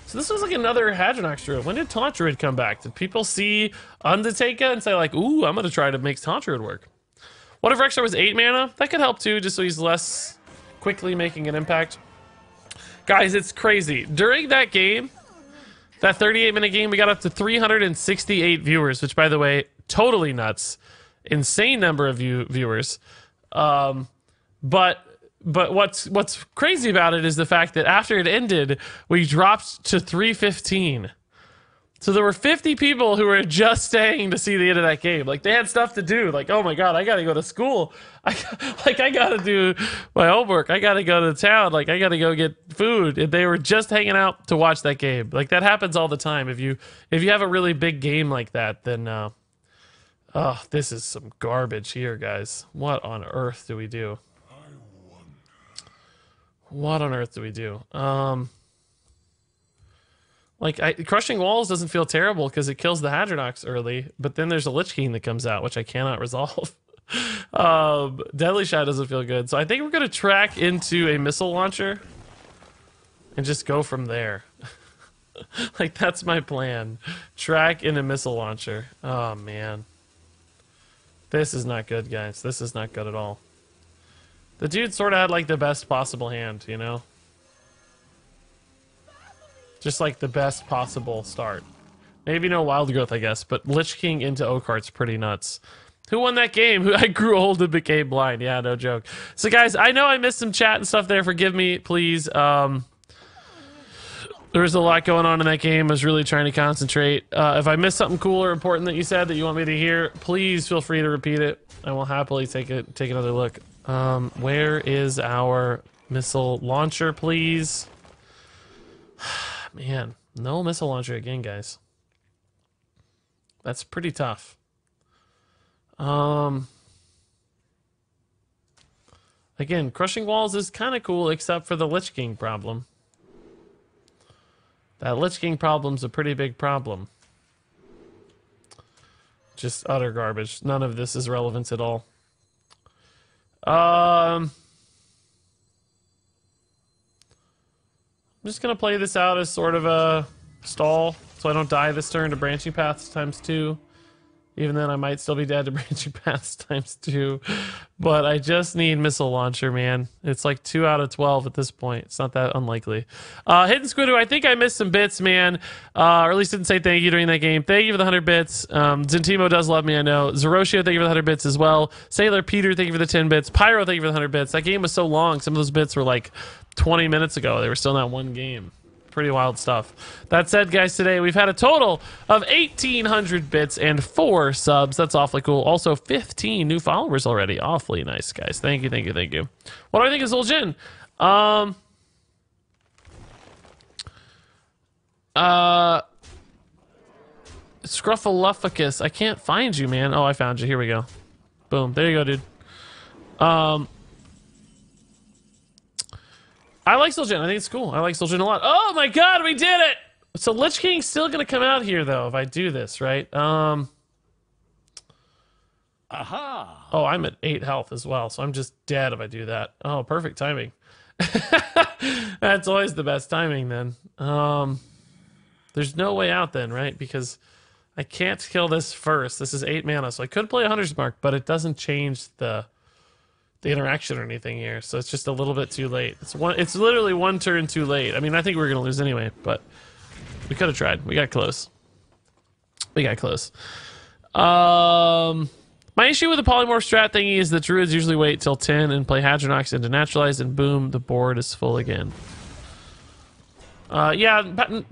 So this was like another Hadronox Druid. When did Taunt Druid come back? Did people see Undertaker and say like, ooh, I'm gonna try to make Taunt Druid work? What if Rexar was 8 mana? That could help too, just so he's less quickly making an impact. Guys, it's crazy. During that game, that 38-minute game, we got up to 368 viewers, which, by the way, totally nuts. Insane number of viewers. But what's crazy about it is the fact that after it ended, we dropped to 315. So there were 50 people who were just staying to see the end of that game. Like, they had stuff to do. Like, oh my god, I gotta go to school. I gotta do my homework. I gotta go to town. Like, I gotta go get food. And they were just hanging out to watch that game. Like, that happens all the time. If you have a really big game like that, then oh, this is some garbage here, guys. What on earth do we do? What on earth do we do? Like, Crushing Walls doesn't feel terrible because it kills the Hadronox early, but then there's a Lich King that comes out, which I cannot resolve. Deadly Shot doesn't feel good, so I think we're going to track into a missile launcher and just go from there. Like, that's my plan. Track in a missile launcher. Oh, man. This is not good, guys. This is not good at all. The dude sort of had, like, the best possible hand, you know? Just like the best possible start. Maybe no Wild Growth, I guess, but Lich King into Oakheart's pretty nuts. Who won that game? I grew old and became blind. Yeah, no joke. So guys, I know I missed some chat and stuff there. Forgive me, please. There was a lot going on in that game. I was really trying to concentrate. If I missed something cool or important that you said that you want me to hear, please feel free to repeat it. I will happily take another look. Where is our missile launcher, please? Man, no missile launcher again, guys. That's pretty tough. Again, Crushing Walls is kind of cool, except for the Lich King problem. That Lich King problem's a pretty big problem. Just utter garbage. None of this is relevant at all. I'm just going to play this out as sort of a stall, so I don't die this turn to Branching Paths ×2. Even then, I might still be dead to Branching Paths ×2. But I just need Missile Launcher, man. It's like 2 out of 12 at this point. It's not that unlikely. Hidden Squiddo, I think I missed some bits, man. Or at least didn't say thank you during that game. Thank you for the 100 bits. Zentimo does love me, I know. Zeroshio, thank you for the 100 bits as well. Sailor Peter, thank you for the 10 bits. Pyro, thank you for the 100 bits. That game was so long. Some of those bits were like 20 minutes ago. They were still not one game. Pretty wild stuff. That said, guys, today we've had a total of 1,800 bits and 4 subs. That's awfully cool. Also, 15 new followers already. Awfully nice, guys. Thank you, thank you, thank you. What do I think of Zul'jin? Scruffalufficus. I can't find you, man. Oh, I found you. Here we go. Boom. There you go, dude. I like Zul'jin. I think it's cool. I like Zul'jin a lot. Oh my god, we did it! So Lich King's still gonna come out here, though, if I do this, right? Aha! Oh, I'm at 8 health as well, so I'm just dead if I do that. Oh, perfect timing. That's always the best timing then. There's no way out then, right? Because I can't kill this first. This is 8 mana, so I could play a Hunter's Mark, but it doesn't change the interaction or anything here, so it's just a little bit too late. It's literally 1 turn too late. I mean, I think we're gonna lose anyway, but we could have tried. We got close. My issue with the polymorph strat thingy is that druids usually wait till 10 and play Hadronox into naturalize, and boom, the board is full again. Yeah,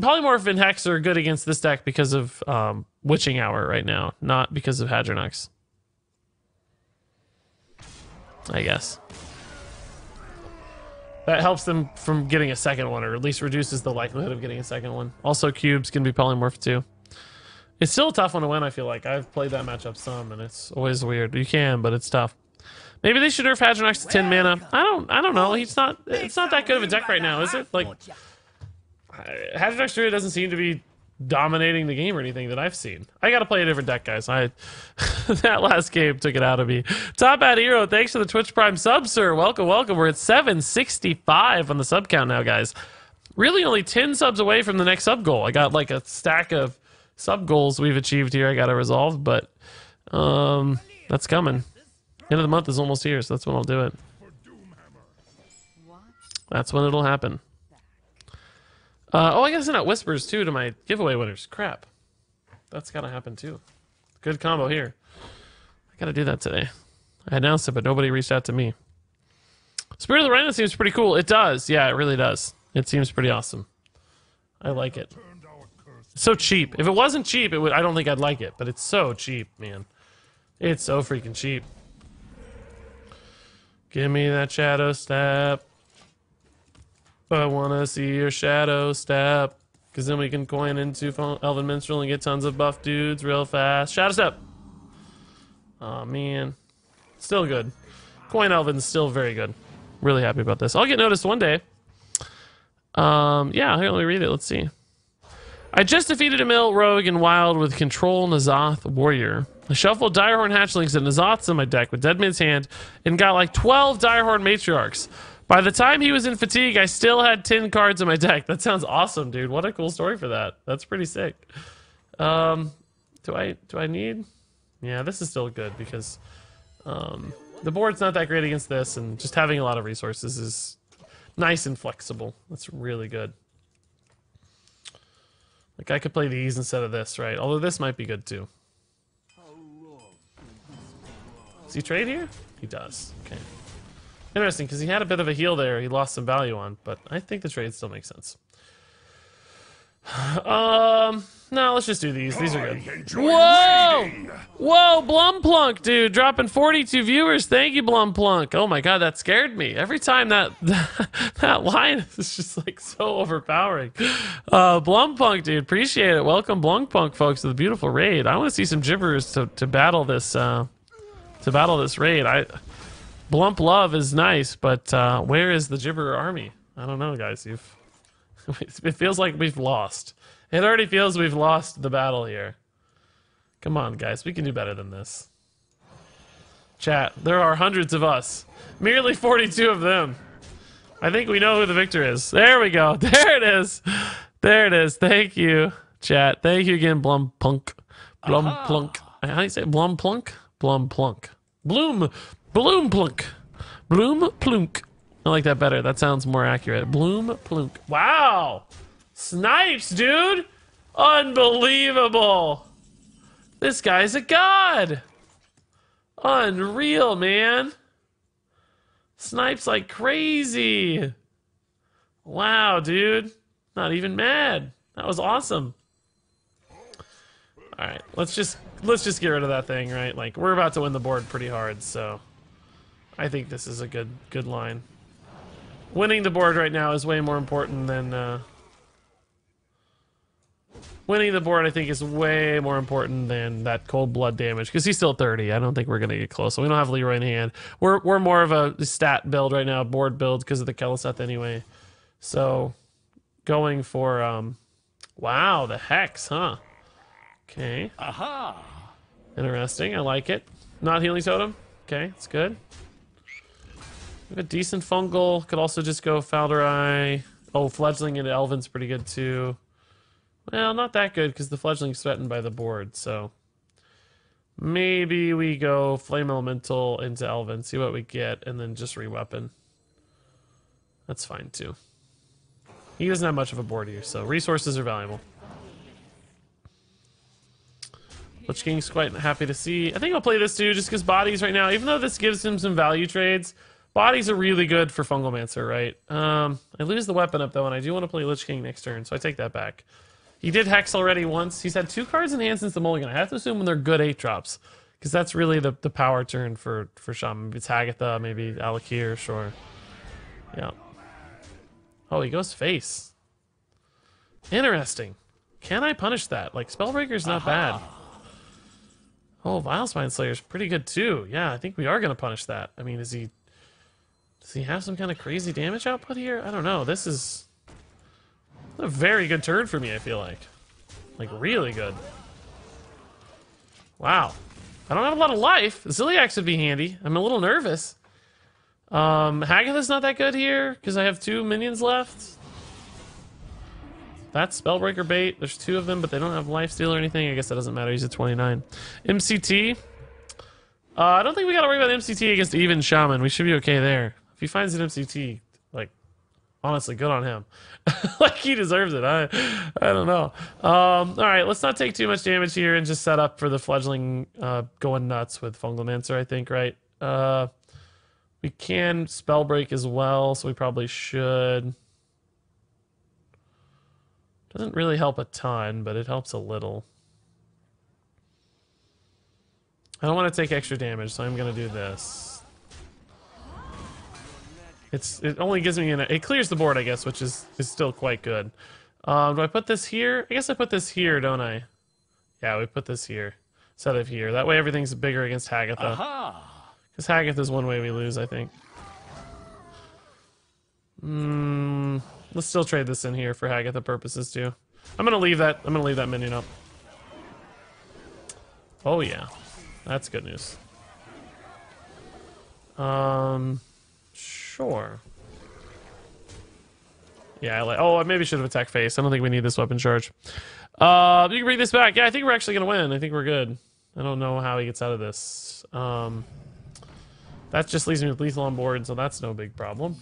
polymorph and hex are good against this deck because of witching hour right now, not because of Hadronox. I guess that helps them from getting a second one, or at least reduces the likelihood of getting a second one. Also, cubes can be polymorphed too. It's still a tough one to win, I feel like. I've played that matchup some, and it's always weird. You can, but it's tough. Maybe they should nerf Hadronox to 10 mana. I don't know. It's not that good of a deck right now, is it? Like, Hadronox Druid doesn't seem to be dominating the game or anything that I've seen. I gotta play a different deck, guys. That last game took it out of me. Top Bad Hero, thanks for the Twitch Prime sub, sir. Welcome. We're at 765 on the sub count now, guys. Really only 10 subs away from the next sub goal. I got like a stack of sub goals we've achieved here I gotta resolve, but that's coming. End of the month is almost here, so that's when I'll do it. That's when it'll happen. Oh, I gotta send out whispers too to my giveaway winners. Crap, that's gotta happen too. Good combo here. I gotta do that today. I announced it, but nobody reached out to me. Spirit of the Rhino seems pretty cool. It does. Yeah, it really does. It seems pretty awesome. I like it. It's so cheap. If it wasn't cheap, I don't think I'd like it, but it's so cheap, man. It's so freaking cheap. Give me that shadow step. I wanna see your shadow step. Cause then we can coin into Elven Minstrel and get tons of buff dudes real fast. Shadow step! Oh man. Still good. Coin Elven's still very good. Really happy about this. I'll get noticed one day. Yeah, let me read it. Let's see. I just defeated a mill rogue and wild with control Nazoth warrior. I shuffled Direhorn hatchlings and Nazoths in my deck with Deadman's Hand and got like 12 Direhorn matriarchs. By the time he was in fatigue, I still had 10 cards in my deck. That sounds awesome, dude. What a cool story for that. That's pretty sick. Do I need? Yeah, this is still good because the board's not that great against this, and just having a lot of resources is nice and flexible. That's really good. Like, I could play these instead of this, right? Although this might be good too. Does he trade here? He does. Okay. Interesting, because he had a bit of a heal there he lost some value on, but I think the trade still makes sense. No, let's just do these. These are good. Whoa! Whoa, Blumplunk, dude, dropping 42 viewers. Thank you, Blumplunk. Oh my god, that scared me. Every time that line is just like so overpowering. Blumplunk, dude, appreciate it. Welcome, Blumplunk, folks, to the beautiful raid. I want to see some gibbers to battle this raid. Blump love is nice, but where is the gibber army? I don't know, guys. It feels like we've lost. It already feels we've lost the battle here. Come on, guys. We can do better than this. Chat, there are hundreds of us. Merely 42 of them. I think we know who the victor is. There we go. There it is. There it is. Thank you, chat. Thank you again, Blumplunk. Blumplunk. How do you say it? Blumplunk? Blumplunk. Bloomplunk. Bloomplunk. I like that better. That sounds more accurate. Bloomplunk. Wow. Snipes, dude. Unbelievable. This guy's a god. Unreal, man. Snipes like crazy. Wow, dude. Not even mad. That was awesome. All right, let's just get rid of that thing, right? Like, we're about to win the board pretty hard, so I think this is a good line. Winning the board right now is way more important than winning the board. I think is way more important than that cold blood damage because he's still 30. I don't think we're gonna get close. So we don't have Leroy in hand. We're more of a stat build right now, board build because of the Keleseth anyway. So going for wow, the hex, huh? Okay. Aha! Interesting. I like it. Not healing totem. Okay, it's good. We have a decent fungal. Could also just go Falderai. Oh, fledgling into Elven's pretty good too. Well, not that good because the fledgling's threatened by the board, so maybe we go Flame Elemental into Elven, see what we get, and then just re-weapon. That's fine too. He doesn't have much of a board here, so resources are valuable. Lich King's quite happy to see. I think I'll play this too, just because bodies right now, even though this gives him some value trades, bodies are really good for Fungalmancer, right? I lose the weapon up though, and I do want to play Lich King next turn, so I take that back. He did Hex already once. He's had 2 cards in hand since the Mulligan. I have to assume when they're good 8-drops, because that's really the power turn for Shaman. Maybe it's Hagatha, maybe Alakir, sure. Yeah. Oh, he goes face. Interesting. Can I punish that? Like, Spellbreaker's not bad. Oh, Vilespine Slayer's pretty good too. Yeah, I think we are going to punish that. I mean, does he have some kind of crazy damage output here? I don't know. This is a very good turn for me, I feel like. Like, really good. Wow. I don't have a lot of life. Ziliax would be handy. I'm a little nervous. Hagatha's not that good here, because I have 2 minions left. That's Spellbreaker bait. There's 2 of them, but they don't have lifesteal or anything. I guess that doesn't matter. He's at 29. MCT. I don't think we got to worry about MCT against even Shaman. We should be okay there. If he finds an MCT, like, honestly, good on him. Like, he deserves it. I don't know. All right, let's not take too much damage here and just set up for the fledgling going nuts with Fungalmancer, I think, right? We can Spellbreak as well, so we probably should. Doesn't really help a ton, but it helps a little. I don't want to take extra damage, so I'm going to do this. It only gives me it clears the board, I guess, which is still quite good. Do I put this here? I guess I put this here, don't I? Yeah, we put this here instead of here. That way everything's bigger against Hagatha. Because Hagatha is one way we lose, I think. Let's still trade this in here for Hagatha purposes too. I'm gonna leave that minion up. Oh yeah. That's good news. Sure. Yeah, I maybe should have attacked face. I don't think we need this weapon charge. You can bring this back. Yeah, I think we're actually gonna win. I think we're good. I don't know how he gets out of this. That just leaves me with lethal on board, so that's no big problem.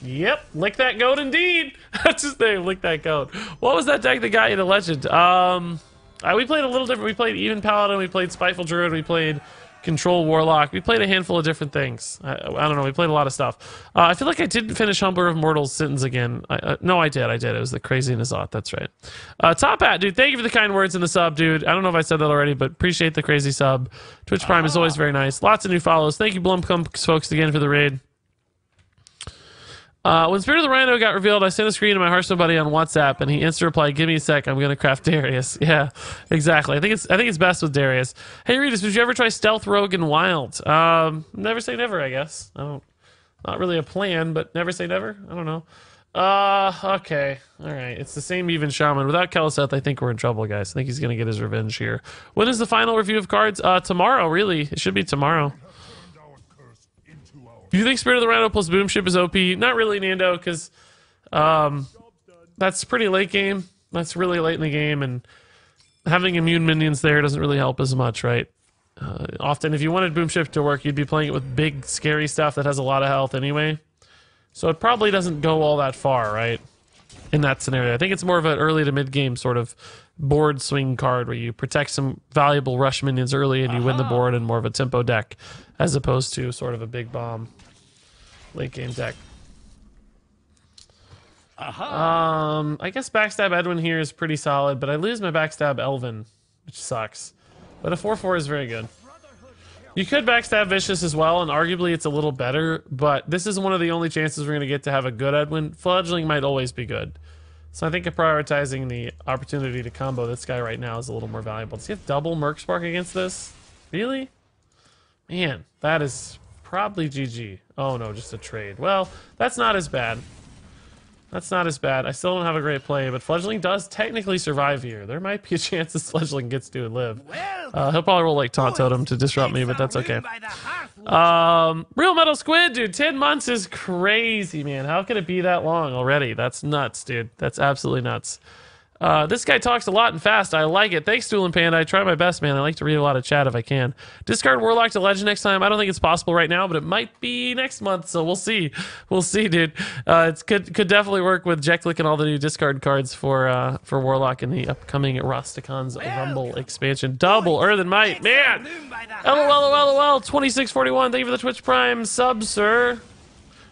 Yep, lick that goat indeed. That's his name, lick that goat. What was that deck that got you to legend? We played a little different. We played Even Paladin, we played Spiteful Druid, we played Control Warlock. We played a handful of different things. I don't know, we played a lot of stuff. I feel like I didn't finish Humbler of Mortals Sins again. No, I did. It was the Crazy in Azot, that's right. Top Hat, dude, thank you for the kind words in the sub, dude. I don't know if I said that already, but appreciate the crazy sub. Twitch Prime is always very nice. Lots of new follows. Thank you, Blumcomb folks, again for the raid. When Spirit of the Rhino got revealed, I sent a screen to my Hearthstone buddy on WhatsApp, and he instantly replied, "Give me a sec, I'm gonna craft Darius." Yeah, exactly. I think it's best with Darius. Hey Regis, did you ever try Stealth Rogue and Wild? Never say never, I guess. Not really a plan, but never say never. I don't know. Okay, all right. It's the same even Shaman without Keleseth. I think we're in trouble, guys. I think he's gonna get his revenge here. When is the final review of cards? Tomorrow. Really, it should be tomorrow. Do you think Spirit of the Rhino plus Boomship is OP? Not really, Nando, because that's pretty late game. That's really late in the game, and having immune minions there doesn't really help as much, right? Often, if you wanted Boomship to work, you'd be playing it with big, scary stuff that has a lot of health anyway. So it probably doesn't go all that far, right? In that scenario. I think it's more of an early to mid-game sort of board swing card where you protect some valuable rush minions early and you win the board in more of a tempo deck as opposed to sort of a big bomb late game deck. I guess Backstab Edwin here is pretty solid, but I lose my Backstab Elvin, which sucks. But a 4/4 is very good. You could Backstab Vicious as well, and arguably it's a little better, but this is one of the only chances we're going to get to have a good Edwin. Fledgling might always be good. So I think prioritizing the opportunity to combo this guy right now is a little more valuable. Does he have double Merc Spark against this? Really? Man, that is probably GG. Oh no, just a trade. Well, that's not as bad. That's not as bad. I still don't have a great play, but Fledgling does technically survive here. There might be a chance this Fledgling gets to live. He'll probably roll like Taunt Totem to disrupt me, but that's okay. Real Metal Squid, dude, 10 months is crazy, man. How could it be that long already? That's nuts, dude. That's absolutely nuts. This guy talks a lot and fast. I like it. Thanks, Stoolin Panda. I try my best, man. I like to read a lot of chat if I can. Discard Warlock to Legend next time. I don't think it's possible right now, but it might be next month, so we'll see. We'll see, dude. It could definitely work with Jeklik and all the new discard cards for Warlock in the upcoming Rosticon's Rumble expansion. Double Earthen Might, man. LOL, 2641. Thank you for the Twitch Prime sub, sir.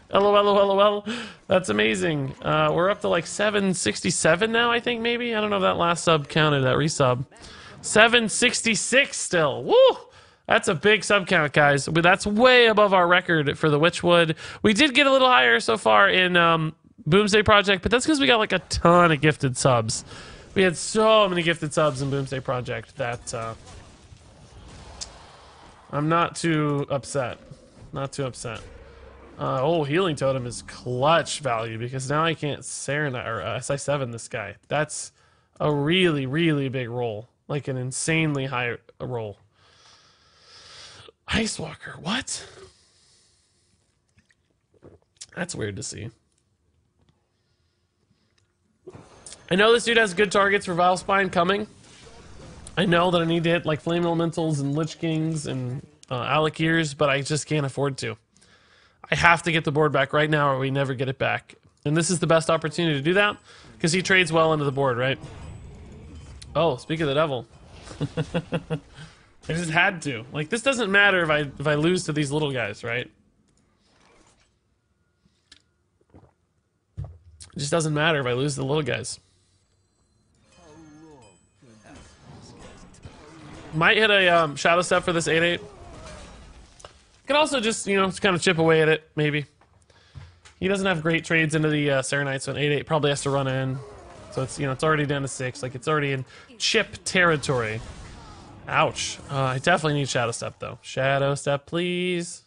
LOL. That's amazing. We're up to like 767 now, I think, maybe. I don't know if that last sub counted, that resub. 766 still. Woo! That's a big sub count, guys. But that's way above our record for the Witchwood. We did get a little higher so far in Boomsday Project, but that's because we got like a ton of gifted subs. We had so many gifted subs in Boomsday Project that I'm not too upset. Not too upset. Healing Totem is clutch value because now I can't Serenite or SI7 this guy. That's a really, really big roll. Like an insanely high roll. Ice Walker, what? That's weird to see. I know this dude has good targets for Vilespine coming. I know that I need to hit like Flame Elementals and Lich Kings and Alakirs, but I just can't afford to. I have to get the board back right now or we never get it back. And this is the best opportunity to do that because he trades well into the board, right? Oh, speak of the devil. I just had to. Like, this doesn't matter if I lose to these little guys, right? It just doesn't matter if I lose to the little guys. Might hit a Shadow Step for this 8/8. Can also just, just kind of chip away at it, maybe. He doesn't have great trades into the Serenites, so an 8/8 probably has to run in. So it's, it's already down to 6. Like, it's already in chip territory. Ouch. I definitely need Shadow Step, though. Shadow Step, please.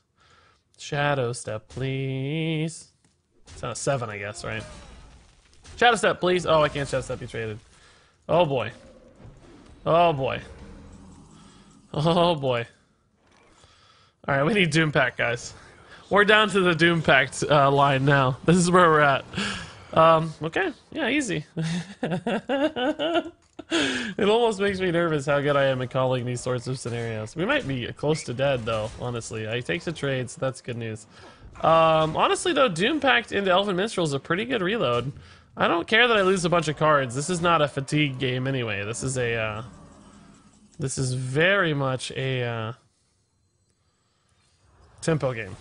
Shadow Step, please. It's on a 7, I guess, right? Shadow Step, please. Oh, I can't Shadow Step. He traded. Oh, boy. Oh, boy. Oh, boy. All right, we need Doom Pact, guys. We're down to the Doom Pact line now. This is where we're at. Okay, yeah, easy. It almost makes me nervous how good I am at calling these sorts of scenarios. We might be close to dead, though, honestly. I take the trade, so that's good news. Honestly, though, Doom Pact into Elven Minstrel is a pretty good reload. I don't care that I lose a bunch of cards. This is not a fatigue game anyway. This is a... this is very much a... tempo game.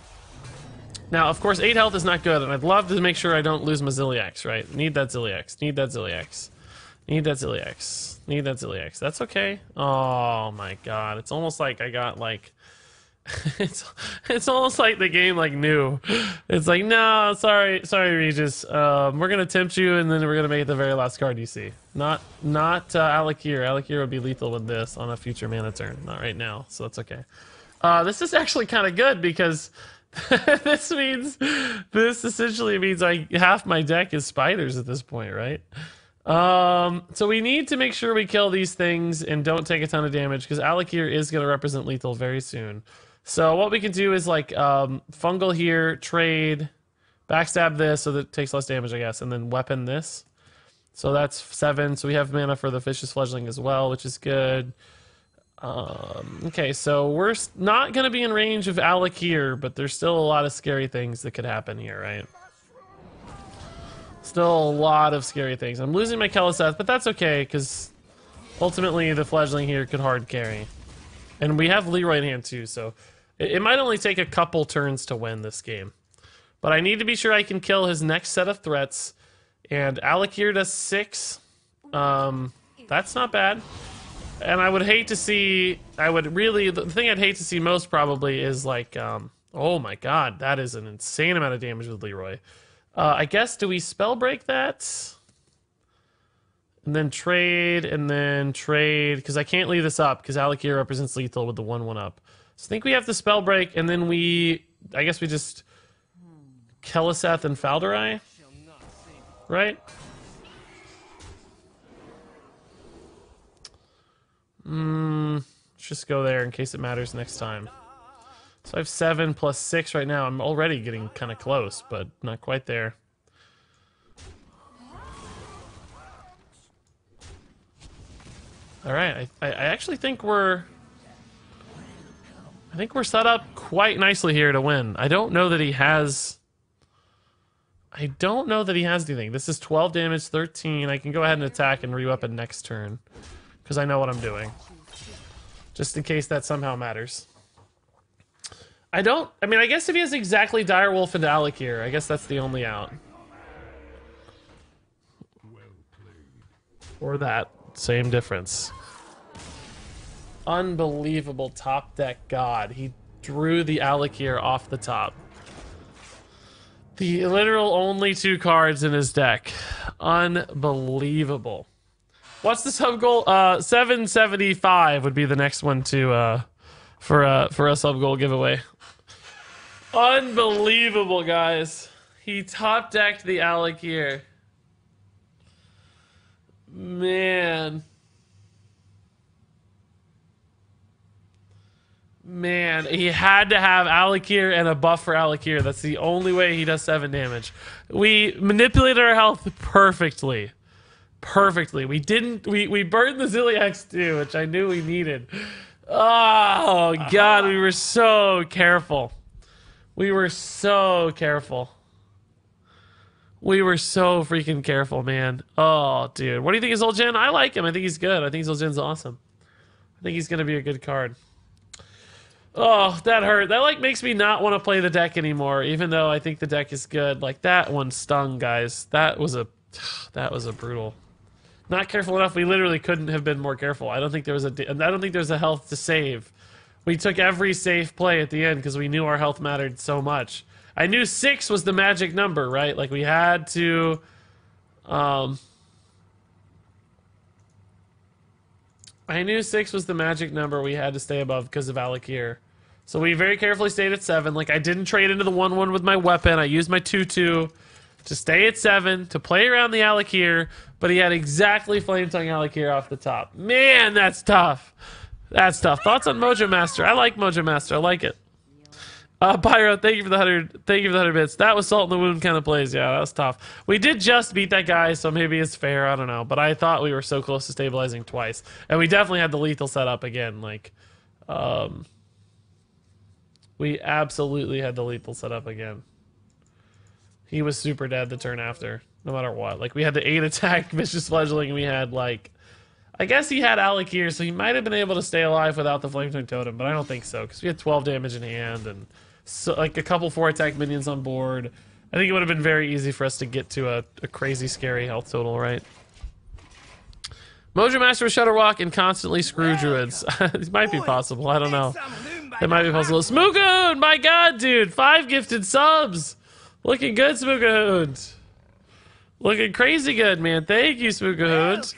Now, of course, 8 health is not good, and I'd love to make sure I don't lose my Ziliax, right? Need that Ziliax. Need that Ziliax. Need that Ziliax. Need that Ziliax. That's okay. Oh my god. It's almost like I got like... it's almost like the game like knew. It's like, no, sorry, Regis. We're gonna tempt you, and then we're gonna make it the very last card you see. Not Alakir. Alakir would be lethal with this on a future mana turn. Not right now, so that's okay. This is actually kind of good because this essentially means half my deck is spiders at this point, right? So we need to make sure we kill these things and don't take a ton of damage because Alakir is going to represent lethal very soon. So what we can do is like fungal here, trade, backstab this so that it takes less damage, I guess, and then weapon this. So that's 7. So we have mana for the Fish's Fledgling as well, which is good. Okay, so we're not going to be in range of Alakir, but there's still a lot of scary things that could happen here, right? Still a lot of scary things. I'm losing my Keleseth, but that's okay, because ultimately the Fledgling here could hard carry. And we have Leroy in hand too, so it might only take a couple turns to win this game. But I need to be sure I can kill his next set of threats. And Alakir does 6. That's not bad. And I would hate to see, the thing I'd hate to see most probably is like, oh my god, that is an insane amount of damage with Leroy. I guess, do we spell break that? And then trade, because I can't leave this up, because Alakir represents lethal with the 1/1 up. So I think we have to spell break, and then I guess we just Keleseth and Falderai, right? just go there in case it matters next time. So I have 7 plus 6 right now. I'm already getting kind of close, but not quite there. All right, I actually think we're set up quite nicely here to win. I don't know that he has anything. This is 12 damage, 13. I can go ahead and attack and re-weapon next turn because I know what I'm doing. Just in case that somehow matters. I mean, I guess if he has exactly Direwolf and Alec here, I guess that's the only out. Or that. Same difference. Unbelievable top deck god. He drew the Alec here off the top. The literal only 2 cards in his deck. Unbelievable. What's the sub goal? 775 would be the next one to for a sub goal giveaway. Unbelievable, guys. He top decked the Alec here. Man, he had to have Alakir and a buff for Alakir. That's the only way he does 7 damage. We manipulated our health perfectly. We didn't. We burned the Ziliax too, which I knew we needed. Oh god, we were so careful. We were so freaking careful, man. Oh, dude. What do you think of Zul'jin? I like him. I think he's good. I think Zul'jin's awesome. I think he's going to be a good card. Oh, that hurt. That, like, makes me not want to play the deck anymore, even though I think the deck is good. Like, that one stung, guys. That was a brutal. Not careful enough. We literally couldn't have been more careful. I don't think there was a health to save. We took every safe play at the end because we knew our health mattered so much. I knew 6 was the magic number, right? Like, we had to... I knew 6 was the magic number we had to stay above because of Alakir. So we very carefully stayed at 7. Like, I didn't trade into the 1-1 with my weapon. I used my 2-2 to stay at 7, to play around the Alakir, but he had exactly Flame Tongue Alakir off the top. Man, that's tough. That's tough. Thoughts on Mojo Master? I like Mojo Master. I like it. Pyro, thank you for the 100. Thank you for the 100 bits. That was salt in the wound kind of plays. Yeah, that was tough. We did just beat that guy, so maybe it's fair. I don't know, but I thought we were so close to stabilizing twice, and we definitely had the lethal set up again. Like, we absolutely had the lethal set up again. He was super dead the turn after, no matter what. Like, we had the 8 attack vicious fledgling, and we had like, I guess he had Alakir, so he might have been able to stay alive without the Flame Tongue Totem, but I don't think so, because we had 12 damage in hand, and so, like, a couple 4-attack minions on board. I think it would have been very easy for us to get to a crazy, scary health total, right? Mojo Master with Shutterwalk and constantly screw druids. It might be possible, I don't know. It might be possible. Smookoon! My god, dude! 5 gifted subs! Looking good, Smookoon! Looking crazy good, man. Thank you, Smookoon.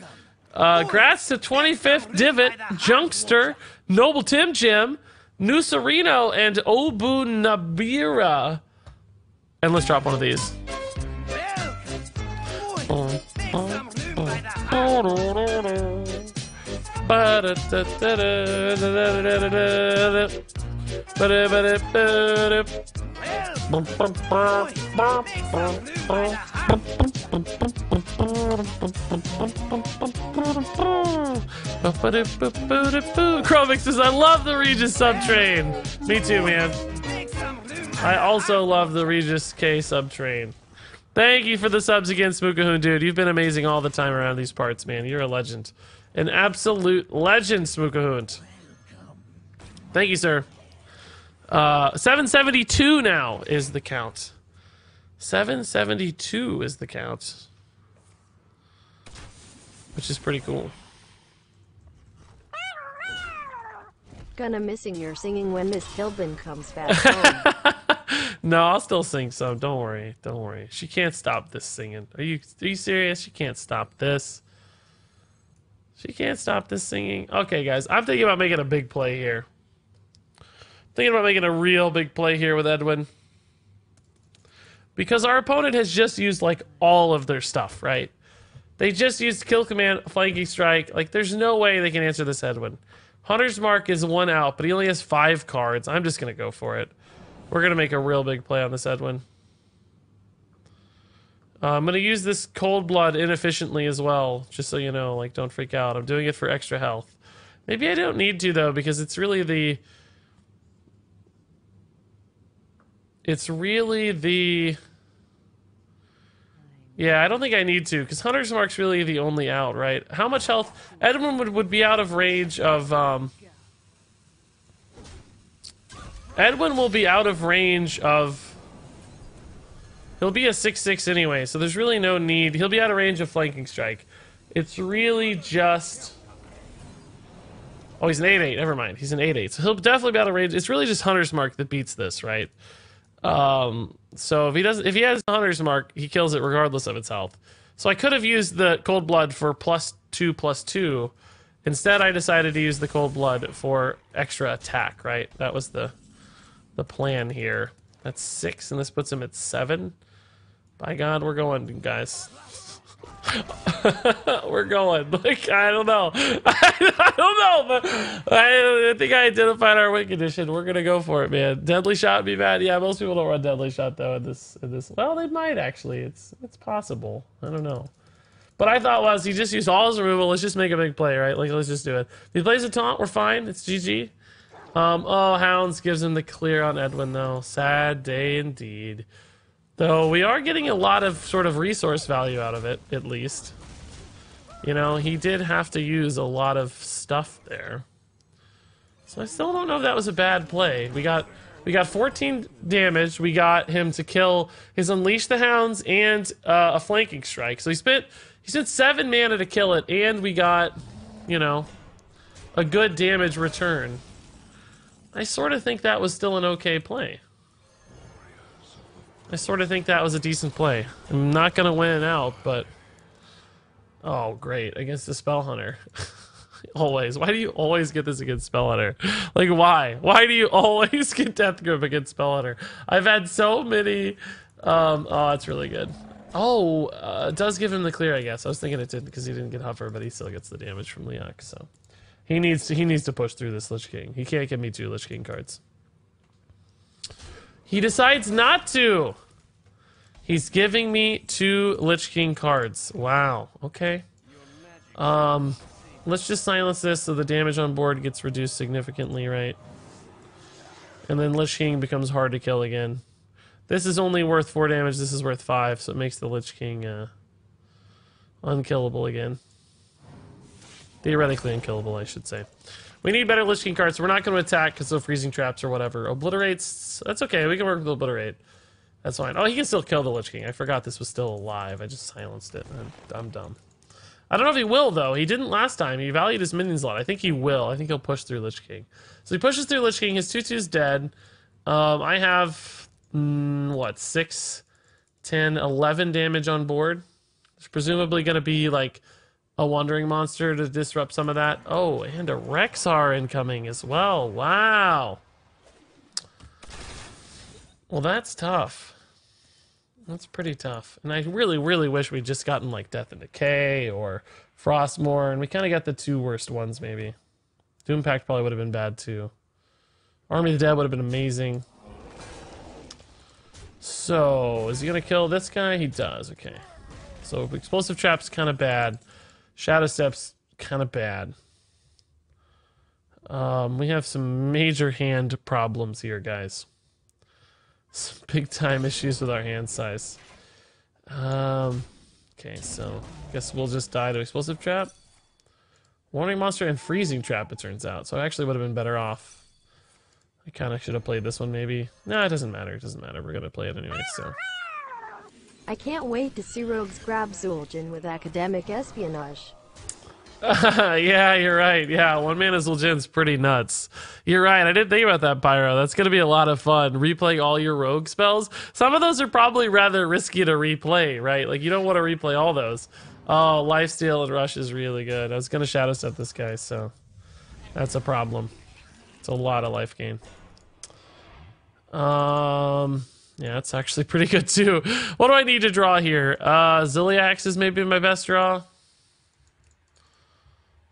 Grats to 25th Divot, Junkster, Noble Tim Jim, Nusarino, and Obu Nabira. And let's drop one of these. Chromix says, I love the Regis subtrain. Me too, man. I also love the Regis K subtrain. Thank you for the subs again, Smookahoon, dude. You've been amazing all the time around these parts, man. You're a legend. An absolute legend, Smookahoon. Thank you, sir. 772 now is the count. 772 is the count. Which is pretty cool. Gonna missing your singing when Miss Kilbin comes back home. No, I'll still sing some. Don't worry. Don't worry. She can't stop this singing. Are you serious? She can't stop this. She can't stop this singing. Okay, guys. I'm thinking about making a big play here. Thinking about making a real big play here with Edwin. Because our opponent has just used, like, all of their stuff, right? They just used Kill Command, Flanking Strike. Like, there's no way they can answer this Edwin. Hunter's Mark is 1 out, but he only has 5 cards. I'm just going to go for it. We're going to make a real big play on this Edwin. I'm going to use this Cold Blood inefficiently as well, just so you know, like, don't freak out. I'm doing it for extra health. Maybe I don't need to, though, because it's really the... Yeah, I don't think I need to, because Hunter's Mark's really the only out, right? How much health? Edwin would be out of range of, Edwin will be out of range of... He'll be a 6/6 anyway, so there's really no need. He'll be out of range of Flanking Strike. It's really just... Oh, he's an 8/8. Never mind. He's an 8/8. So he'll definitely be out of range. It's really just Hunter's Mark that beats this, right? So if he has Hunter's Mark, he kills it regardless of its health. So I could have used the Cold Blood for +2/+2. Instead, I decided to use the Cold Blood for extra attack, right? That was the plan here. That's 6, and this puts him at 7. By God, we're going, guys. We're going. Like, I don't know. I don't know, but I think I identified our win condition. We're gonna go for it, man. Deadly Shot would be bad. Yeah, most people don't run Deadly Shot though in this. Well, they might actually. It's possible. I don't know. But I thought was he just used all his removal. Let's just make a big play, right? Like, let's just do it. If he plays a taunt, we're fine. It's GG. Oh, Hounds gives him the clear on Edwin though. Sad day indeed. Though we are getting a lot of sort of resource value out of it, at least. You know, he did have to use a lot of stuff there. So I still don't know if that was a bad play. We got 14 damage. We got him to kill his Unleash the Hounds and a Flanking Strike. So he spent 7 mana to kill it, and we got, you know, a good damage return. I sort of think that was still an okay play. I sort of think that was a decent play. I'm not going to win out, but... Oh, great. Against the Spell Hunter. Always. Why do you always get this against Spell Hunter? Like, why? Why do you always get Death Grip against Spell Hunter? I've had so many... oh, that's really good. Oh, it does give him the clear, I guess. I was thinking it did because he didn't get Huffer, but he still gets the damage from Leok, so... He needs to push through this Lich King. He can't give me 2 Lich King cards. He decides not to. He's giving me 2 Lich King cards. Wow. Okay. Let's just silence this so the damage on board gets reduced significantly, right? And then Lich King becomes hard to kill again. This is only worth 4 damage. This is worth 5, so it makes the Lich King unkillable again. Theoretically unkillable, I should say. We need better Lich King cards, so we're not going to attack because of freezing traps or whatever. Obliterates, that's okay. We can work with Obliterate. That's fine. Oh, he can still kill the Lich King. I forgot this was still alive. I just silenced it. I'm dumb. I don't know if he will, though. He didn't last time. He valued his minions a lot. I think he will. I think he'll push through Lich King. So he pushes through Lich King. His 2/2's dead. I have, what, 6, 10, 11 damage on board. There's presumably going to be, like, a Wandering Monster to disrupt some of that. Oh, and a Rexar incoming as well. Wow. Well, that's tough. That's pretty tough. And I really, really wish we'd just gotten, like, Death and Decay or Frostmourne. We kind of got the 2 worst ones, maybe. Doom Pact probably would have been bad, too. Army of the Dead would have been amazing. So, is he going to kill this guy? He does, okay. So, Explosive Trap's kind of bad. Shadow Step's kind of bad. We have some major hand problems here, guys. Some big time issues with our hand size. Okay, so guess we'll just die to Explosive Trap. Warning Monster and Freezing Trap, it turns out. So I actually would have been better off. I kind of should have played this one, maybe. No, it doesn't matter. It doesn't matter. We're going to play it anyway, so... I can't wait to see Rogues grab Zul'jin with academic espionage. Yeah, you're right. Yeah, 1-mana Zul'jin's pretty nuts. You're right. I didn't think about that, Pyro. That's going to be a lot of fun. Replaying all your rogue spells. Some of those are probably rather risky to replay, right? Like, you don't want to replay all those. Oh, Lifesteal and Rush is really good. I was going to Shadow Step this guy, so that's a problem. It's a lot of life gain. Yeah, it's actually pretty good too. What do I need to draw here? Ziliax is maybe my best draw.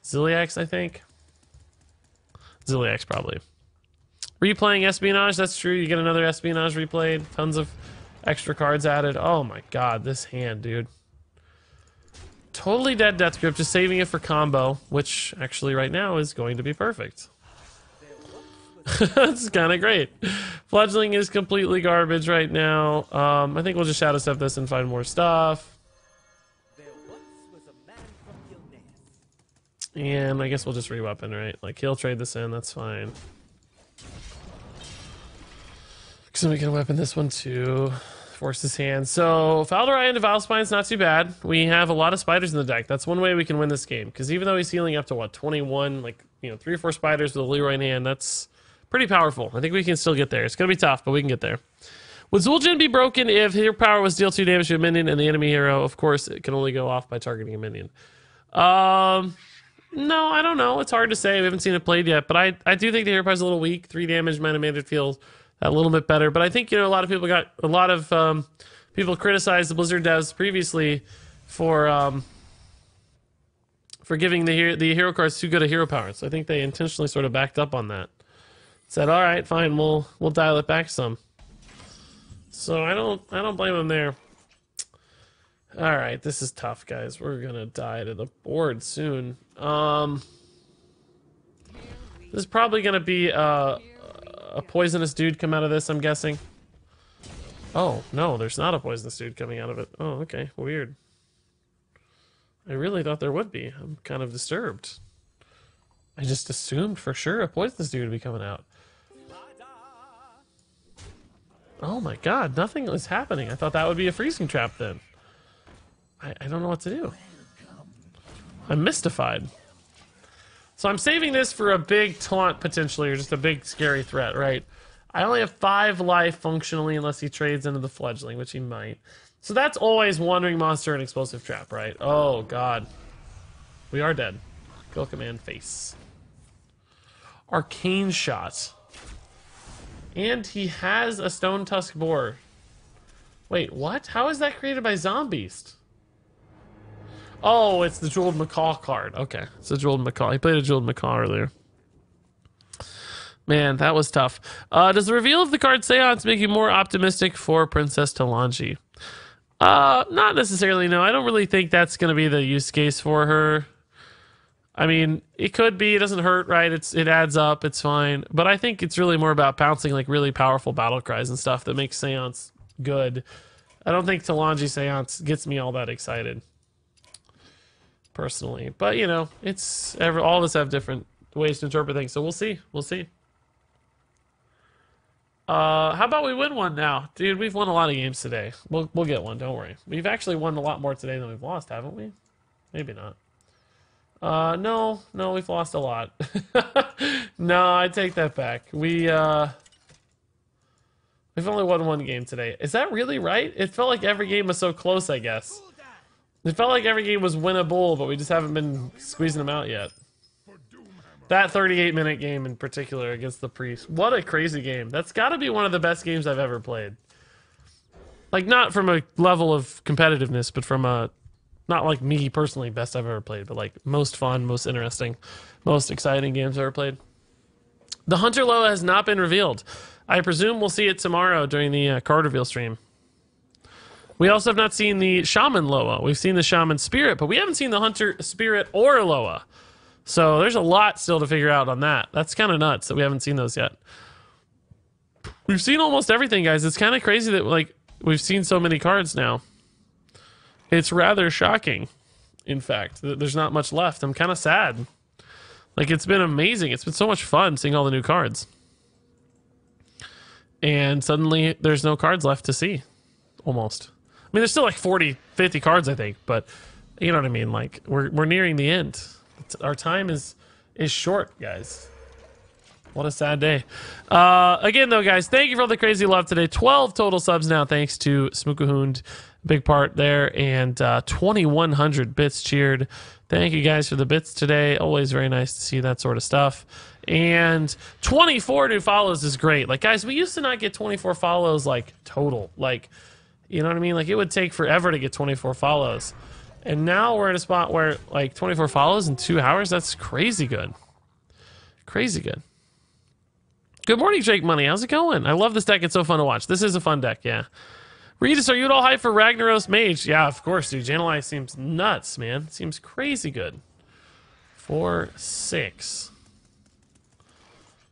Ziliax, I think. Ziliax probably. Replaying Espionage, that's true. You get another Espionage replayed. Tons of extra cards added. Oh my god, this hand, dude. Totally dead Death Grip, just saving it for combo, which actually right now is going to be perfect. That's kind of great. Fledgling is completely garbage right now. I think we'll just Shadow Step this and find more stuff. And I guess we'll just re-weapon, right? Like, he'll trade this in, that's fine. So we can weapon this one too. Force his hand. So, Falderai into Valspine's not too bad. We have a lot of spiders in the deck. That's one way we can win this game. Because even though he's healing up to, what, 21, like, 3 or 4 spiders with a Leroy in hand, that's pretty powerful. I think we can still get there. It's going to be tough, but we can get there. Would Zul'jin be broken if hero power was deal 2 damage to a minion and the enemy hero, of course, it can only go off by targeting a minion? No, I don't know. It's hard to say. We haven't seen it played yet, but I do think the hero power is a little weak. 3 damage might have made it feel a little bit better, but I think, a lot of people criticized the Blizzard devs previously for giving the hero cards too good a hero power. So I think they intentionally sort of backed up on that. Said, all right, fine, we'll dial it back some. So I don't blame them there. All right, this is tough, guys. We're gonna die to the board soon. This is probably gonna be a poisonous dude come out of this, I'm guessing. Oh no, there's not a poisonous dude coming out of it. Oh, okay, weird. I really thought there would be. I'm kind of disturbed. I just assumed for sure a poisonous dude would be coming out. Oh my god, nothing is happening. I thought that would be a freezing trap then. I don't know what to do. I'm mystified. So I'm saving this for a big taunt potentially, or just a big scary threat, right? I only have 5 life functionally unless he trades into the Fledgling, which he might. So that's always Wandering Monster and Explosive Trap, right? Oh god. We are dead. Kill command face. Arcane Shot. And he has a Stone Tusk Boar. Wait, what? How is that created by Zombeast? Oh, it's the Jeweled Macaw card. Okay, it's a Jeweled Macaw. He played a Jeweled Macaw earlier. Man, that was tough. Does the reveal of the card Seance make you more optimistic for Princess Talanji? Not necessarily, no. I don't really think that's going to be the use case for her. I mean, it could be. It doesn't hurt, right? It adds up. It's fine. But I think it's really more about pouncing like really powerful battle cries and stuff that makes Seance good. I don't think Talanji Seance gets me all that excited, personally. But, it's all of us have different ways to interpret things, so we'll see. We'll see. How about we win one now? Dude, we've won a lot of games today. We'll get one, don't worry. We've actually won a lot more today than we've lost, haven't we? Maybe not. No, we've lost a lot. No, I take that back. We've only won 1 game today. Is that really right? It felt like every game was so close, I guess. It felt like every game was winnable, but we just haven't been squeezing them out yet. That 38-minute game in particular against the Priest. What a crazy game. That's got to be one of the best games I've ever played. Like, not from a level of competitiveness, but from a... Not like me personally, best I've ever played, but like most fun, most interesting, most exciting games I've ever played. The Hunter Loa has not been revealed. I presume we'll see it tomorrow during the card reveal stream. We also have not seen the Shaman Loa. We've seen the Shaman Spirit, but we haven't seen the Hunter Spirit or Loa. So there's a lot still to figure out on that. That's kind of nuts that we haven't seen those yet. We've seen almost everything, guys. It's kind of crazy that like we've seen so many cards now. It's rather shocking, in fact, that there's not much left. I'm kind of sad. Like, it's been amazing. It's been so much fun seeing all the new cards. And suddenly, there's no cards left to see. Almost. I mean, there's still like 40, 50 cards, I think. But, you know what I mean? Like, we're nearing the end. Our time is short, guys. What a sad day. Again, though, guys, thank you for all the crazy love today. 12 total subs now, thanks to Smookahoond. Big part there, and 2,100 bits cheered. Thank you guys for the bits today. Always very nice to see that sort of stuff. And 24 new follows is great. Like, guys, we used to not get 24 follows, like, total. Like, you know what I mean? Like, it would take forever to get 24 follows. And now we're at a spot where, like, 24 follows in 2 hours, that's crazy good. Crazy good. Good morning, Drake Money. How's it going? I love this deck. It's so fun to watch. This is a fun deck, yeah. Regis, are you at all hyped for Ragnaros Mage? Yeah, of course, dude. Janelai seems nuts, man. Seems crazy good. 4/6.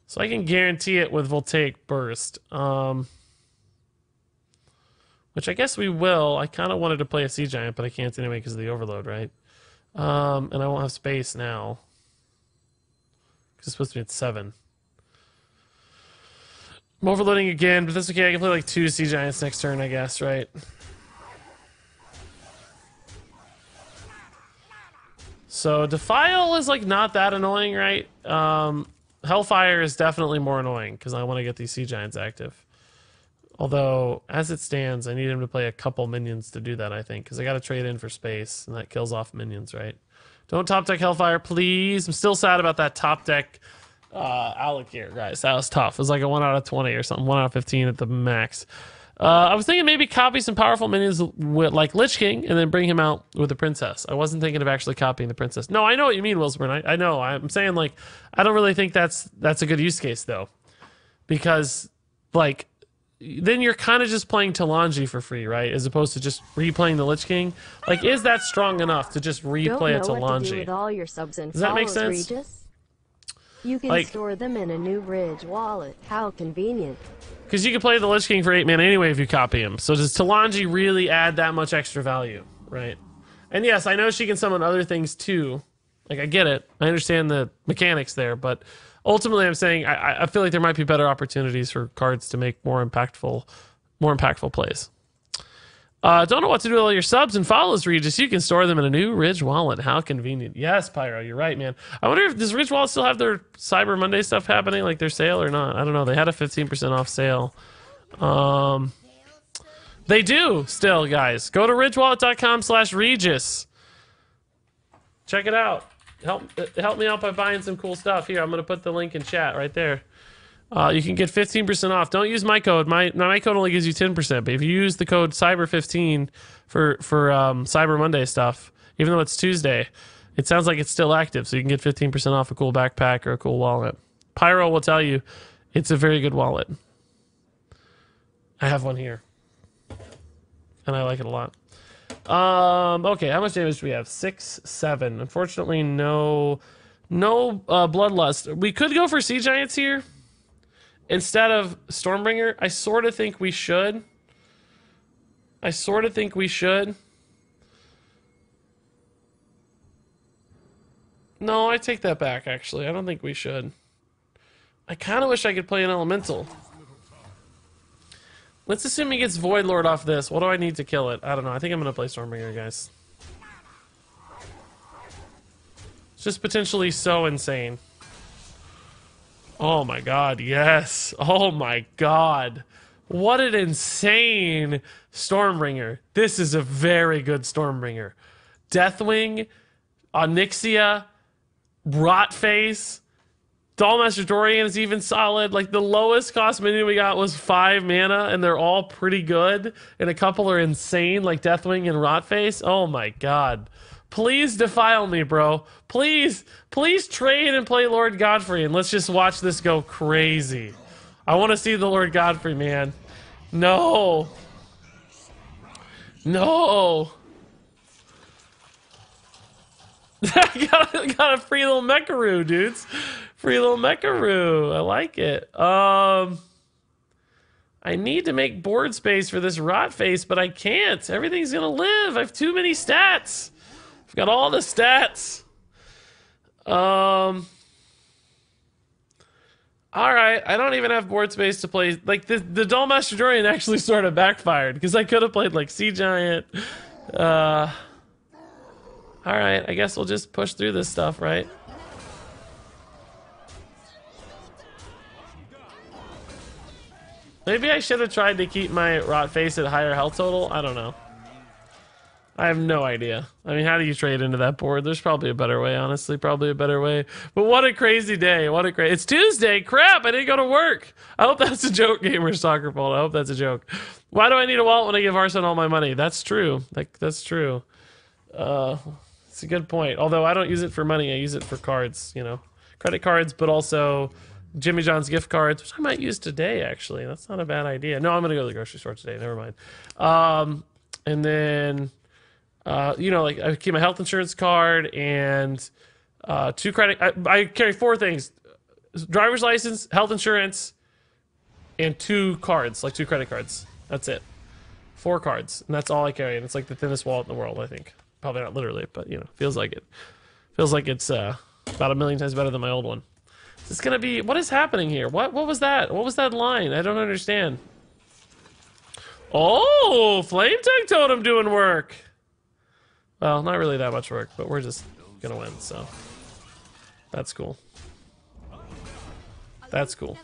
So I can guarantee it with Voltaic Burst. Which I guess we will. I kind of wanted to play a Sea Giant, but I can't anyway because of the overload, right? And I won't have space now. Because it's supposed to be at 7. I'm overloading again, but that's okay. I can play like 2 Sea Giants next turn, I guess, right? So Defile is like not that annoying, right? Hellfire is definitely more annoying because I want to get these Sea Giants active. Although, as it stands, I need him to play a couple minions to do that, I think, because I got to trade in for space, and that kills off minions, right? Don't top deck Hellfire, please. I'm still sad about that top deck Alec here, guys. That was tough. It was like a 1 out of 20 or something, 1 out of 15 at the max. I was thinking maybe copy some powerful minions with like Lich King and then bring him out with the Princess. I wasn't thinking of actually copying the Princess. No, I know what you mean, Wilsburn. I know. I'm saying like I don't really think that's a good use case though, because like then you're kind of just playing Talanji for free, right? As opposed to just replaying the Lich King. Like, is that strong enough to just replay a Talanji? Don't know what to do with all your subs and Does that make follows, sense? Regis? You can Like- store them in a new Ridge wallet. How convenient. Because you can play the Lich King for 8 mana anyway if you copy him. So does Talanji really add that much extra value, right? And yes, I know she can summon other things too. Like, I get it. I understand the mechanics there, but ultimately I'm saying I feel like there might be better opportunities for cards to make more impactful plays. Don't know what to do with all your subs and follows, Regis. You can store them in a new Ridge wallet. How convenient. Yes, Pyro, you're right, man. I wonder if does Ridge wallet still have their Cyber Monday stuff happening, like their sale or not? I don't know. They had a 15% off sale. They do still, guys. Go to ridgewallet.com/Regis. Check it out. Help me out by buying some cool stuff. Here, I'm going to put the link in chat right there. You can get 15% off. Don't use my code. My code only gives you 10%. But if you use the code Cyber15 for Cyber Monday stuff, even though it's Tuesday, it sounds like it's still active. So you can get 15% off a cool backpack or a cool wallet. Pyro will tell you it's a very good wallet. I have one here, and I like it a lot. Okay, how much damage do we have? 6, 7. Unfortunately, no Bloodlust. We could go for Sea Giants here instead of Stormbringer. I sort of think we should. No, I take that back, actually. I don't think we should. I kind of wish I could play an Elemental. Let's assume he gets Void Lord off this. What do I need to kill it? I don't know. I think I'm going to play Stormbringer, guys. It's just potentially so insane. Oh my god, yes. Oh my god. What an insane Stormbringer. This is a very good Stormbringer. Deathwing, Onyxia, Rotface, Dollmaster Dorian is even solid. Like, the lowest cost minion we got was 5 mana, and they're all pretty good. And a couple are insane, like Deathwing and Rotface. Oh my god. Please defile me, bro. Please trade and play Lord Godfrey, and let's just watch this go crazy. I want to see the Lord Godfrey, man. No. got a free little Mecharoo, dudes. Free little Mecharoo. I like it. I need to make board space for this Rotface, but I can't. Everything's gonna live. I have too many stats. I've got all the stats. Alright, I don't even have board space to play. Like, the Dollmaster Dorian actually sort of backfired, because I could have played, like, Sea Giant. Alright, I guess we'll just push through this stuff, right? Maybe I should have tried to keep my Rotface at higher health total. I don't know. I have no idea. I mean, how do you trade into that board? There's probably a better way, honestly. Probably a better way. But what a crazy day. It's Tuesday. Crap, I didn't go to work. I hope that's a joke, Gamer Soccer Ball. I hope that's a joke. Why do I need a wallet when I give Hearthstone all my money? That's true. That's true. It's a good point. Although I don't use it for money. I use it for cards, you know. Credit cards, but also Jimmy John's gift cards, which I might use today, actually. That's not a bad idea. No, I'm going to go to the grocery store today. Never mind. And then, like I keep my health insurance card and 2 credit. I carry 4 things: driver's license, health insurance, and 2 cards, like 2 credit cards. That's it. 4 cards, and that's all I carry. And it's like the thinnest wallet in the world, I think. Probably not literally, but feels like it. Feels like it's about 1,000,000 times better than my old one. It's gonna be. What is happening here? What was that? What was that line? I don't understand. Oh, Flame Tank Totem doing work. Well, not really that much work, but we're just gonna win, so that's cool. That's cool.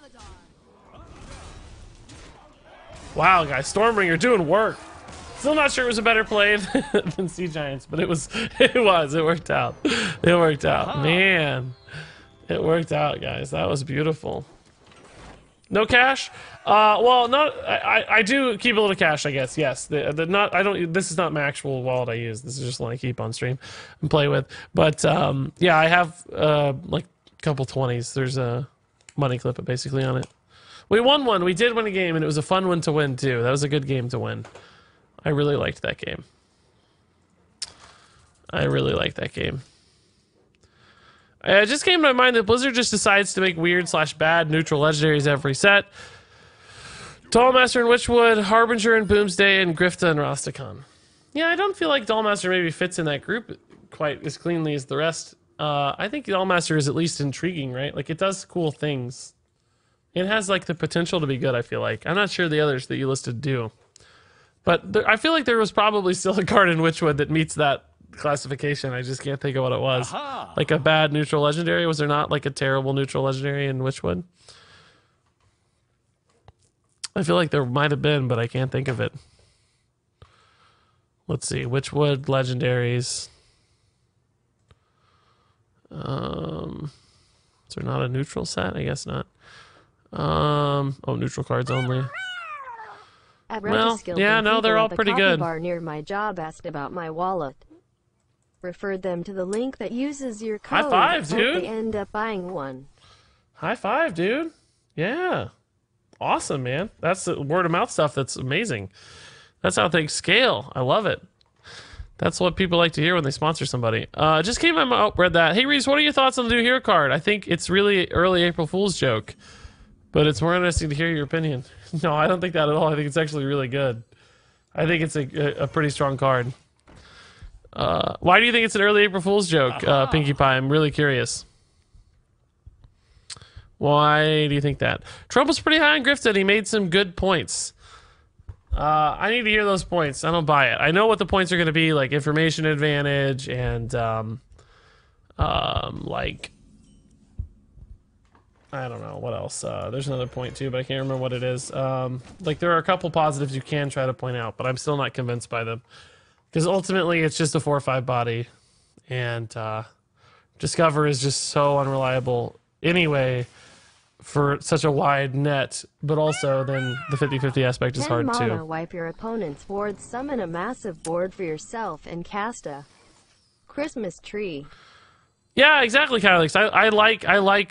Wow, guys, Stormbringer doing work. Still not sure it was a better play than Sea Giants, but it was. It worked out. It worked out. Man, it worked out, guys. That was beautiful. No cash? Well, not. I do keep a little cash, I guess. Yes. I don't. This is not my actual wallet I use. This is just one I keep on stream and play with. But yeah, I have like a couple 20s. There's a money clip basically on it. We won one. We did win a game, and it was a fun one to win too. That was a good game to win. I really liked that game. I really liked that game. It just came to my mind that Blizzard just decides to make weird / bad neutral legendaries every set. Dollmaster and Witchwood, Harbinger and Boomsday, and Grifta and Rastakhan. Yeah, I don't feel like Dollmaster maybe fits in that group quite as cleanly as the rest. I think Dollmaster is at least intriguing, right? Like, it does cool things. It has, like, the potential to be good, I feel like. I'm not sure the others that you listed do. But I feel like there was probably still a card in Witchwood that meets that classification. I just can't think of what it was. Aha. Like a bad neutral legendary? Was there not like a terrible neutral legendary in Witchwood? I feel like there might have been, but I can't think of it. Let's see. Witchwood legendaries. Is there not a neutral set? I guess not. Oh, neutral cards only. At Well, Regis yeah, no, they're all pretty good. Bar near my job asked about my wallet. Referred them to the link that uses your code. High five, Hope dude. They end up buying one. High five, dude. Yeah. Awesome, man. That's the word of mouth stuff that's amazing. That's how things scale. I love it. That's what people like to hear when they sponsor somebody. Just came out, read that. Hey, Regis, what are your thoughts on the new hero card? I think it's really early April Fool's joke, but it's more interesting to hear your opinion. No, I don't think that at all. I think it's actually really good. I think it's a pretty strong card. Why do you think it's an early April Fool's joke, Pinkie Pie? I'm really curious. Why do you think that? Trump was pretty high on Grifted. He made some good points. I need to hear those points. I don't buy it. I know what the points are going to be, like information advantage and like I don't know what else. There's another point too, but I can't remember what it is. Like there are a couple positives you can try to point out, but I'm still not convinced by them because ultimately it's just a 4 or 5 body, and Discover is just so unreliable anyway for such a wide net, but also then the 50-50 aspect is hard mana, too. Wipe your opponent's board, summon a massive board for yourself, and cast a Christmas tree. Yeah, exactly, Kylix. I like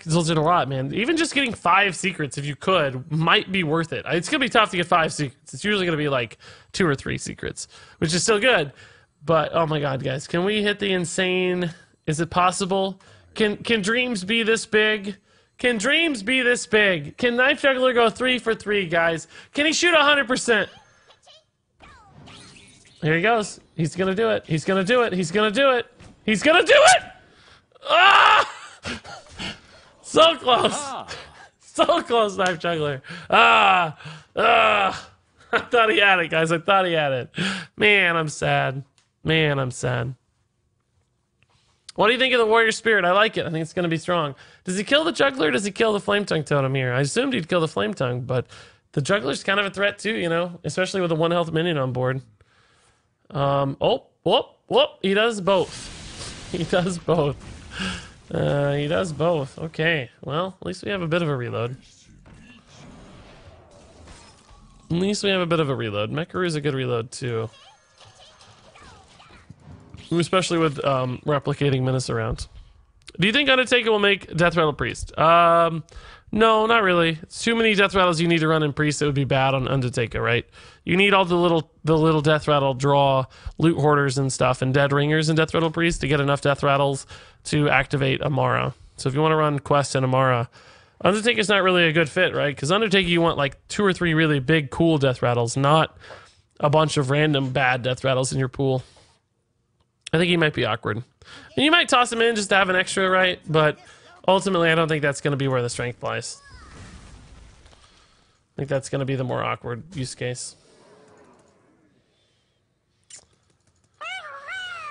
Zildjian a lot, man. Even just getting 5 secrets, if you could, might be worth it. It's gonna be tough to get 5 secrets. It's usually gonna be like 2 or 3 secrets, which is still good. But oh my god, guys, can we hit the insane? Is it possible? Can dreams be this big? Can dreams be this big? Can Knife Juggler go 3 for 3, guys? Can he shoot 100%? Here he goes. He's gonna do it. He's gonna do it. He's gonna do it. He's gonna do it! Ah! So close. So close, Knife Juggler. I thought he had it, guys. I thought he had it. Man, I'm sad. Man, I'm sad. What do you think of the Warrior Spirit? I like it. I think it's going to be strong. Does he kill the Juggler or does he kill the Flame Tongue Totem here? I assumed he'd kill the Flame Tongue, but the Juggler's kind of a threat too, you know, especially with a 1 health minion on board. He does both. He does both. He does both. Okay, well, at least we have a bit of a reload. At least we have a bit of a reload. Mekaru's a good reload too. Especially with replicating Menace around. Do you think Undertaker will make Death Rattle Priest? No, No, not really. It's too many death rattles you need to run in priest. It would be bad on Undertaker, right? You need all the little death rattle draw loot hoarders and stuff and dead ringers and death rattle priest to get enough death rattles to activate Amara. So if you want to run quest and Amara, Undertaker's not really a good fit, right? Because Undertaker you want like 2 or 3 really big cool death rattles, not a bunch of random bad death rattles in your pool. I think he might be awkward. And you might toss him in just to have an extra, right? But ultimately, I don't think that's going to be where the strength lies. I think that's going to be the more awkward use case.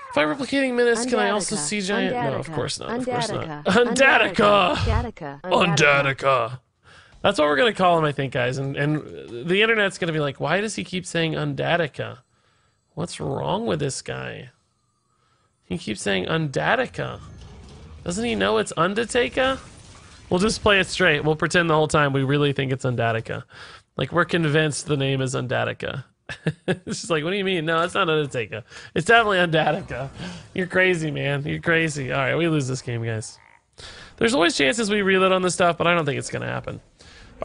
If I'm replicating Menace, can I also see Giant? No, of course not. Of course not. Undatica. That's what we're going to call him, I think, guys. And the internet's going to be like, why does he keep saying Undatica? What's wrong with this guy? He keeps saying Undatica. Doesn't he know it's Undertaker? We'll just play it straight. We'll pretend the whole time we really think it's Undatica. Like, we're convinced the name is Undatica. It's just like, what do you mean? No, it's not Undertaker. It's definitely Undatica. You're crazy, man. You're crazy. All right, we lose this game, guys. There's always chances we reload on this stuff, but I don't think it's going to happen.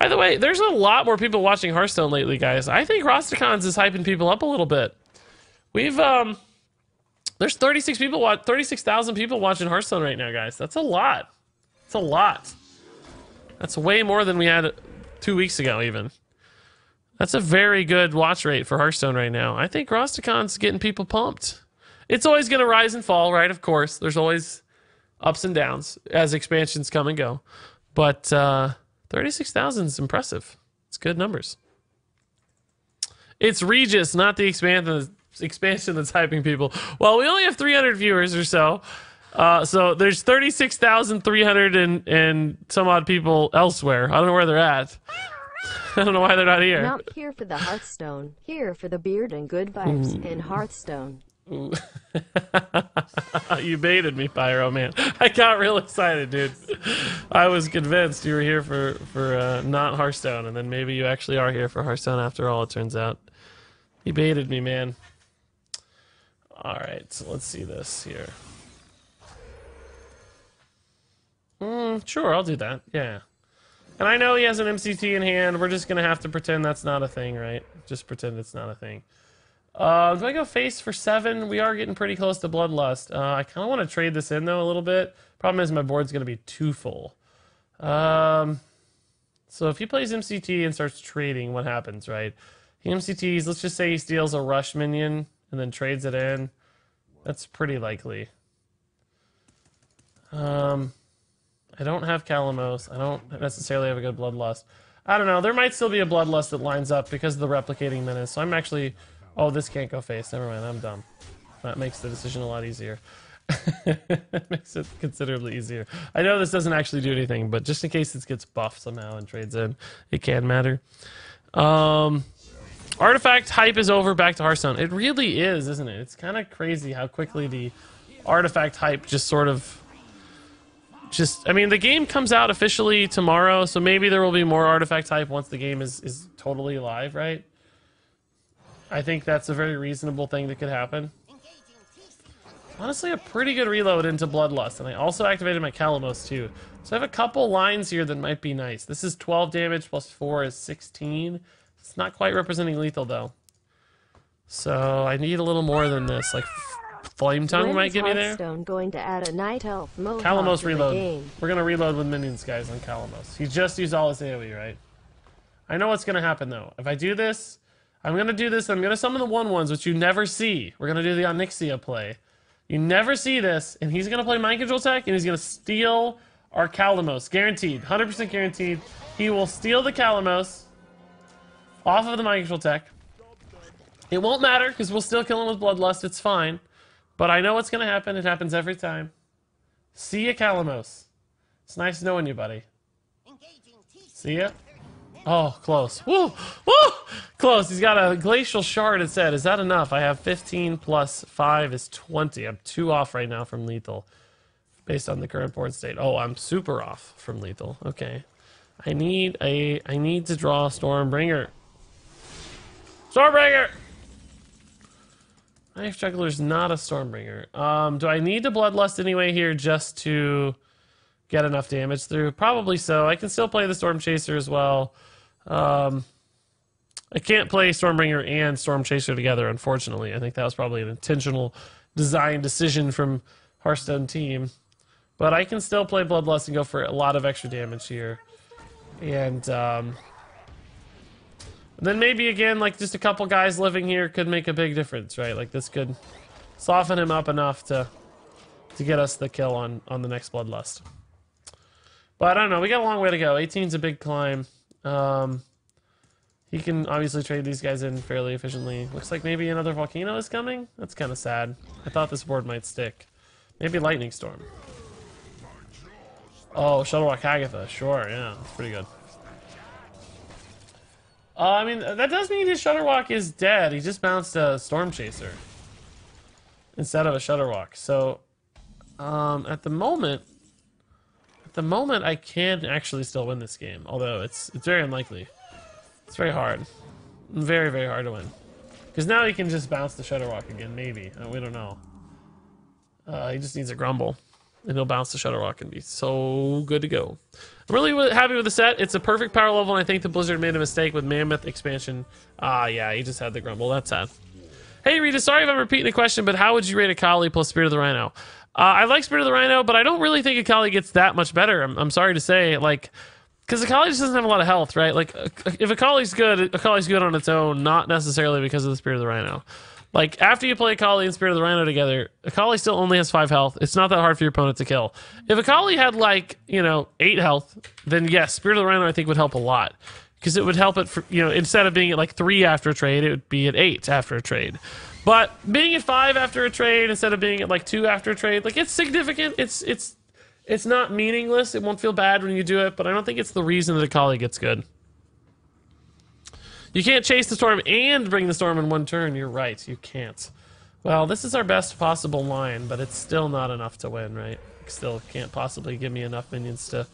By the way, there's a lot more people watching Hearthstone lately, guys. I think Rosticons is hyping people up a little bit. We've, there's 36,000 people watching Hearthstone right now, guys. That's a lot. It's a lot. That's way more than we had 2 weeks ago, even. That's a very good watch rate for Hearthstone right now. I think Rosticon's getting people pumped. It's always going to rise and fall, right? Of course. There's always ups and downs as expansions come and go. But 36,000 is impressive. It's good numbers. It's Regis, not the expansion that's hyping people. Well, we only have 300 viewers or so. So there's 36,300 and some odd people elsewhere. I don't know where they're at. I don't know why they're not here. Not here for the Hearthstone. Here for the beard and good vibes in Hearthstone. You baited me, Pyro, man. I got real excited, dude. I was convinced you were here for not Hearthstone, and then maybe you actually are here for Hearthstone after all, it turns out. You baited me, man. Alright, so let's see this here. Sure, I'll do that. Yeah. And I know he has an MCT in hand. We're just going to have to pretend that's not a thing, right? Just pretend it's not a thing. Do I go face for 7? We are getting pretty close to Bloodlust. I kind of want to trade this in, though, a little bit. Problem is my board's going to be too full. So if he plays MCT and starts trading, what happens, right? He MCTs, let's just say he steals a rush minion and then trades it in. That's pretty likely. I don't have Calamos. I don't necessarily have a good Bloodlust. I don't know. There might still be a Bloodlust that lines up because of the replicating menace. So I'm actually... Oh, this can't go face. Never mind. I'm dumb. That makes the decision a lot easier. It makes it considerably easier. I know this doesn't actually do anything, but just in case this gets buffed somehow and trades in, it can matter. Artifact hype is over. Back to Hearthstone. It really is, isn't it? It's kind of crazy how quickly the artifact hype just sort of... I mean, the game comes out officially tomorrow, so maybe there will be more artifact hype once the game is totally live, right? I think that's a very reasonable thing that could happen. Honestly, a pretty good reload into Bloodlust, and I also activated my Calamos too. So I have a couple lines here that might be nice. This is 12 damage plus 4 is 16. It's not quite representing lethal, though. So I need a little more than this, like... Flame Tongue might get me there. Going to add a night elf Calamos reload. We're gonna reload with minions, guys, on Calamos. He just used all his AoE, right? I know what's gonna happen though. If I do this, I'm gonna summon the 1/1s, which you never see. We're gonna do the Onyxia play. You never see this, and he's gonna play Mind Control Tech, and he's gonna steal our Calamos. Guaranteed. 100% guaranteed. He will steal the Calamos off of the Mind Control Tech. It won't matter, because we'll still kill him with Bloodlust. It's fine. But I know what's going to happen. It happens every time. See ya, Calamos. It's nice knowing you, buddy. See ya. Oh, close. Woo! Woo! Close. He's got a Glacial Shard instead. Is that enough? I have 15 plus 5 is 20. I'm 2 off right now from lethal. Based on the current board state. Oh, I'm super off from lethal. Okay. I need to draw Stormbringer. Stormbringer! Knife Juggler's not a Stormbringer. Do I need to Bloodlust anyway here just to get enough damage through? Probably so. I can still play the Storm Chaser as well. I can't play Stormbringer and Storm Chaser together, unfortunately. I think that was probably an intentional design decision from Hearthstone team. But I can still play Bloodlust and go for a lot of extra damage here. And then maybe again, like just a couple guys living here could make a big difference, right? Like this could soften him up enough to get us the kill on the next Bloodlust. But I don't know, we got a long way to go. 18's a big climb. He can obviously trade these guys in fairly efficiently. Looks like maybe another Volcano is coming. That's kind of sad. I thought this board might stick. Maybe Lightning Storm. Oh, Shuttlewalk Hagatha. Sure, yeah, that's pretty good. I mean, that does mean his Shutterwalk is dead. He just bounced a Storm Chaser instead of a Shutterwalk. So, at the moment, I can actually still win this game. Although it's very unlikely. It's very hard. Very, very hard to win. Because now he can just bounce the Shutterwalk again, maybe. We don't know. He just needs a Grumble. And he'll bounce the Shutterwalk and be so good to go. I'm really happy with the set. It's a perfect power level, and I think the Blizzard made a mistake with Mammoth expansion. Yeah, he just had the Grumble. That's sad. Hey, Rita, sorry if I'm repeating the question, but how would you rate Akali plus Spirit of the Rhino? I like Spirit of the Rhino, but I don't really think Akali gets that much better. I'm sorry to say, like, because Akali just doesn't have a lot of health, right? Like, if Akali's good on its own, not necessarily because of the Spirit of the Rhino. Like, after you play Akali and Spirit of the Rhino together, Akali still only has 5 health. It's not that hard for your opponent to kill. If Akali had, like, 8 health, then yes, Spirit of the Rhino I think would help a lot. Because it would help it, for, instead of being at, like, 3 after a trade, it would be at 8 after a trade. But being at 5 after a trade instead of being at, like, 2 after a trade, like, it's significant. It's not meaningless. It won't feel bad when you do it, but I don't think it's the reason that Akali gets good. You can't chase the storm and bring the storm in one turn. You're right. You can't. Well, this is our best possible line, but it's still not enough to win, right? Still can't possibly give me enough minions to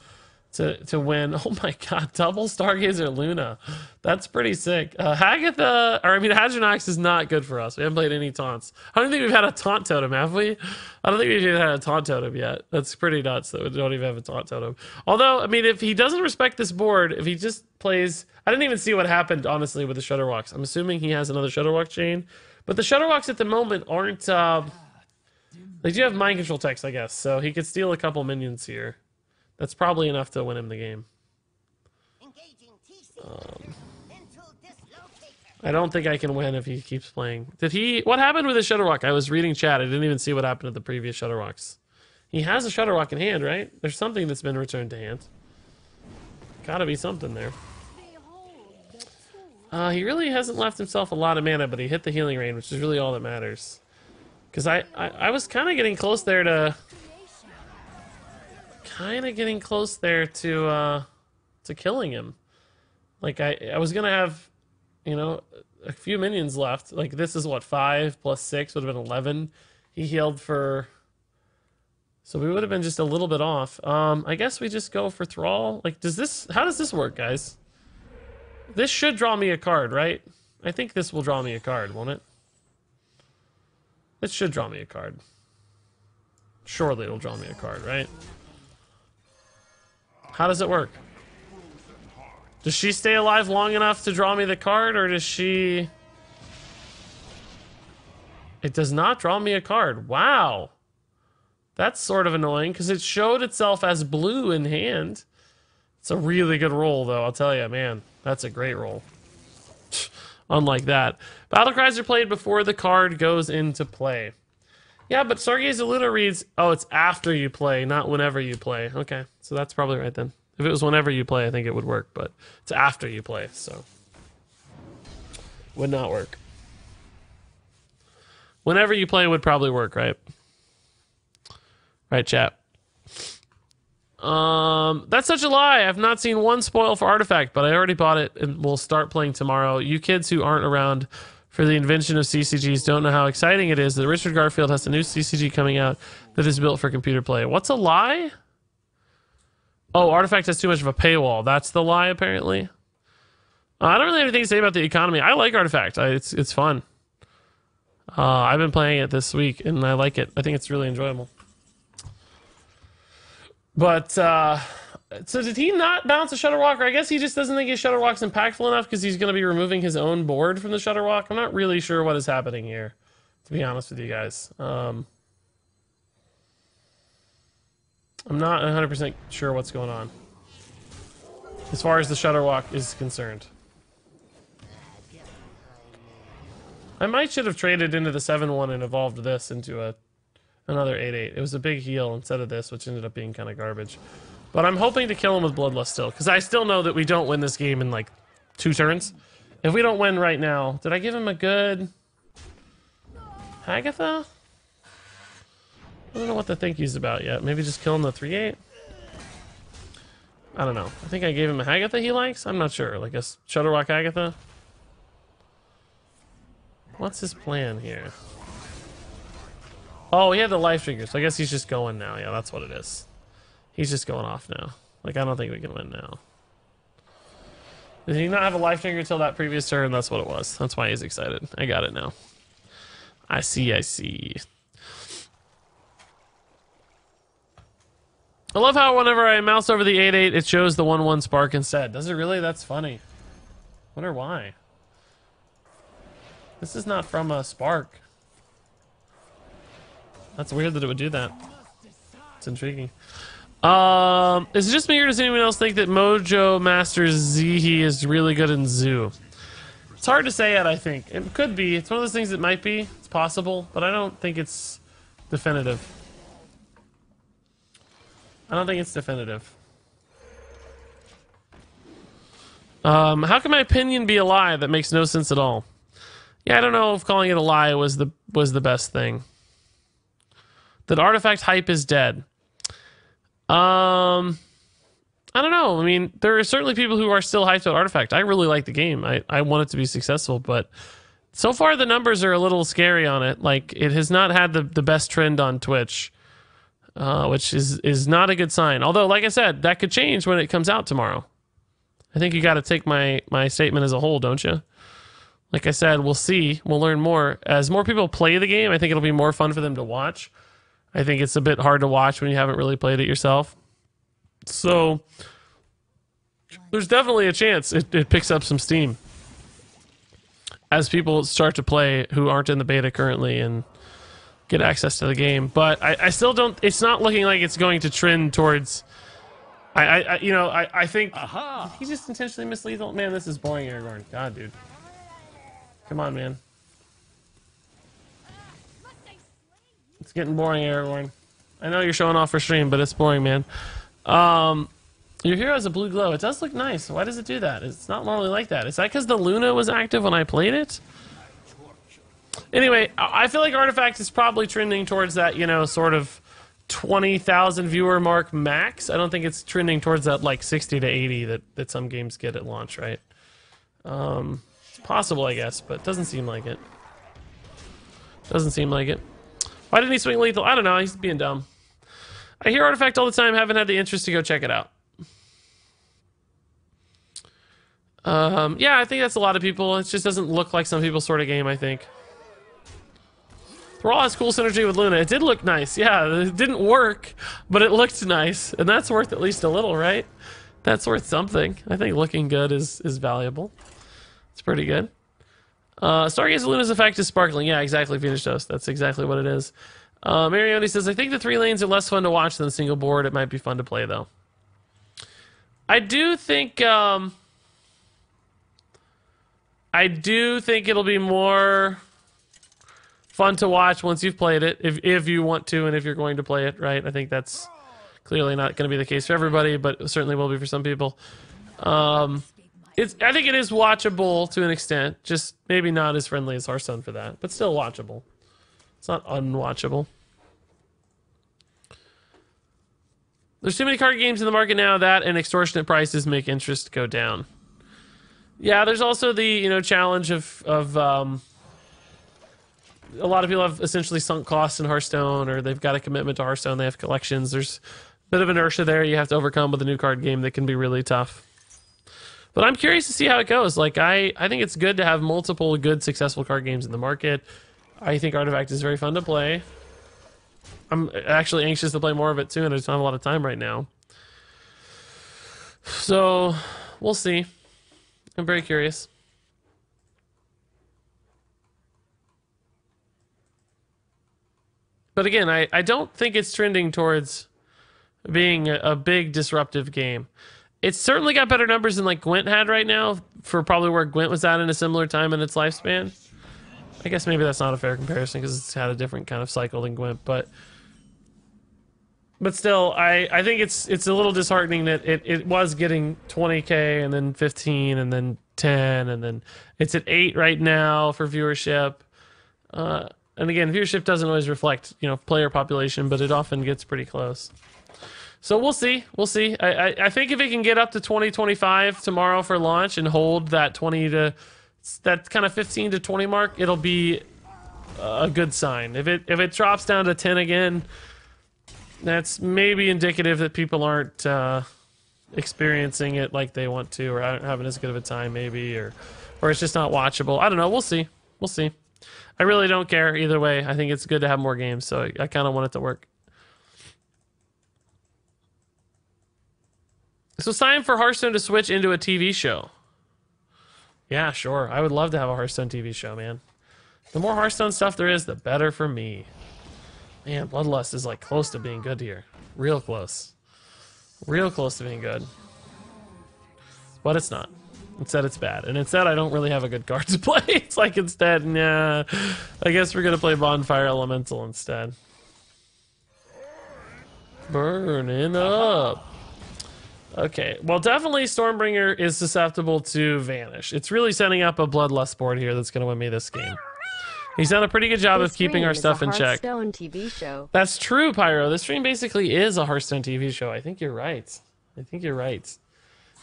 win. Oh my god, double Stargazer Luna. That's pretty sick. Hadronox is not good for us. We haven't played any taunts. I don't think we've had a taunt totem, have we? I don't think we've even had a taunt totem yet. That's pretty nuts that we don't even have a taunt totem. Although, I mean, if he doesn't respect this board, if he just plays... I didn't even see what happened, honestly, with the Shutterwalks. I'm assuming he has another Shutterwalk chain. But the Shutterwalks at the moment aren't... they do have mind control text, I guess. So he could steal a couple minions here. That's probably enough to win him the game. I don't think I can win if he keeps playing. What happened with his Shutterwalk? I was reading chat. I didn't even see what happened to the previous Shutterwalks. He has a Shutterwalk in hand, right? There's something that's been returned to hand. Gotta be something there. He really hasn't left himself a lot of mana, but he hit the healing rain, which is really all that matters. Because I was kind of getting close there to... to killing him. Like, I was gonna have, a few minions left. Like, this is what, 5 plus 6 would have been 11. He healed for... So we would have been just a little bit off. I guess we just go for Thrall. Like, how does this work, guys? This should draw me a card, right? I think this will draw me a card, won't it? This should draw me a card. Surely it'll draw me a card, right? How does it work? Does she stay alive long enough to draw me the card, or does she... It does not draw me a card. Wow. That's sort of annoying, because it showed itself as blue in hand. It's a really good roll, though, I'll tell you, man. That's a great roll. Unlike that. Battle cries are played before the card goes into play. Yeah, but Stargazer Luna reads, oh, it's after you play, not whenever you play. Okay, so that's probably right then. If it was whenever you play, I think it would work, but it's after you play, so. Would not work. Whenever you play would probably work, right? Right, chat. That's such a lie. I've not seen one spoil for Artifact, but I already bought it and we'll start playing tomorrow. You kids who aren't around for the invention of CCGs don't know how exciting it is that Richard Garfield has a new CCG coming out that is built for computer play. What's a lie? Oh, Artifact has too much of a paywall. That's the lie, apparently. I don't really have anything to say about the economy. I like Artifact. It's fun. I've been playing it this week, and I like it. I think it's really enjoyable. But, so did he not bounce a Shutterwalker? I guess he just doesn't think his Shutterwalk's impactful enough because he's going to be removing his own board from the Shutterwalk. I'm not really sure what is happening here, to be honest with you guys. I'm not 100% sure what's going on as far as the Shutterwalk is concerned. I might should have traded into the 7-1 and evolved this into another 8-8. It was a big heal instead of this, which ended up being kind of garbage. But I'm hoping to kill him with Bloodlust still, because I still know that we don't win this game in like 2 turns. If we don't win right now, did I give him a good Hagatha? I don't know what to think he's about yet. Maybe just kill him the 3-8? I don't know. I think I gave him a Hagatha he likes? I'm not sure. Like a Shutterwalk Hagatha? What's his plan here? Oh, he had the life trigger, so I guess he's just going now. Yeah, that's what it is. He's just going off now. Like, I don't think we can win now. Did he not have a life trigger until that previous turn? That's what it was. That's why he's excited. I got it now. I see, I see. I love how whenever I mouse over the 8-8, it shows the 1-1 spark instead. Does it really? That's funny. Wonder why. This is not from a spark. That's weird that it would do that. It's intriguing. Is it just me or does anyone else think that Mojo Master Zihi is really good in Zoo? It's hard to say yet, I think. It could be. It's one of those things that might be. It's possible, but I don't think it's definitive. I don't think it's definitive. How can my opinion be a lie that makes no sense at all? Yeah, I don't know if calling it a lie was the best thing. That artifact hype is dead. I don't know. I mean, there are certainly people who are still hyped about Artifact. I really like the game. I want it to be successful, but so far the numbers are a little scary on it. Like, it has not had the best trend on Twitch, which is not a good sign. Although, like I said, that could change when it comes out tomorrow. I think you got to take my statement as a whole, don't you? Like I said, we'll see. We'll learn more. As more people play the game, I think it'll be more fun for them to watch. I think it's a bit hard to watch when you haven't really played it yourself. So there's definitely a chance it picks up some steam as people start to play who aren't in the beta currently and get access to the game. But I still don't. It's not looking like it's going to trend towards. I think he just intentionally mislethal. Man, this is boring, Aragorn. God, dude. Come on, man. It's getting boring, Aragorn. I know you're showing off for stream, but it's boring, man. Your hero has a blue glow. It does look nice. Why does it do that? It's not normally like that. Is that because the Luna was active when I played it? Anyway, I feel like Artifact is probably trending towards that, sort of 20,000 viewer mark max. I don't think it's trending towards that, like, 60 to 80 that some games get at launch, right? It's possible, I guess, but it doesn't seem like it. Doesn't seem like it. Why didn't he swing lethal? I don't know. He's being dumb. I hear Artifact all the time. Haven't had the interest to go check it out. Yeah, I think that's a lot of people. It just doesn't look like some people's sort of game, I think. Thrall has cool synergy with Luna. It did look nice. Yeah, it didn't work, but it looked nice. And that's worth at least a little, right? That's worth something. I think looking good is valuable. It's pretty good. Stargaze Luna's effect is sparkling. Yeah, exactly, Phoenix Toast. That's exactly what it is. Marioni says, I think the 3 lanes are less fun to watch than the single board. It might be fun to play, though. I do think it'll be more fun to watch once you've played it, if you want to and if you're going to play it, right? I think that's clearly not going to be the case for everybody, but it certainly will be for some people. I think it is watchable to an extent, just maybe not as friendly as Hearthstone for that, but still watchable. It's not unwatchable. There's too many card games in the market now that and extortionate prices make interest go down. Yeah, there's also the challenge of a lot of people have essentially sunk costs in Hearthstone, or they've got a commitment to Hearthstone. They have collections. There's a bit of inertia there you have to overcome with a new card game that can be really tough. But I'm curious to see how it goes. Like I think it's good to have multiple good, successful card games in the market. I think Artifact is very fun to play. I'm actually anxious to play more of it too, and I just don't have a lot of time right now. So we'll see. I'm very curious. But again, I don't think it's trending towards being a big disruptive game. It's certainly got better numbers than like Gwent had right now for probably where Gwent was at in a similar time in its lifespan. I guess maybe that's not a fair comparison because it's had a different kind of cycle than Gwent, but still, I think it's a little disheartening that it was getting 20K and then 15 and then 10 and then it's at 8 right now for viewership. And again, viewership doesn't always reflect, player population, but it often gets pretty close. So we'll see. We'll see. I think if it can get up to 2025 tomorrow for launch and hold that that kind of 15 to 20 mark, it'll be a good sign. If it drops down to 10 again, that's maybe indicative that people aren't experiencing it like they want to, or aren't having as good of a time, maybe, or it's just not watchable. I don't know. We'll see. We'll see. I really don't care either way. I think it's good to have more games, so I kind of want it to work. So it's time for Hearthstone to switch into a TV show. Yeah, sure. I would love to have a Hearthstone TV show, man. The more Hearthstone stuff there is, the better for me. Man, Bloodlust is like close to being good here. Real close. Real close to being good. But it's not. Instead, it's bad. And instead, I don't really have a good card to play. It's like instead, nah. I guess we're going to play Bonfire Elemental instead. Burning up. Okay, well, definitely Stormbringer is susceptible to Vanish. It's really setting up a Bloodlust board here that's going to win me this game. He's done a pretty good job of keeping our stuff in check. Hearthstone TV show. That's true, Pyro. This stream basically is a Hearthstone TV show. I think you're right.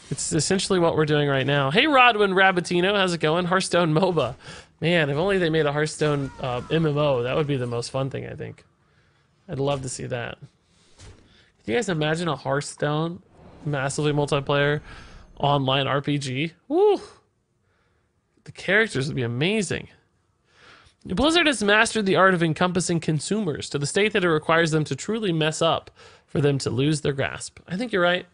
It's essentially what we're doing right now. Hey, Rodwin Rabatino, how's it going? Hearthstone MOBA. Man, if only they made a Hearthstone MMO, that would be the most fun thing, I think. I'd love to see that. Can you guys imagine a Hearthstone massively multiplayer online RPG? Woo! The characters would be amazing. Blizzard has mastered the art of encompassing consumers to the state that it requires them to truly mess up for them to lose their grasp. I think you're right.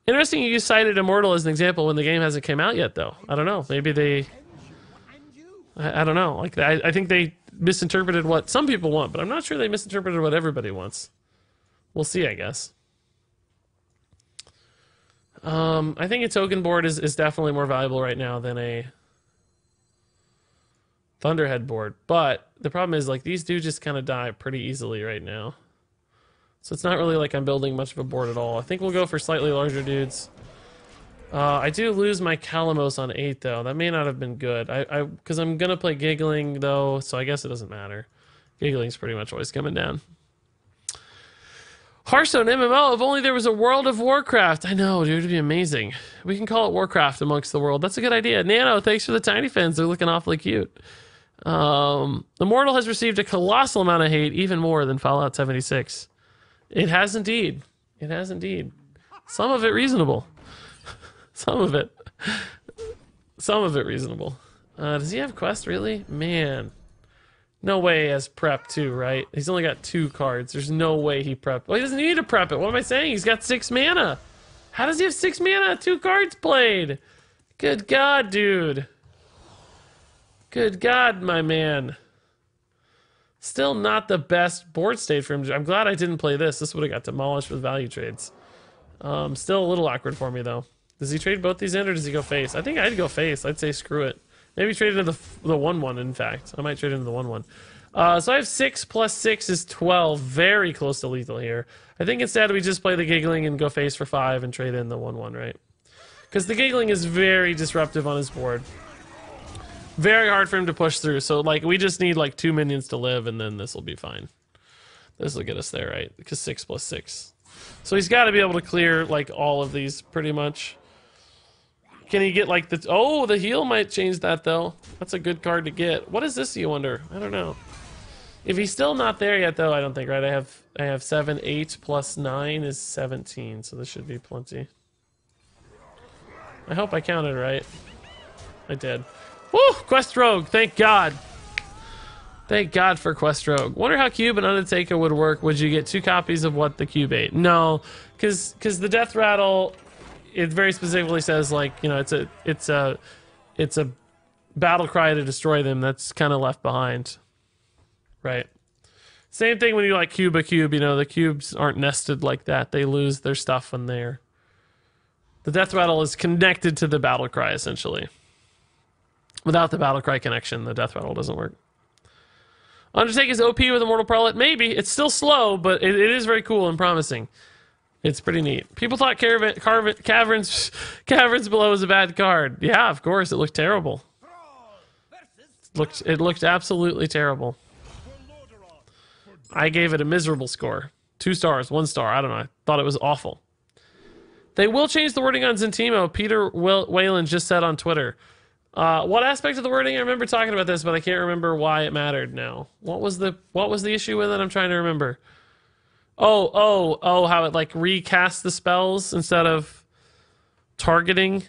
Interesting you cited Immortal as an example when the game hasn't come out yet, though. I don't know. Maybe they... I don't know. Like I think they misinterpreted what some people want, but I'm not sure they misinterpreted what everybody wants. We'll see, I guess. I think a token board is definitely more valuable right now than a Thunderhead board. But the problem is, like, these do just kind of die pretty easily right now. So it's not really like I'm building much of a board at all. I think we'll go for slightly larger dudes. I do lose my Calamos on 8, though. That may not have been good. Because I'm going to play Giggling, though, so I guess it doesn't matter. Giggling's pretty much always coming down. Hearthstone MMO, if only there was a World of Warcraft. I know, dude, it'd be amazing. We can call it Warcraft amongst the world. That's a good idea. Nano, thanks for the tiny fins. They're looking awfully cute. Immortal has received a colossal amount of hate, even more than Fallout 76. It has indeed. It has indeed. Some of it reasonable. Some of it reasonable. Does he have quest, really? Man. No way he has prep too, right? He's only got 2 cards. There's no way he prepped. Well, he doesn't need to prep it. What am I saying? He's got 6 mana. How does he have 6 mana? 2 cards played. Good God, dude. Good God, my man. Still not the best board state for him. I'm glad I didn't play this. This would have got demolished with value trades. Still a little awkward for me, though. Does he trade both these in, or does he go face? I think I'd go face. I'd say screw it. Maybe trade into the 1-1, in fact. I might trade into the 1-1. So I have 6 plus 6 is 12. Very close to lethal here. I think instead we just play the Giggling and go face for 5 and trade in the 1-1, right? Because the Giggling is very disruptive on his board. Very hard for him to push through. So, like, we just need, like, 2 minions to live, and then this will be fine. This will get us there, right? Because 6 plus 6. So he's got to be able to clear, like, all of these pretty much. Can he get, like, the... Oh, the heal might change that, though. That's a good card to get. What is this, you wonder? I don't know. If he's still not there yet, though, I don't think, right? I have 7, 8 plus 9 is 17, so this should be plenty. I hope I counted right. I did. Woo! Quest Rogue, thank God. Thank God for Quest Rogue. Wonder how Cube and Undertaker would work. Would you get 2 copies of what the Cube ate? No, because the Death Rattle... it very specifically says like, you know, it's a battle cry to destroy them that's kind of left behind, right? Same thing when you like cube a cube, you know, the cubes aren't nested like that. They lose their stuff when they're... The death rattle is connected to the battle cry, essentially. Without the battle cry connection, the death rattle doesn't work. Undertake is OP with Immortal Prelate. Maybe. It's still slow, but it is very cool and promising. It's pretty neat. People thought Caverns Below was a bad card. Yeah, of course. It looked terrible. It looked absolutely terrible. I gave it a miserable score. 2 stars, 1 star. I don't know. I thought it was awful. They will change the wording on Zentimo. Peter Whalen just said on Twitter. What aspect of the wording? I remember talking about this, but I can't remember why it mattered now. What was the issue with it? I'm trying to remember. Oh, how it like recast the spells instead of targeting.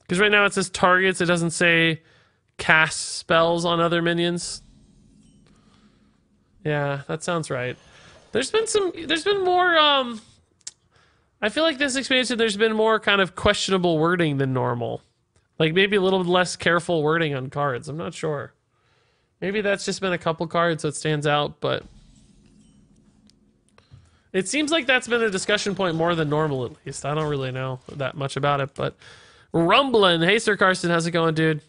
Because right now it says targets, it doesn't say cast spells on other minions. Yeah, that sounds right. There's been more, I feel like this expansion, there's been more kind of questionable wording than normal. Like maybe a little less careful wording on cards. I'm not sure. Maybe that's just been a couple cards so it stands out, but it seems like that's been a discussion point more than normal, at least. I don't really know that much about it, but rumbling. Hey, Sir Karsten, how's it going, dude?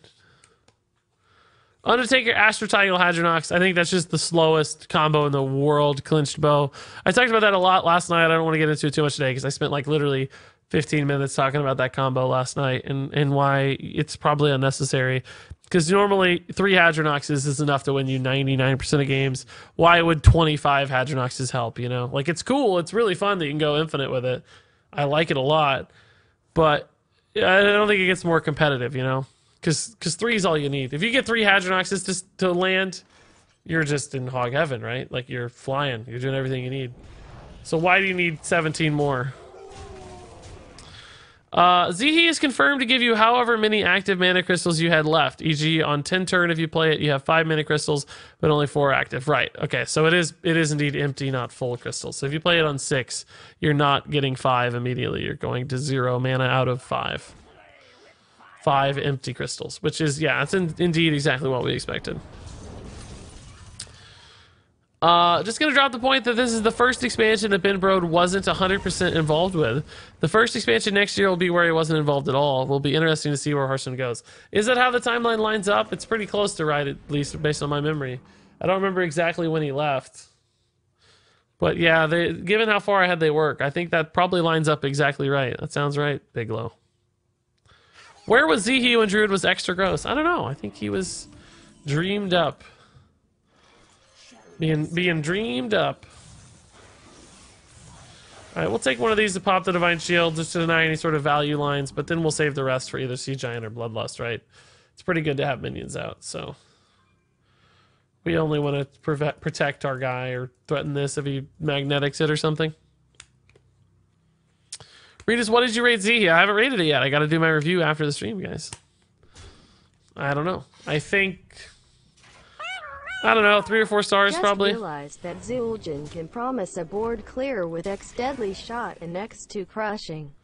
Undertaker, Astrotigle, Hadronox. I think that's just the slowest combo in the world, clinched bow. I talked about that a lot last night. I don't want to get into it too much today because I spent like literally 15 minutes talking about that combo last night and why it's probably unnecessary. Because normally 3 Hadronoxes is enough to win you 99% of games. Why would 25 Hadronoxes help, you know? Like, it's cool. It's really fun that you can go infinite with it. I like it a lot. But I don't think it gets more competitive, you know? Because 3 is all you need. If you get 3 Hadronoxes to land, you're just in hog heaven, right? Like, you're flying. You're doing everything you need. So why do you need 17 more? Zihi is confirmed to give you however many active mana crystals you had left. E.g., on 10 turn, if you play it, you have 5 mana crystals, but only 4 active. Right. Okay, so it is indeed empty, not full crystals. So if you play it on 6, you're not getting 5 immediately. You're going to 0 mana out of 5. 5 empty crystals, which is, yeah, that's indeed exactly what we expected. Just gonna drop the point that this is the first expansion that Ben Brode wasn't 100% involved with. The first expansion next year will be where he wasn't involved at all. Will be interesting to see where Hearthstone goes. Is that how the timeline lines up? It's pretty close to right, at least based on my memory. I don't remember exactly when he left. But yeah, given how far ahead they work, I think that probably lines up exactly right. That sounds right, Bigelow. Where was Zihi when Druid was extra gross? I don't know. I think he was dreamed up. Being dreamed up. Alright, we'll take one of these to pop the Divine Shield just to deny any sort of value lines, but then we'll save the rest for either Sea Giant or Bloodlust, right? It's pretty good to have minions out, so. We only want to protect our guy or threaten this if he magnetics it or something. Regis, what did you rate Zihi? I haven't rated it yet. I got to do my review after the stream, guys. I don't know. I think... I don't know, 3 or 4 stars Just probably. realized that Zul'jin can promise a board clear with X Deadly Shot and X2 Crushing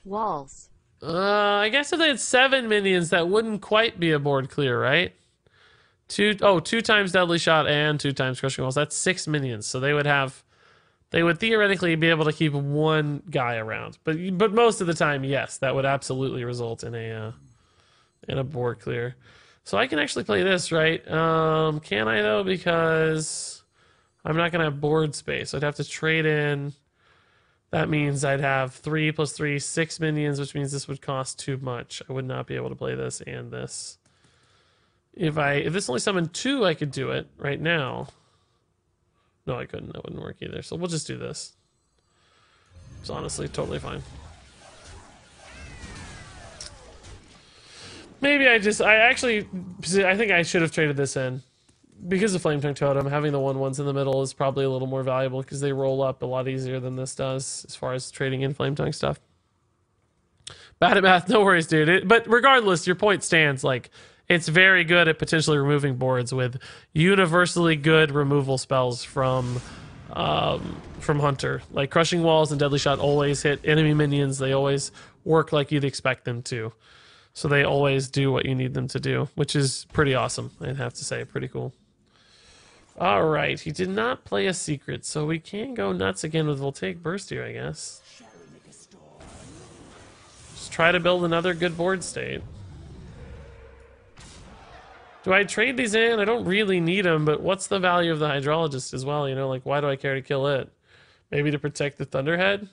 Walls. I guess if they had 7 minions, that wouldn't quite be a board clear, right? 2 times Deadly Shot and 2 times Crushing Walls. That's 6 minions, so they would theoretically be able to keep 1 guy around. But most of the time, yes, that would absolutely result in a board clear. So I can actually play this, right? Can I, though? Because I'm not going to have board space. I'd have to trade in. That means I'd have 3 plus 3, 6 minions, which means this would cost too much. I would not be able to play this and this. If this only summoned 2, I could do it right now. No, I couldn't. That wouldn't work either. So we'll just do this. It's honestly totally fine. Maybe I think I should have traded this in. Because of Flame Tongue Totem, having the 1/1s in the middle is probably a little more valuable because they roll up a lot easier than this does as far as trading in Flame Tongue stuff. Bad at math, no worries, dude. But regardless, your point stands. Like, it's very good at potentially removing boards with universally good removal spells from from Hunter. Like Crushing Walls and Deadly Shot always hit enemy minions. They always work like you'd expect them to. So they always do what you need them to do, which is pretty awesome, I'd have to say. Pretty cool. All right, he did not play a secret, so we can go nuts again with Voltaic Burst here, I guess. Just try to build another good board state. Do I trade these in? I don't really need them, but what's the value of the Hydrologist as well? You know, like, why do I care to kill it? Maybe to protect the Thunderhead?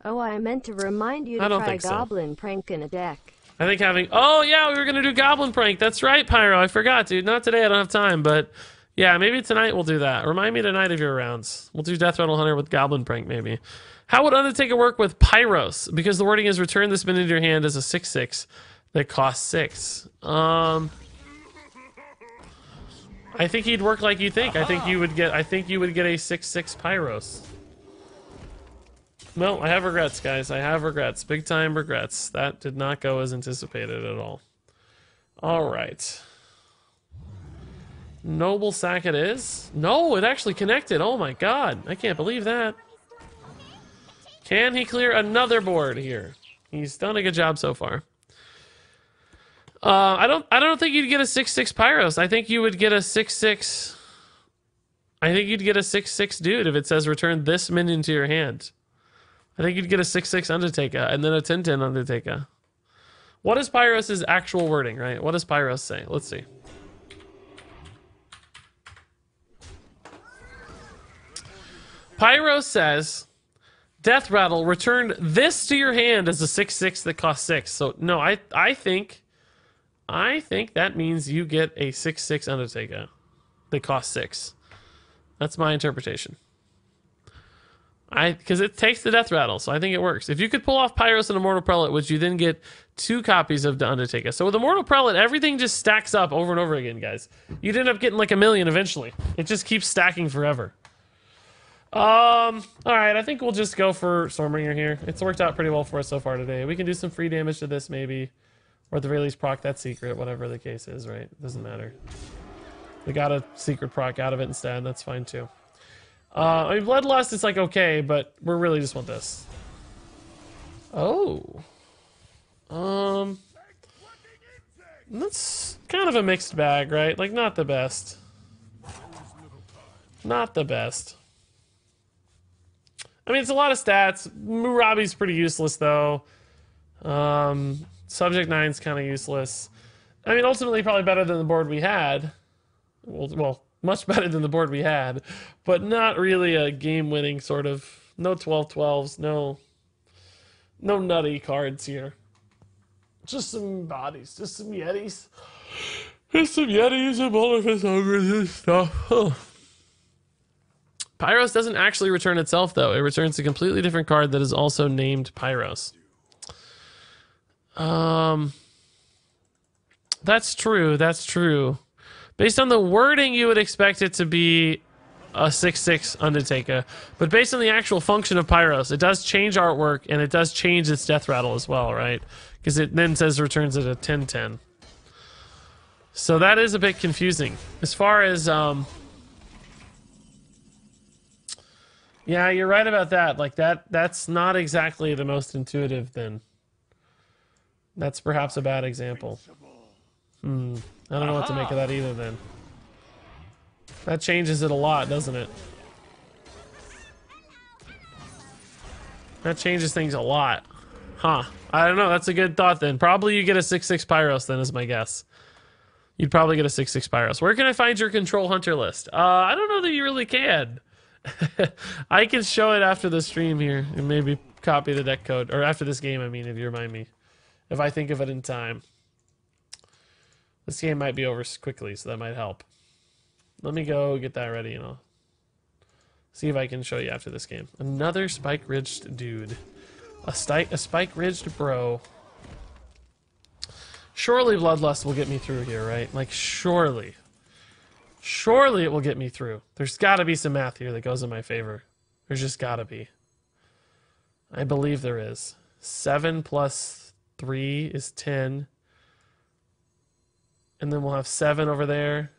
Oh, I meant to remind you I to don't try think so. Goblin Prank in a deck. I think having... Oh, yeah, we were going to do Goblin Prank. That's right, Pyro. I forgot, dude. Not today. I don't have time, but... Yeah, maybe tonight we'll do that. Remind me tonight if you're around. We'll do Death Rattle Hunter with Goblin Prank, maybe. How would Undertaker work with Pyros? Because the wording is return this minion to your hand as a 6/6 that costs 6. I think he'd work like you think. I think you would get a 6/6 Pyros. No, I have regrets, guys. I have regrets. Big time regrets. That did not go as anticipated at all. All right. Noble Sack it is? No, it actually connected. Oh my god. I can't believe that. Can he clear another board here? He's done a good job so far. I don't think you'd get a 6/6 Pyros. I think you would get a 6/6. I think you'd get a 6/6 dude if it says return this minion to your hand. I think you'd get a 6/6 Undertaker and then a 10/10 Undertaker. What is Pyros' actual wording, right? What does Pyros say? Let's see. Pyros says, Death Rattle, return this to your hand as a 6/6 that costs 6. So, no, I think that means you get a 6/6 Undertaker that costs 6. That's my interpretation. Because it takes the Death Rattle, so I think it works. If you could pull off Pyros and Immortal Prelate, would you then get 2 copies of the Undertaker? So with Immortal Prelate, everything just stacks up over and over again, guys. You'd end up getting like 1,000,000 eventually. It just keeps stacking forever. All right, I think we'll just go for Stormbringer here. It's worked out pretty well for us so far today. We can do some free damage to this maybe, or at the very least proc that secret, whatever the case is, right? It doesn't matter. We got a secret proc out of it instead. That's fine too. I mean, Bloodlust is like okay, but we really just want this. Oh. That's kind of a mixed bag, right? Like, not the best. Not the best. I mean, it's a lot of stats. Murabi's pretty useless, though. Subject 9's kind of useless. I mean, ultimately, probably better than the board we had. Well, much better than the board we had, but not really a game-winning sort of. No 12/12s, no nutty cards here. Just some bodies, just some Yetis. Just some Yetis and Maleficent ogres and stuff. Oh. Pyros doesn't actually return itself, though. It returns a completely different card that is also named Pyros. That's true, that's true. Based on the wording, you would expect it to be a 6/6 Undertaker. But based on the actual function of Pyros, it does change artwork, and it does change its Death Rattle as well, right? Because it then says returns it a 10/10. So that is a bit confusing. As far as... yeah, you're right about that. Like, that's not exactly the most intuitive, then. That's perhaps a bad example. I don't know what to make of that either, then. That changes it a lot, doesn't it? That changes things a lot. Huh. I don't know. That's a good thought, then. Probably you get a 6/6 Pyros, then, is my guess. You'd probably get a 6/6 Pyros. Where can I find your Control Hunter list? I don't know that you really can. I can show it after the stream here, and maybe copy the deck code. Or after this game, I mean, if you remind me. If I think of it in time. This game might be over quickly, so that might help. Let me go get that ready, and I'll see if I can show you after this game. Another spike-ridged dude. A spike-ridged bro. Surely Bloodlust will get me through here, right? Like, surely. Surely it will get me through. There's got to be some math here that goes in my favor. There's just got to be. I believe there is. 7 plus 3 is 10. And then we'll have 7 over there.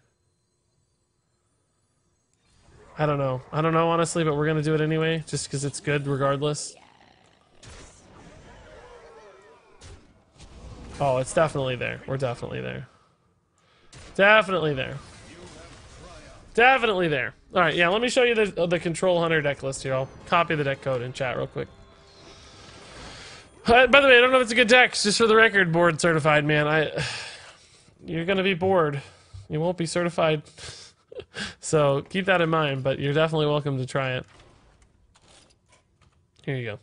I don't know. I don't know, honestly, but we're going to do it anyway, just because it's good regardless. Oh, it's definitely there. We're definitely there. Definitely there. Definitely there. All right, yeah, let me show you the Control Hunter deck list here. I'll copy the deck code in chat real quick. By the way, I don't know if it's a good deck. Just for the record, board certified, man. You're going to be bored. You won't be certified. So keep that in mind, but you're definitely welcome to try it. Here you go.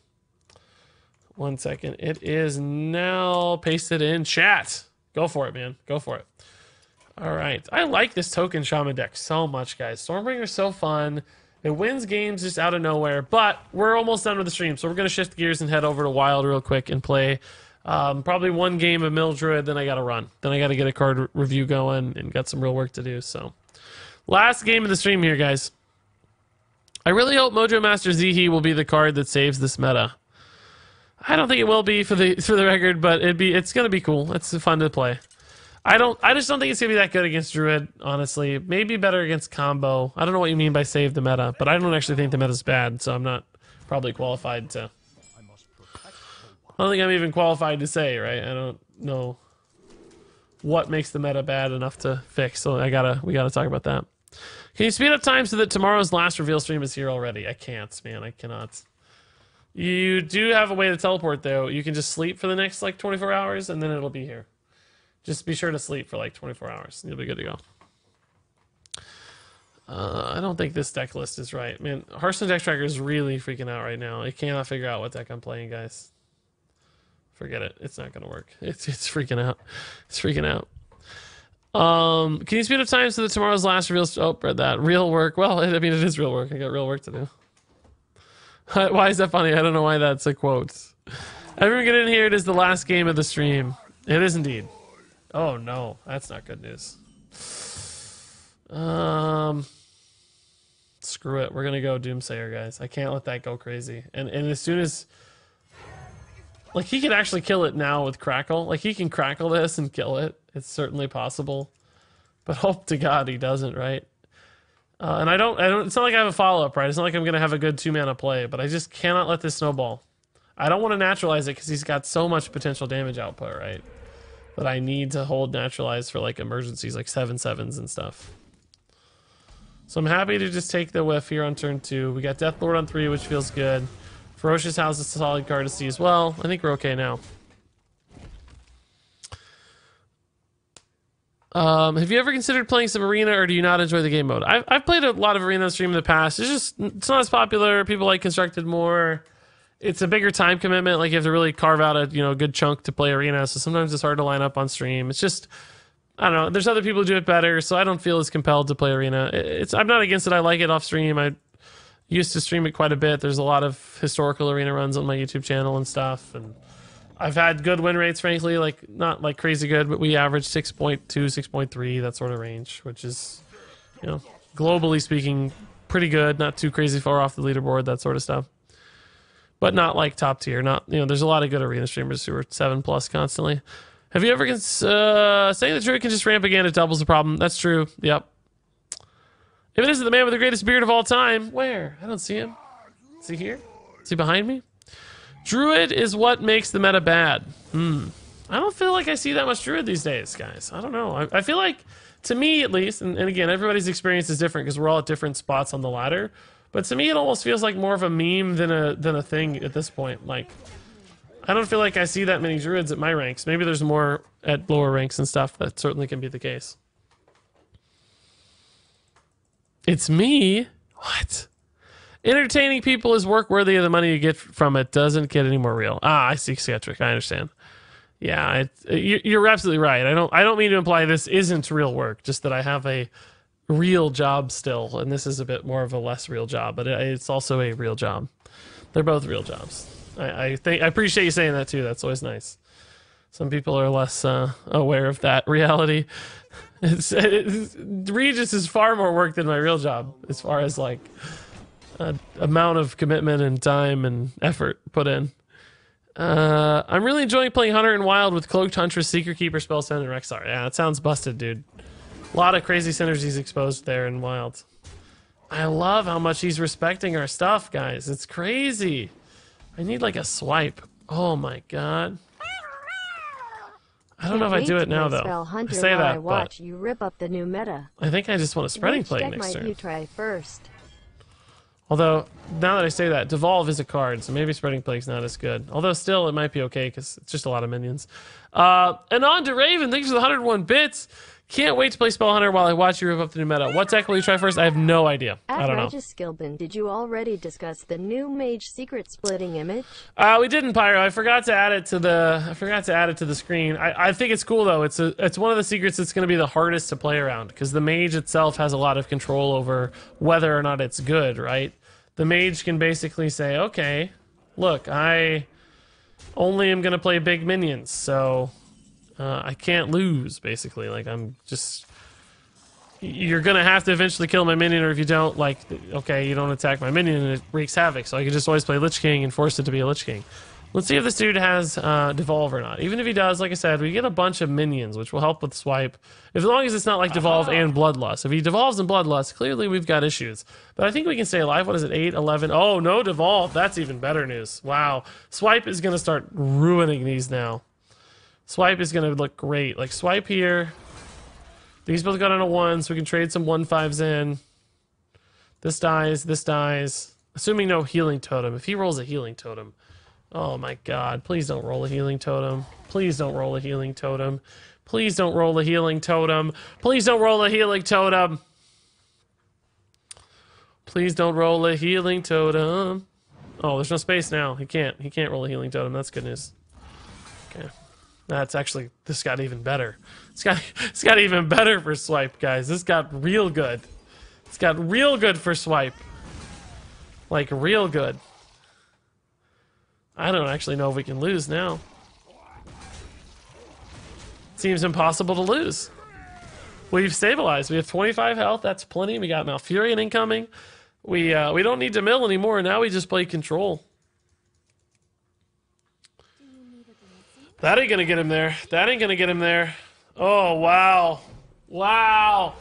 1 second. It is now pasted in chat. Go for it, man. Go for it. All right. I like this token shaman deck so much, guys. Stormbringer's so fun. It wins games just out of nowhere, but we're almost done with the stream, so we're going to shift gears and head over to Wild real quick and play probably one game of Mill Druid, then I got to run. Then I got to get a card review going and got some real work to do, so. Last game of the stream here, guys. I really hope Mojo Master Zihi will be the card that saves this meta. I don't think it will be for the record, but it's gonna be cool. It's fun to play. I just don't think it's gonna be that good against Druid, honestly. Maybe better against combo. I don't know what you mean by save the meta, but I don't actually think the meta's bad, so I'm not probably qualified to. I don't think I'm even qualified to say, right? I don't know what makes the meta bad enough to fix, so we gotta talk about that. Can you speed up time so that tomorrow's last reveal stream is here already? I can't, man. I cannot. You do have a way to teleport, though. You can just sleep for the next, 24 hours, and then it'll be here. Just be sure to sleep for, 24 hours, and you'll be good to go. I don't think this deck list is right. Man, Hearthstone Deck Tracker is really freaking out right now. I cannot figure out what deck I'm playing, guys. Forget it. It's not going to work. It's freaking out. It's freaking out. Can you speed up time so that tomorrow's last real... Oh, read that. Real work. Well, I mean, it is real work. I got real work to do. Why is that funny? I don't know why that's a quote. Everyone get in here. It is the last game of the stream. It is indeed. Oh, no. That's not good news. Screw it. We're going to go Doomsayer, guys. I can't let that go crazy. And as soon as... he could actually kill it now with Crackle. He can Crackle this and kill it. It's certainly possible. But hope to God he doesn't, right? And I don't, it's not like I have a follow-up, right? It's not like I'm going to have a good 2-mana play, but I just cannot let this snowball. I don't want to naturalize it because he's got so much potential damage output, right? But I need to hold naturalize for, emergencies, 7/7s and stuff. So I'm happy to just take the whiff here on turn 2. We got Death Lord on 3, which feels good. Ferocious House is a solid card to see as well. I think we're okay now. Have you ever considered playing some Arena, or do you not enjoy the game mode? I've played a lot of Arena on stream in the past. It's not as popular. People like Constructed more. It's a bigger time commitment. You have to really carve out a good chunk to play Arena. So sometimes it's hard to line up on stream. It's just, I don't know. There's other people who do it better, so I don't feel as compelled to play Arena. I'm not against it. I like it off stream. I used to stream it quite a bit. There's a lot of historical Arena runs on my YouTube channel and stuff, and I've had good win rates, frankly, not crazy good, but we average 6.2, 6.3, that sort of range, which is, globally speaking, pretty good. Not too crazy far off the leaderboard, that sort of stuff. But not top tier. Not, there's a lot of good Arena streamers who are 7+ constantly. Have you ever saying the Druid can just ramp again? It doubles the problem. That's true. Yep. If it isn't the man with the greatest beard of all time, where? I don't see him. Is he here? Is he behind me? Druid is what makes the meta bad. I don't feel like I see that much Druid these days, guys. I don't know. I feel like, to me at least, and again, everybody's experience is different because we're all at different spots on the ladder, but to me it almost feels like more of a meme than a thing at this point. I don't feel like I see that many Druids at my ranks. Maybe there's more at lower ranks and stuff. That certainly can be the case. It's me? What? Entertaining people is work worthy of the money you get from it. Doesn't get any more real. I see, Scatrick. I understand. Yeah, you're absolutely right. I don't mean to imply this isn't real work. Just that I have a real job still, and this is a bit more of a less real job. But it's also a real job. They're both real jobs. I appreciate you saying that too. That's always nice. Some people are less aware of that reality. Regis is far more work than my real job, as far as amount of commitment and time and effort put in. I'm really enjoying playing Hunter and Wild with Cloaked Huntress, Secret Keeper, Spellstone, and Rexar. Yeah, that sounds busted, dude. A lot of crazy synergies exposed there in Wild. I love how much he's respecting our stuff, guys. It's crazy. I need like a swipe. Oh my god. I don't know if I do it now though. I say that, I watch you rip up the new meta. I think I just want a spreading Which plague deck next might turn. you try first? Although, now that I say that, Devolve is a card, so maybe Spreading Plague's not as good. Although still, it might be okay, because it's just a lot of minions. And on to Raven, thanks for the 101 bits. Can't wait to play Spell Hunter while I watch you rip up the new meta. What deck will you try first? I have no idea. I don't know. Regis Gilbin, did you already discuss the new Mage secret splitting image? We didn't, Pyro. I forgot to add it to the screen. I think it's cool though. It's one of the secrets that's going to be the hardest to play around, because the Mage itself has a lot of control over whether or not it's good, right? The Mage can basically say, okay, look, I only am going to play big minions, so I can't lose, basically. Like, you're going to have to eventually kill my minion, or if you don't, like, okay, you don't attack my minion, and it wreaks havoc, so I can just always play Lich King and force it to be a Lich King. Let's see if this dude has Devolve or not. Even if he does, like I said, we get a bunch of minions, which will help with Swipe. As long as it's not like Devolve and Bloodlust. If he Devolves and Bloodlust, clearly we've got issues. But I think we can stay alive. What is it, 8, 11? Oh, no Devolve. That's even better news. Wow. Swipe is going to start ruining these now. Swipe is going to look great. Like, Swipe here. These both got on a 1, so we can trade some 1/5s in. This dies. This dies. Assuming no Healing Totem. If he rolls a Healing Totem... Oh my god, please don't roll a Healing Totem. Please don't roll a Healing Totem. Please don't roll a Healing Totem. Please don't roll a Healing Totem. Please don't roll a Healing Totem. Oh, there's no space now. He can't roll a Healing Totem. That's good news. Okay. That's actually, this got even better. It's got even better for Swipe, guys. This got real good. It's got real good for Swipe. Like, real good. I don't actually know if we can lose now. Seems impossible to lose. We've stabilized. We have 25 health. That's plenty. We got Malfurion incoming. We don't need to mill anymore. Now we just play control. That ain't gonna get him there. That ain't gonna get him there. Oh, wow. Wow.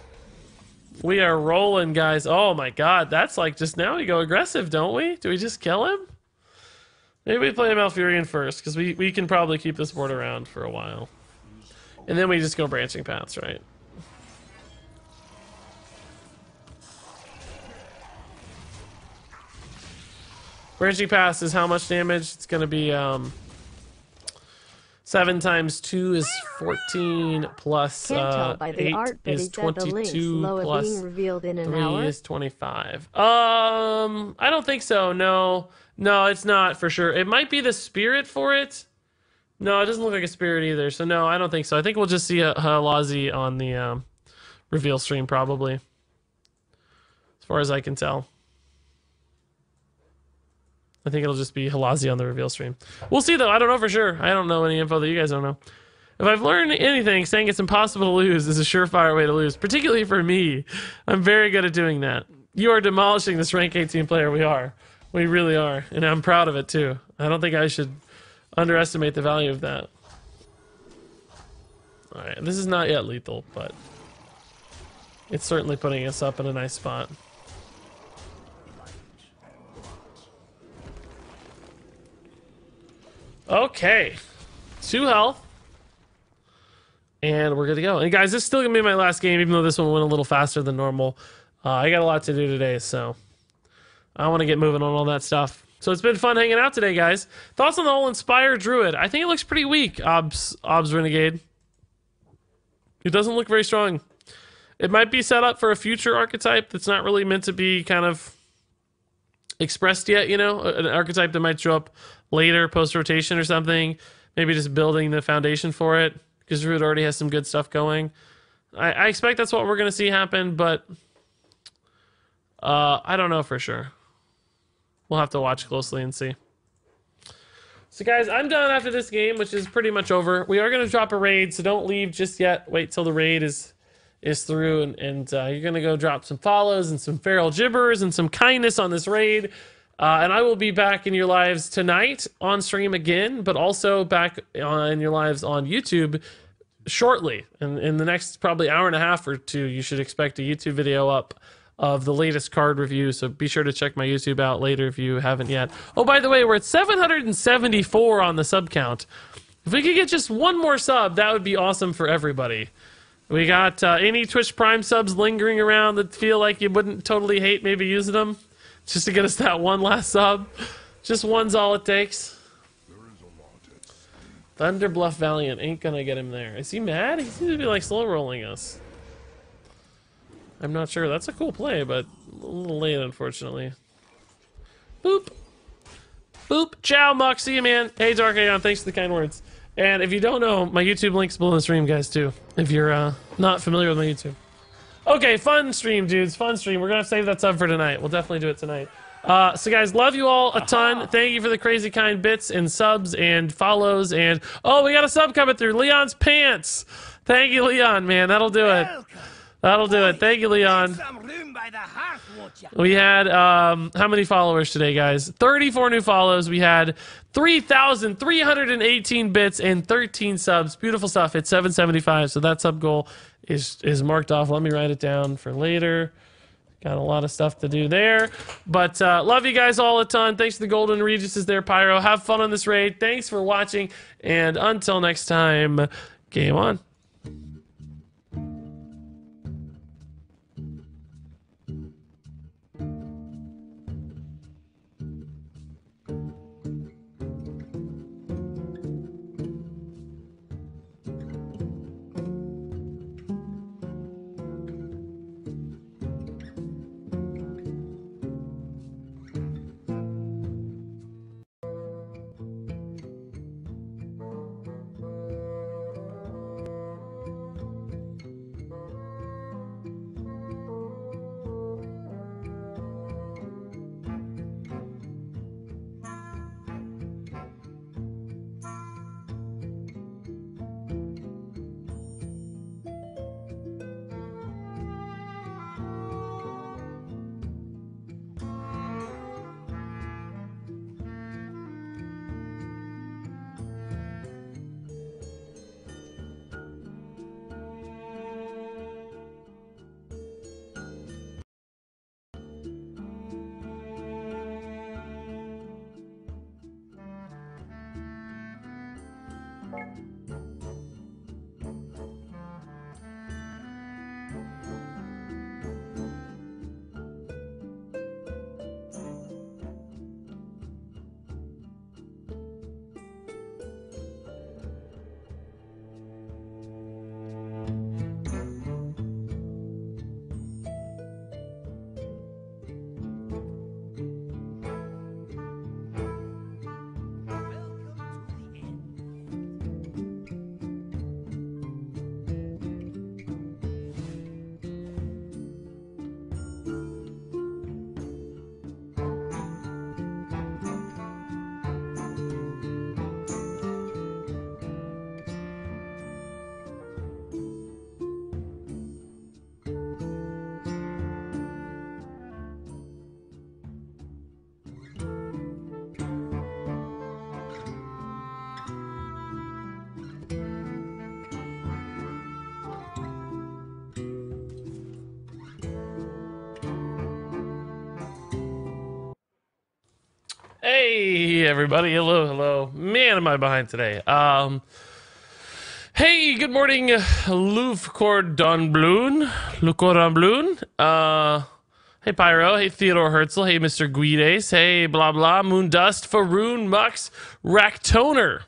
We are rolling, guys. Oh my god. That's like, just now we go aggressive, don't we? Do we just kill him? Maybe we play Malfurion first, because we can probably keep this board around for a while. And then we just go Branching Paths, right? Branching Paths is how much damage? It's going to be 7 times 2 is 14 plus Can't tell by the 8 art, but is he said the links 22 low plus being revealed in an 3 hour. is 25. I don't think so. No, it's not for sure. It might be the spirit for it. No, it doesn't look like a spirit either. So no, I don't think so. I think we'll just see a Halazi on the reveal stream probably, as far as I can tell. I think it'll just be Halazi on the reveal stream. We'll see though. I don't know for sure. I don't know any info that you guys don't know. If I've learned anything, saying it's impossible to lose is a surefire way to lose, particularly for me. I'm very good at doing that. You are demolishing this rank 18 player. We are. We really are. And I'm proud of it too. I don't think I should underestimate the value of that. Alright, this is not yet lethal, but it's certainly putting us up in a nice spot. Okay. 2 health. And we're good to go. And guys, this is still going to be my last game, even though this one went a little faster than normal. I got a lot to do today, so I want to get moving on all that stuff. So it's been fun hanging out today, guys. Thoughts on the whole Inspire Druid? I think it looks pretty weak, Obs Renegade. It doesn't look very strong. It might be set up for a future archetype that's not really meant to be kind of expressed yet, you know? An archetype that might show up later, post-rotation or something. Maybe just building the foundation for it, because Druid already has some good stuff going. I expect that's what we're going to see happen, but I don't know for sure. We'll have to watch closely and see. So guys, I'm done after this game, which is pretty much over. We are going to drop a raid, so don't leave just yet. Wait till the raid is through, and you're going to go drop some follows and some feral gibbers and some kindness on this raid. And I will be back in your lives tonight on stream again, but also back in your lives on YouTube shortly. In the next probably hour and a half or two, you should expect a YouTube video up of the latest card review. So be sure to check my YouTube out later if you haven't yet. Oh, by the way, we're at 774 on the sub count. If we could get just one more sub, that would be awesome for everybody. We got any Twitch Prime subs lingering around that feel like you wouldn't totally hate maybe using them just to get us that one last sub. Just one's all it takes. Thunder Bluff Valiant ain't gonna get him there. Is he mad? He seems to be like slow rolling us. I'm not sure. That's a cool play, but a little late, unfortunately. Boop. Boop. Ciao, Muck. See you, man. Hey, Dark Aeon. Thanks for the kind words. And if you don't know, my YouTube link's below the stream, guys, too. If you're not familiar with my YouTube. Okay, fun stream, dudes. Fun stream. We're gonna have to save that sub for tonight. We'll definitely do it tonight. So guys, love you all a ton. Thank you for the crazy kind bits and subs and follows. And oh, we got a sub coming through. Leon's Pants. Thank you, Leon, man. That'll do it. That'll do it. Thank you, Leon. We had, how many followers today, guys? 34 new follows. We had 3,318 bits and 13 subs. Beautiful stuff. It's 775, so that sub goal is marked off. Let me write it down for later. Got a lot of stuff to do there. But love you guys all a ton. Thanks to the Golden Regis is there, Pyro. Have fun on this raid. Thanks for watching. And until next time, game on. Hey everybody, hello. Man, am I behind today. Hey, good morning, Louvre Cordon Bleu. Hey Pyro, hey Theodore Herzl, hey Mr. Guides, hey blah blah, Moondust, Faroon, Mux, Raktoner.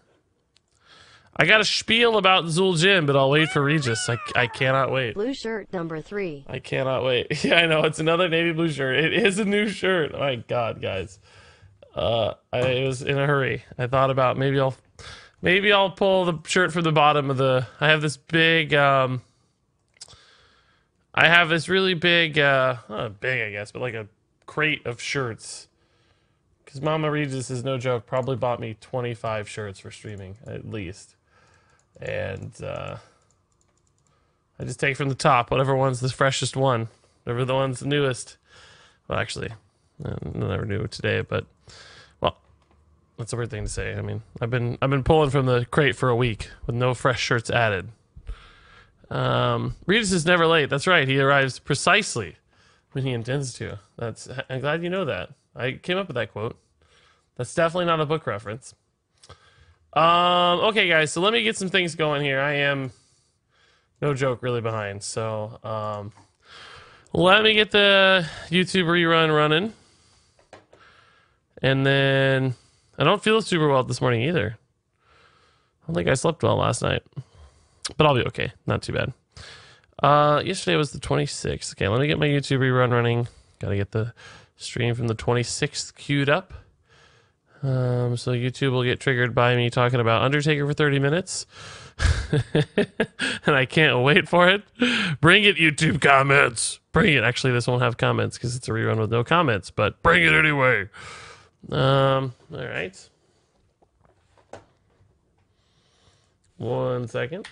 I got a spiel about Zul'jin, but I'll wait for Regis. I cannot wait. Blue shirt number 3. I cannot wait. Yeah, I know, it's another navy blue shirt. It is a new shirt. Oh my god, guys. I was in a hurry. I thought about maybe I'll pull the shirt from the bottom of the. I have this big. I have this really big. Not big, I guess, but like a crate of shirts. Because Mama Regis is no joke. Probably bought me 25 shirts for streaming at least, and I just take from the top whatever one's the freshest one, whatever the one's the newest. Well, actually, I never knew today, but. That's a weird thing to say. I mean, I've been pulling from the crate for a week with no fresh shirts added. Regis is never late. That's right. He arrives precisely when he intends to. I'm glad you know that. I came up with that quote. That's definitely not a book reference. Okay, guys, so let me get some things going here. I am, no joke, really behind. So, let me get the YouTube rerun running. And then, I don't feel super well this morning either. I don't think I slept well last night. But I'll be okay. Not too bad. Yesterday was the 26th. Okay, let me get my YouTube rerun running. Gotta get the stream from the 26th queued up. So YouTube will get triggered by me talking about Undertaker for 30 minutes. And I can't wait for it. Bring it, YouTube comments. Bring it. Actually, this won't have comments because it's a rerun with no comments, but bring it anyway. All right. 1 second.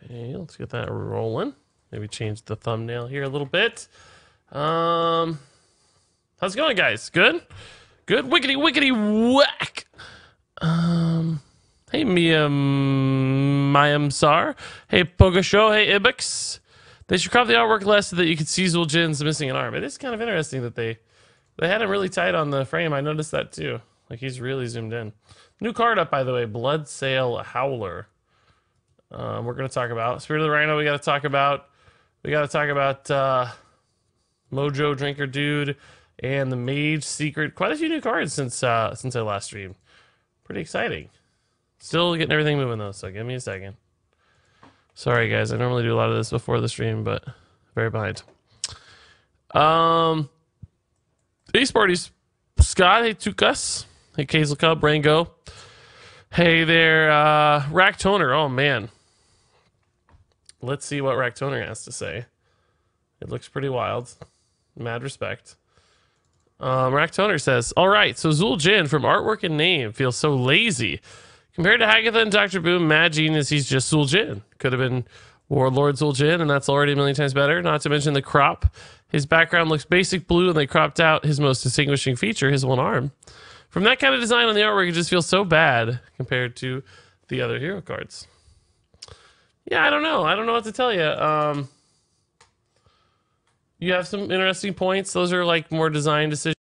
Okay, let's get that rolling. Maybe change the thumbnail here a little bit. How's it going, guys? Good? Good? Wickety, wickety, whack! Hey, Mayam Sar. Hey, Poga Show. Hey, Ibix. They should crop the artwork less so that you could see Zul Jin's missing an arm. It is kind of interesting that they had him really tight on the frame. I noticed that too. Like, he's really zoomed in. New card up, by the way. Blood Sail Howler. We're going to talk about Spirit of the Rhino. We got to talk about Mojo Drinker Dude and the Mage Secret. Quite a few new cards since I last streamed. Pretty exciting. Still getting everything moving though, so give me a second. Sorry guys, I normally do a lot of this before the stream, but very behind. Ace Parties, Scott, hey Tukas, hey Kazel Cub, Rango. Hey there, Rack Toner. Oh man. Let's see what Rack Toner has to say. It looks pretty wild. Mad respect. Rack Toner says, alright, so Zul Jin from artwork and name feels so lazy. Compared to Hagatha and Dr. Boom, Mad Genius, he's just Zul Jin. Could have been Warlord Zul Jin, and that's already a million times better. Not to mention the crop. His background looks basic blue, and they cropped out his most distinguishing feature, his one arm. From that kind of design on the artwork, it just feels so bad compared to the other hero cards. Yeah, I don't know. I don't know what to tell you. You have some interesting points. Those are like more design decisions.